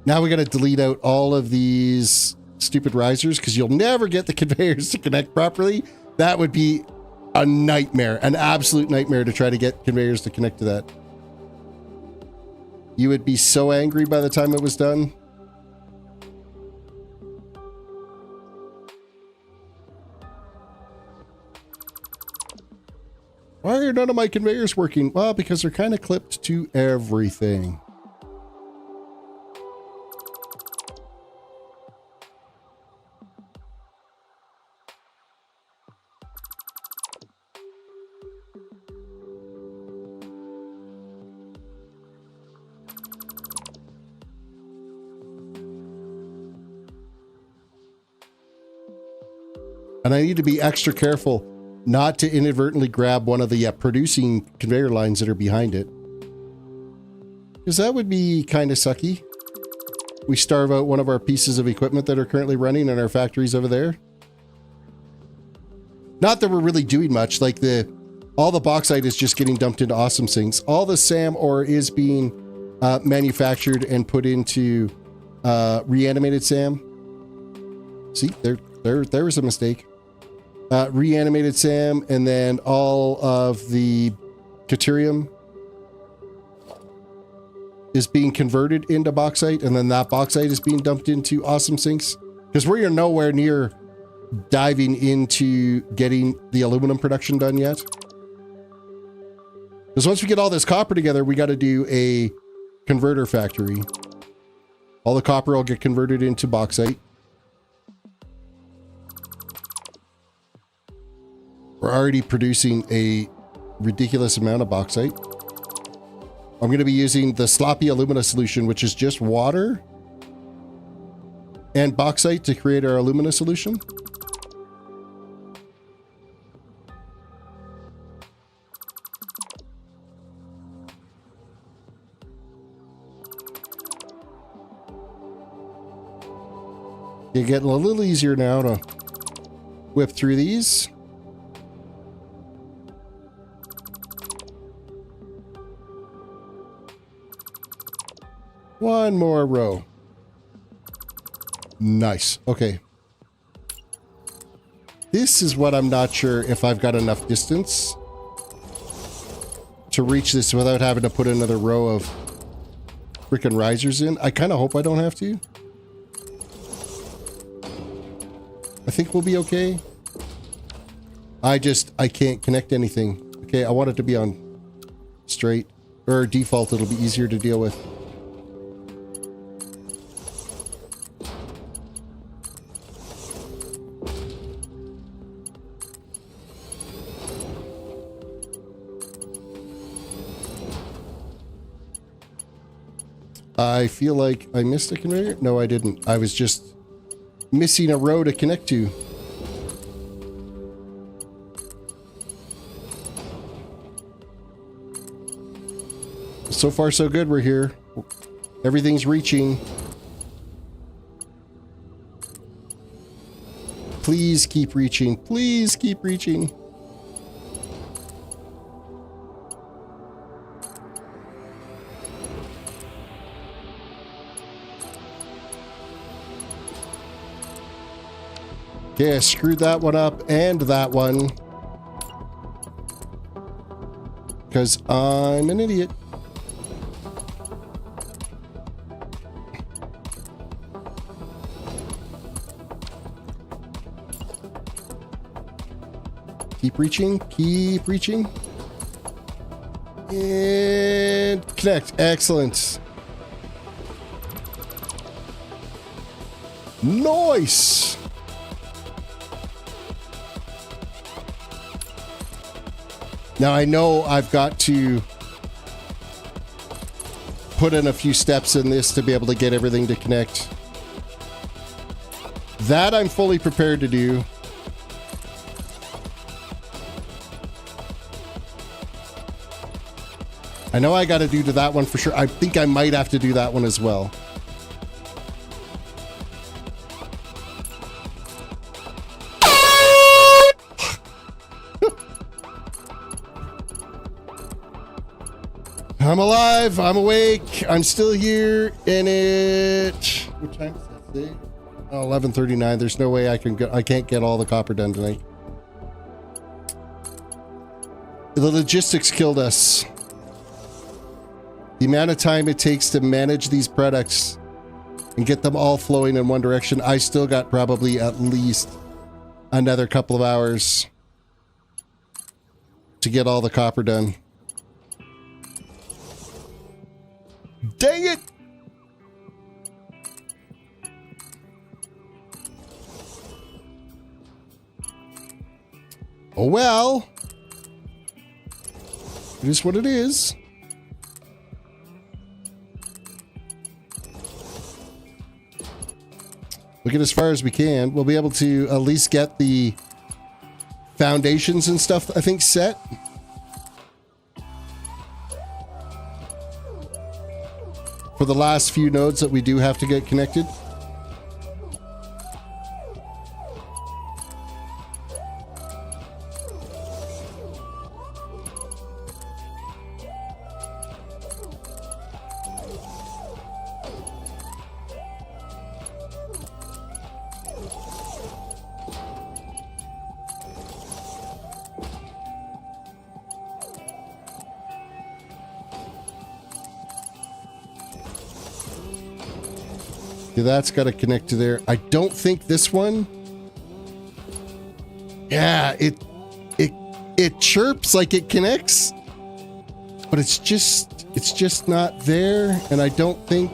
Now we got to delete out all of these stupid risers because you'll never get the conveyors to connect properly. That would be a nightmare, an absolute nightmare to try to get conveyors to connect to that. You would be so angry by the time it was done. Why are none of my conveyors working? Well, because they're kind of clipped to everything. And I need to be extra careful not to inadvertently grab one of the producing conveyor lines that are behind it. Because that would be kind of sucky. We starve out one of our pieces of equipment that are currently running in our factories over there. Not that we're really doing much, like all the bauxite is just getting dumped into awesome sinks. All the SAM ore is being manufactured and put into reanimated SAM. See, there was a mistake. Reanimated SAM, and then all of the deuterium is being converted into bauxite, and then that bauxite is being dumped into awesome sinks. Because we're nowhere near diving into getting the aluminum production done yet. Because once we get all this copper together, we got to do a converter factory. All the copper will get converted into bauxite. We're already producing a ridiculous amount of bauxite. I'm going to be using the sloppy alumina solution, which is just water and bauxite to create our alumina solution. Okay, getting a little easier now to whip through these. One more row. Nice. Okay. This is what I'm not sure if I've got enough distance to reach this without having to put another row of freaking risers in. I kind of hope I don't have to. I think we'll be okay. I can't connect anything. Okay, I want it to be on straight or default. It'll be easier to deal with. I feel like I missed a conveyor. No, I didn't. I was just missing a row to connect to. So far, so good. We're here. Everything's reaching. Please keep reaching. Please keep reaching. Okay, I screwed that one up and that one. Because I'm an idiot. Keep reaching, keep reaching. And connect. Excellent. Nice. Now I know I've got to put in a few steps in this to be able to get everything to connect. That I'm fully prepared to do. I know I got to do to that one for sure. I think I might have to do that one as well. I'm alive. I'm awake. I'm still here. And what time does that say? Oh, 11:39. There's no way I can't get all the copper done tonight. The logistics killed us. The amount of time it takes to manage these products and get them all flowing in one direction. I still got probably at least another couple of hours to get all the copper done. Dang it! Oh well. It is what it is. We'll get as far as we can. We'll be able to at least get the foundations and stuff, I think, set. For the last few nodes that we do have to get connected. Yeah, that's got to connect to there. I don't think this one. Yeah, it chirps like it connects, but it's just not there, and I don't think.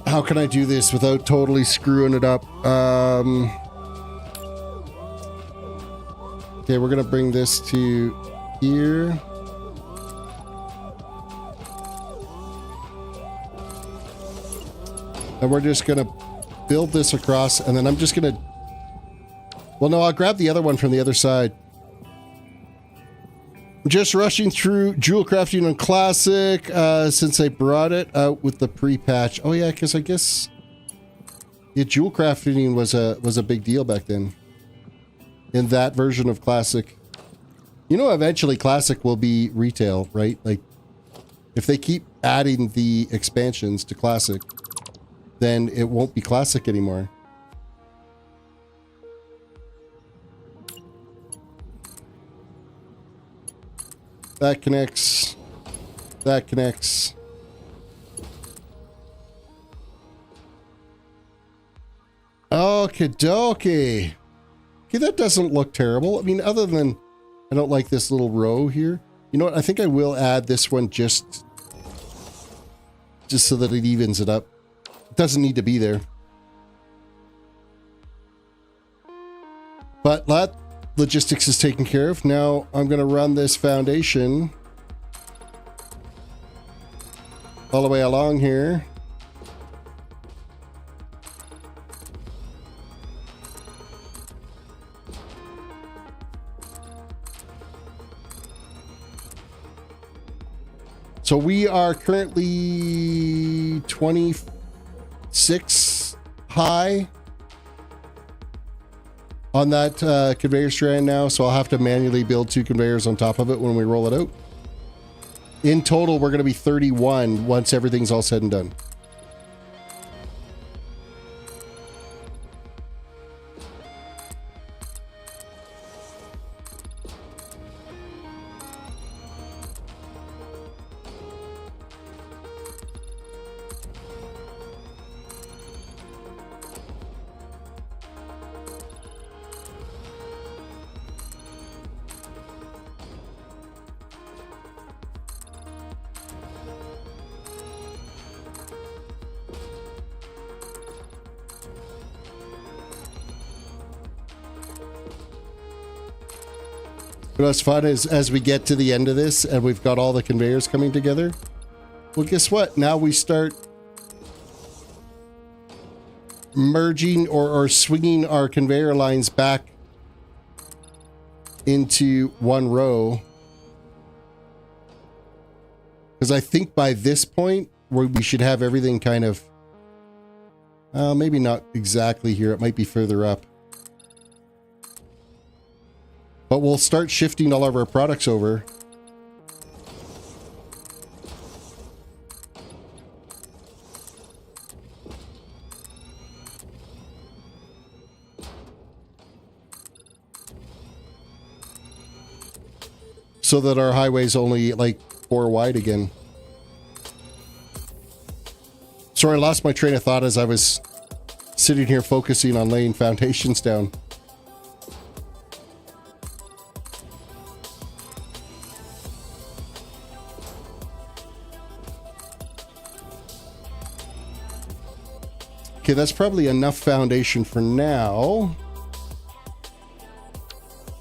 How can I do this without totally screwing it up? Okay, we're gonna bring this to here. And we're just gonna build this across, and then I'm just gonna... Well, no, I'll grab the other one from the other side. Just rushing through Jewel Crafting on Classic since I brought it out with the pre-patch. Oh yeah, because I guess Jewel Crafting was a big deal back then. In that version of Classic. You know, eventually Classic will be retail, right? Like, if they keep adding the expansions to Classic, then it won't be Classic anymore. That connects. That connects. Okie dokie. Okay, that doesn't look terrible. I mean, other than I don't like this little row here. You know what? I think I will add this one just so that it evens it up. It doesn't need to be there. But that logistics is taken care of. Now I'm going to run this foundation all the way along here. So we are currently 26 high on that conveyor strand now, so I'll have to manually build 2 conveyors on top of it when we roll it out. In total, we're going to be 31 once everything's all said and done. What's fun is as we get to the end of this and we've got all the conveyors coming together, well, guess what? Now we start merging or swinging our conveyor lines back into one row. Because I think by this point, we should have everything kind of, maybe not exactly here. It might be further up. But we'll start shifting all of our products over. So that our highway's only like 4 wide again. Sorry, I lost my train of thought as I was sitting here focusing on laying foundations down. Okay, that's probably enough foundation for now.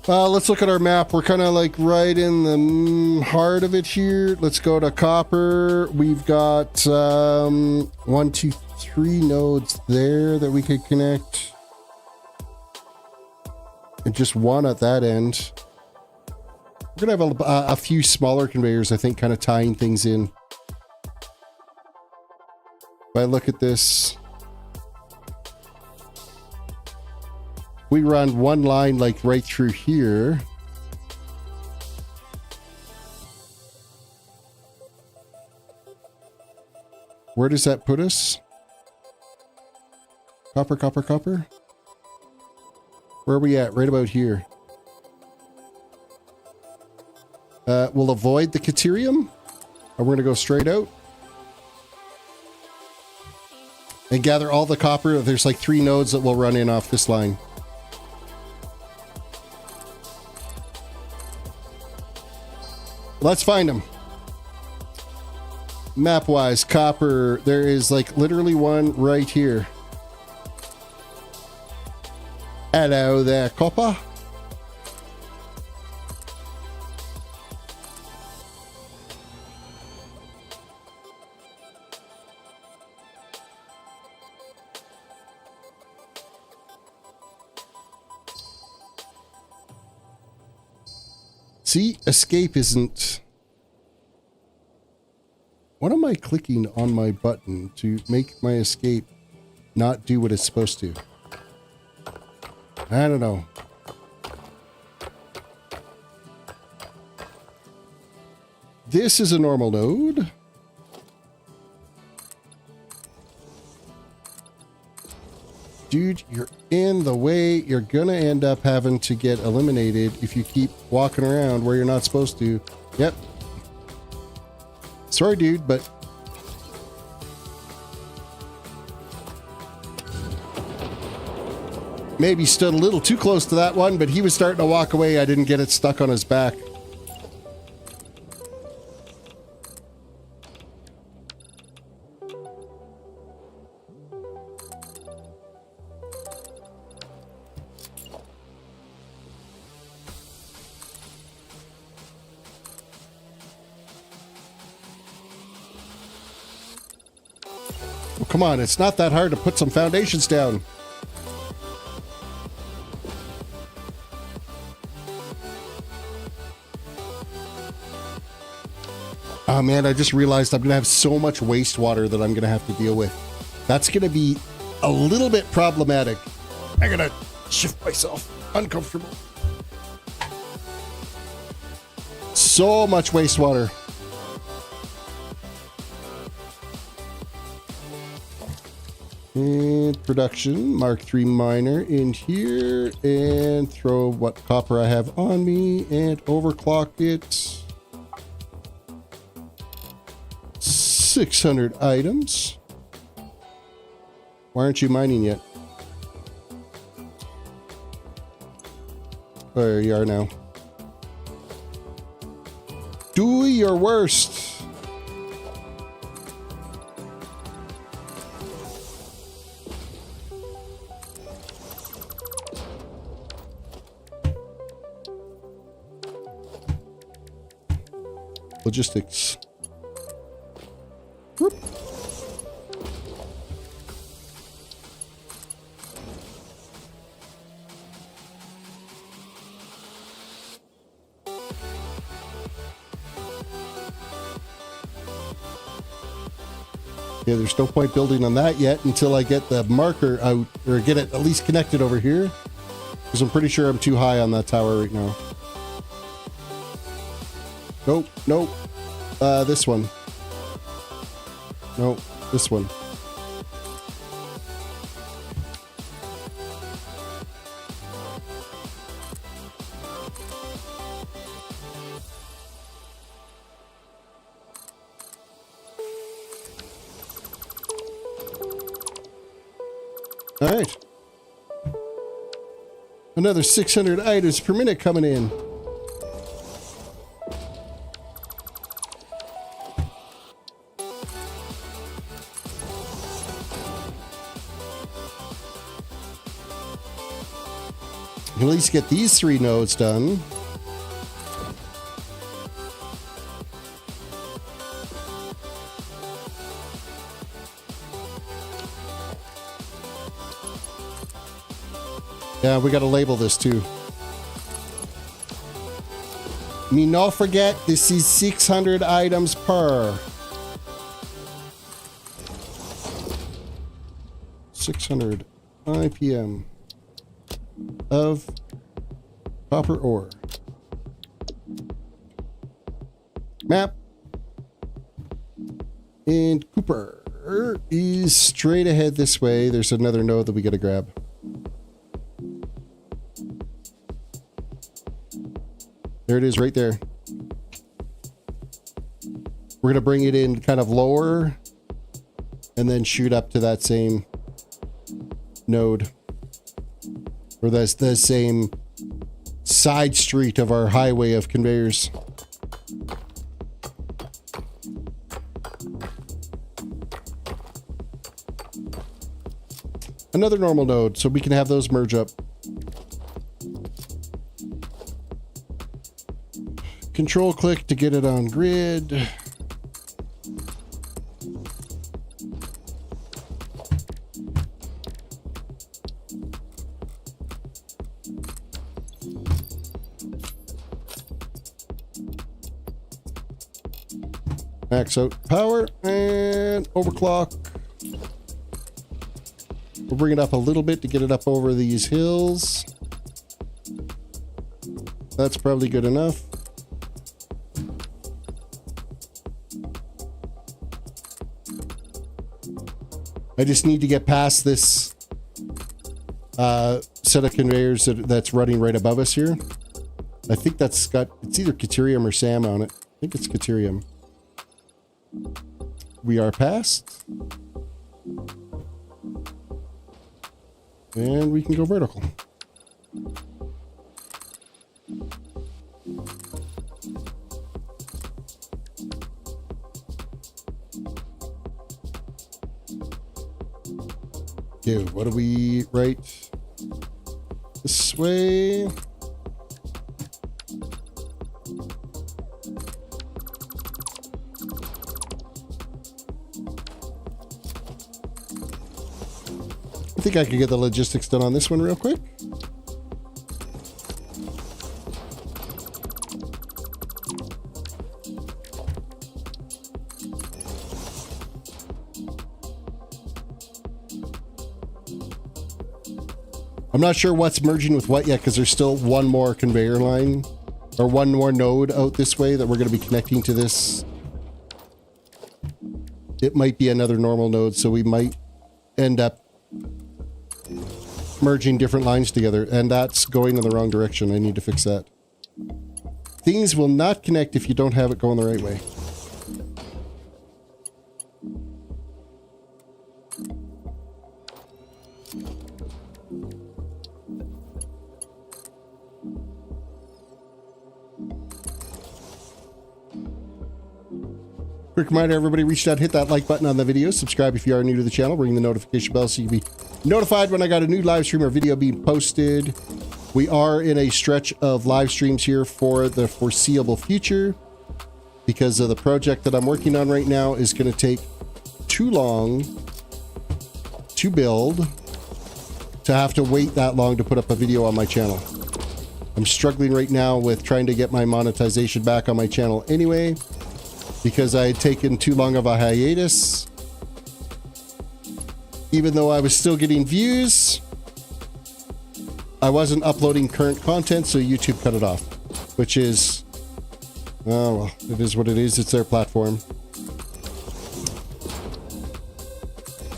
Let's look at our map. We're kind of like right in the heart of it here. Let's go to copper. We've got 1, 2, 3 nodes there that we could connect. And just one at that end. We're going to have a few smaller conveyors, I think, kind of tying things in. If I look at this, we run one line like right through here. Where does that put us? Copper, copper, copper. Where are we at? Right about here. We'll avoid the Caterium. And we're going to go straight out. And gather all the copper. There's like 3 nodes that will run in off this line. Let's find them. Map-wise, copper, there is like literally one right here. Hello there, copper. See, escape isn't... What am I clicking on my button to make my escape not do what it's supposed to? I don't know. This is a normal node. Dude, you're in the way. You're gonna end up having to get eliminated if you keep walking around where you're not supposed to. Yep. Sorry, dude, but... Maybe stood a little too close to that one, but he was starting to walk away. I didn't get it stuck on his back. Come on, it's not that hard to put some foundations down. Oh man, I just realized I'm going to have so much wastewater that I'm going to have to deal with. That's going to be a little bit problematic. I'm going to shift myself. Uncomfortable. So much wastewater. And production, Mark III miner in here, and throw what copper I have on me and overclock it. 600 items. Why aren't you mining yet? There you are now. Do your worst. Logistics. Whoop. Yeah, there's no point building on that yet until I get the marker out, or get it at least connected over here, because I'm pretty sure I'm too high on that tower right now. Nope, nope. This one. Nope, this one. All right. Another 600 items per minute coming in. At least get these 3 nodes done. Yeah, we got to label this too. Me no forget, this is 600 items per. 600 IPM of copper ore. Map. And Cooper is straight ahead this way. There's another node that we got to grab. There it is right there. We're going to bring it in kind of lower and then shoot up to that same node. Or that's the same side street of our highway of conveyors. Another normal node, so we can have those merge up. Control click to get it on grid. Max out power and overclock. We'll bring it up a little bit to get it up over these hills. That's probably good enough. I just need to get past this set of conveyors that's running right above us here. I think that's got, it's either Caterium or SAM on it. I think it's Caterium. We are past. And we can go vertical. Okay, what do we write? This way. I think I could get the logistics done on this one real quick. I'm not sure what's merging with what yet because there's still one more conveyor line or one more node out this way that we're going to be connecting to this. It might be another normal node, so we might end up merging different lines together, and that's going in the wrong direction. I need to fix that. Things will not connect if you don't have it going the right way. Quick reminder, everybody, reach out, hit that like button on the video, subscribe if you are new to the channel, ring the notification bell so you can be notified when I got a new live stream or video being posted. We are in a stretch of live streams here for the foreseeable future because of the project that I'm working on right now is going to take too long to build to have to wait that long to put up a video on my channel. I'm struggling right now with trying to get my monetization back on my channel anyway, because I had taken too long of a hiatus. Even though I was still getting views, I wasn't uploading current content, so YouTube cut it off. Which is, oh well, it is what it is. It's their platform.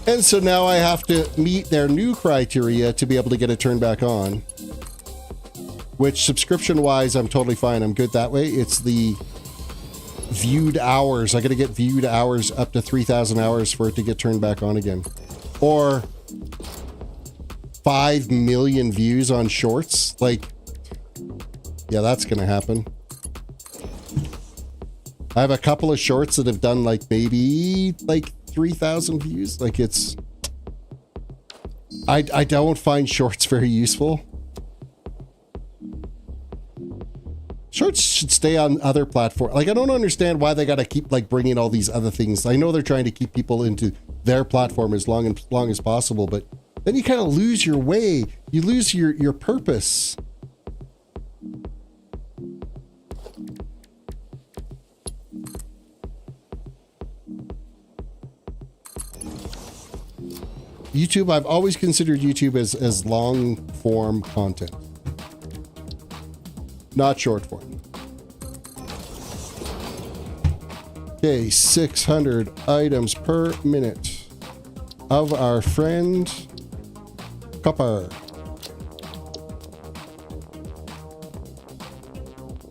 And so now I have to meet their new criteria to be able to get it turned back on. Which, subscription-wise, I'm totally fine. I'm good that way. It's the viewed hours. I gotta get viewed hours up to 3,000 hours for it to get turned back on again. Or 5 million views on shorts. Like, yeah, that's gonna happen. I have a couple of shorts that have done like maybe like 3,000 views. Like it's, I don't find shorts very useful. Shorts should stay on other platforms. Like, I don't understand why they got to keep like bringing all these other things. I know they're trying to keep people into their platform as long as possible, but then you kind of lose your way. You lose your purpose. YouTube, I've always considered YouTube as long form content. Not short form. Okay, 600 items per minute of our friend Copper.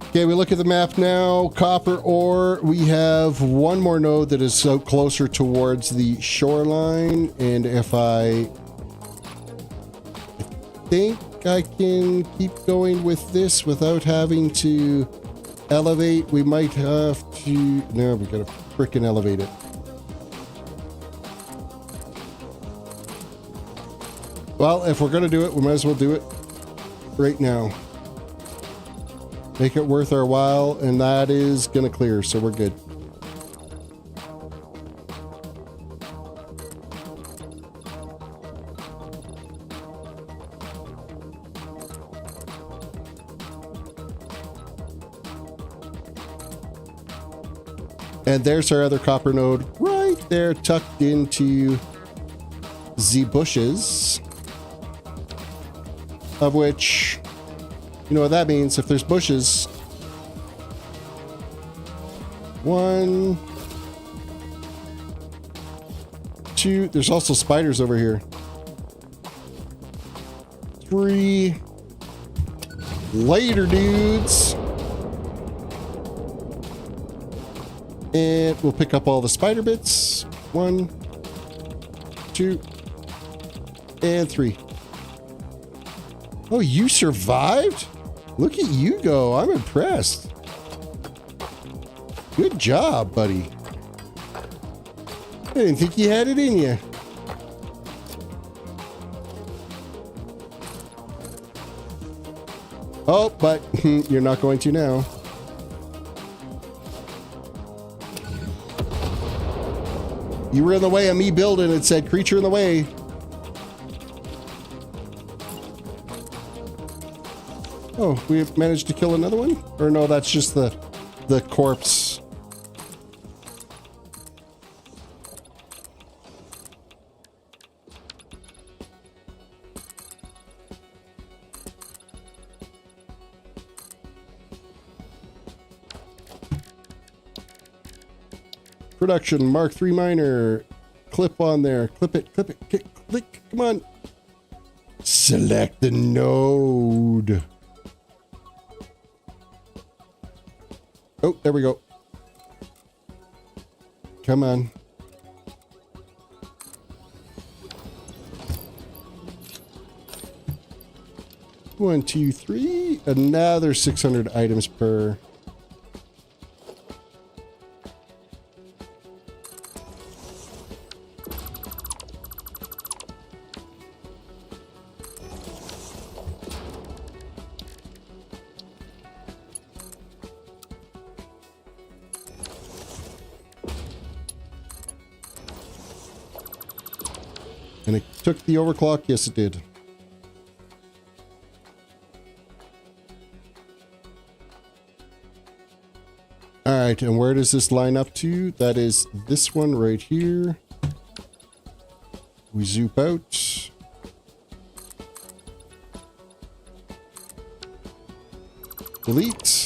Okay, we look at the map now. Copper ore. We have one more node that is out closer towards the shoreline, and if I think I can keep going with this without having to elevate. We might have to... No, we gotta frickin' elevate it. Well, if we're gonna do it, we might as well do it right now. Make it worth our while, and that is gonna clear, so we're good. And there's our other copper node right there, tucked into the bushes. Of which, you know what that means. If there's bushes. 1, 2. There's also spiders over here. 3. Later, dudes. And we'll pick up all the spider bits. 1, 2, and 3. Oh, you survived? Look at you go. I'm impressed. Good job, buddy. I didn't think you had it in you. Oh, but you're not going to now. You were in the way of me building. It said creature in the way. Oh, we have managed to kill another one? Or no, that's just the corpse. Production Mark III miner. Clip on there. Clip it. Click. Come on. Select the node. Oh, there we go. Come on. One, two, three. Another 600 items per. And it took the overclock? Yes, it did. Alright, and where does this line up to? That is this one right here. We zoom out. Delete.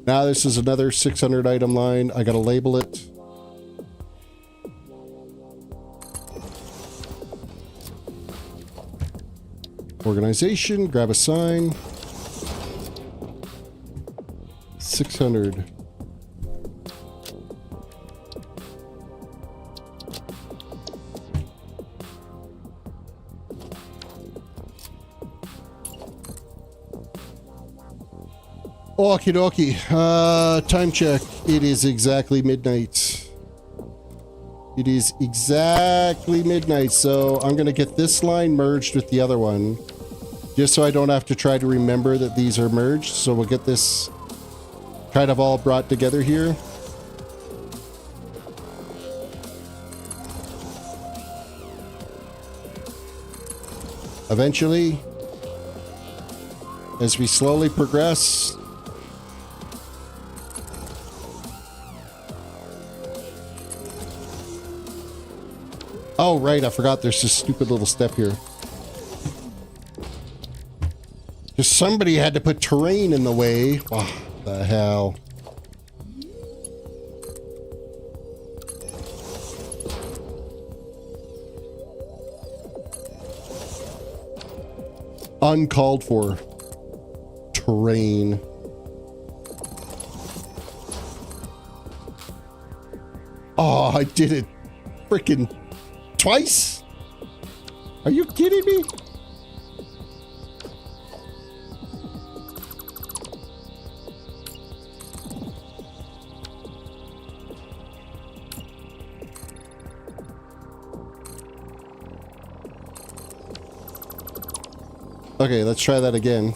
Now this is another 600 item line. I gotta label it. Organization, grab a sign. 600. Okie dokie. Time check. It is exactly midnight. It is exactly midnight, so I'm going to get this line merged with the other one. Just so I don't have to try to remember that these are merged. So we'll get this kind of all brought together here. Eventually, as we slowly progress. Oh, right, I forgot there's this stupid little step here. Just somebody had to put terrain in the way. What the hell? Uncalled for terrain. Oh, I did it freaking twice? Are you kidding me? Okay, let's try that again.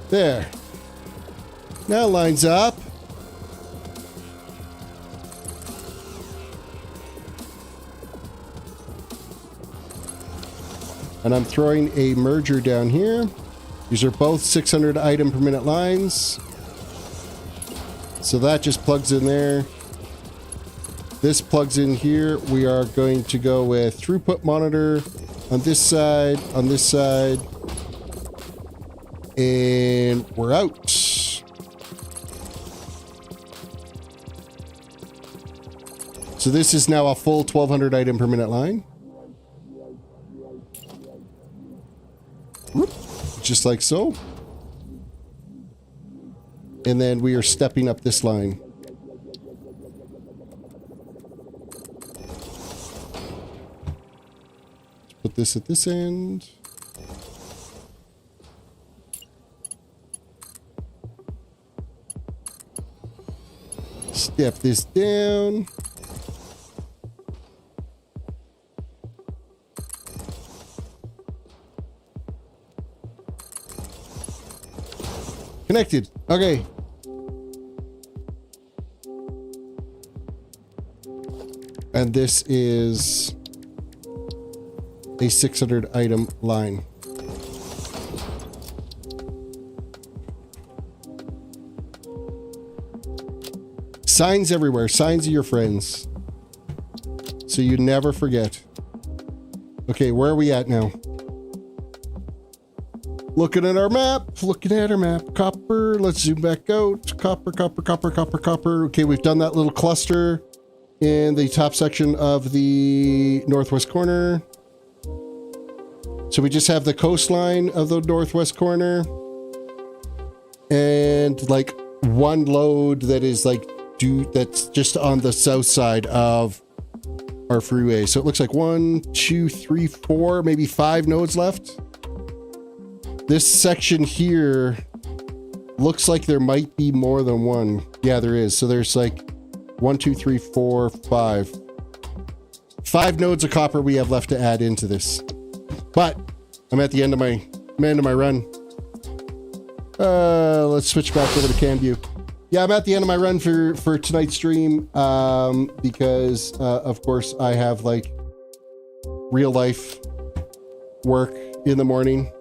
There. Now lines up. And I'm throwing a merger down here. These are both 600 item per minute lines. So that just plugs in there. This plugs in here. We are going to go with throughput monitor on this side, and we're out. So this is now a full 1200 item per minute line. Whoop. Just like so. And then we are stepping up this line. Put this at this end. Step this down. Connected. Okay. And this is a 600 item line. Signs everywhere. Signs of your friends. So you never forget. Okay, where are we at now? Looking at our map. Copper. Let's zoom back out. Copper. Okay, we've done that little cluster in the top section of the northwest corner. So we just have the coastline of the northwest corner. And like one load that is like that's just on the south side of our freeway. So it looks like 1, 2, 3, 4, maybe 5 nodes left. This section here looks like there might be more than one. Yeah, there is. So there's like 1, 2, 3, 4, 5. 5 nodes of copper we have left to add into this. But I'm at the end of my run. Let's switch back over to CanView. Yeah, I'm at the end of my run for tonight's stream because of course I have like real life work in the morning.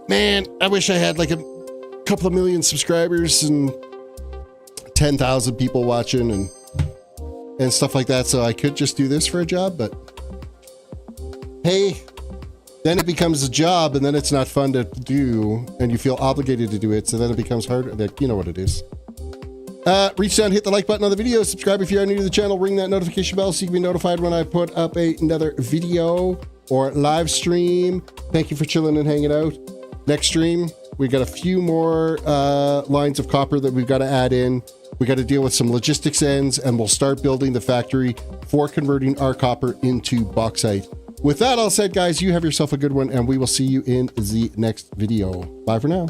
Man, I wish I had like a couple of million subscribers and 10,000 people watching and stuff like that, so I could just do this for a job, but hey, then it becomes a job and then it's not fun to do and you feel obligated to do it, so then it becomes harder. You know what it is. Reach down, hit the like button on the video, subscribe if you are new to the channel, ring that notification bell so you can be notified when I put up another video or live stream. Thank you for chilling and hanging out. Next stream, we got a few more lines of copper that we've got to add in. We got to deal with some logistics ends, and we'll start building the factory for converting our copper into bauxite. With that all said, guys, you have yourself a good one, and we will see you in the next video. Bye for now.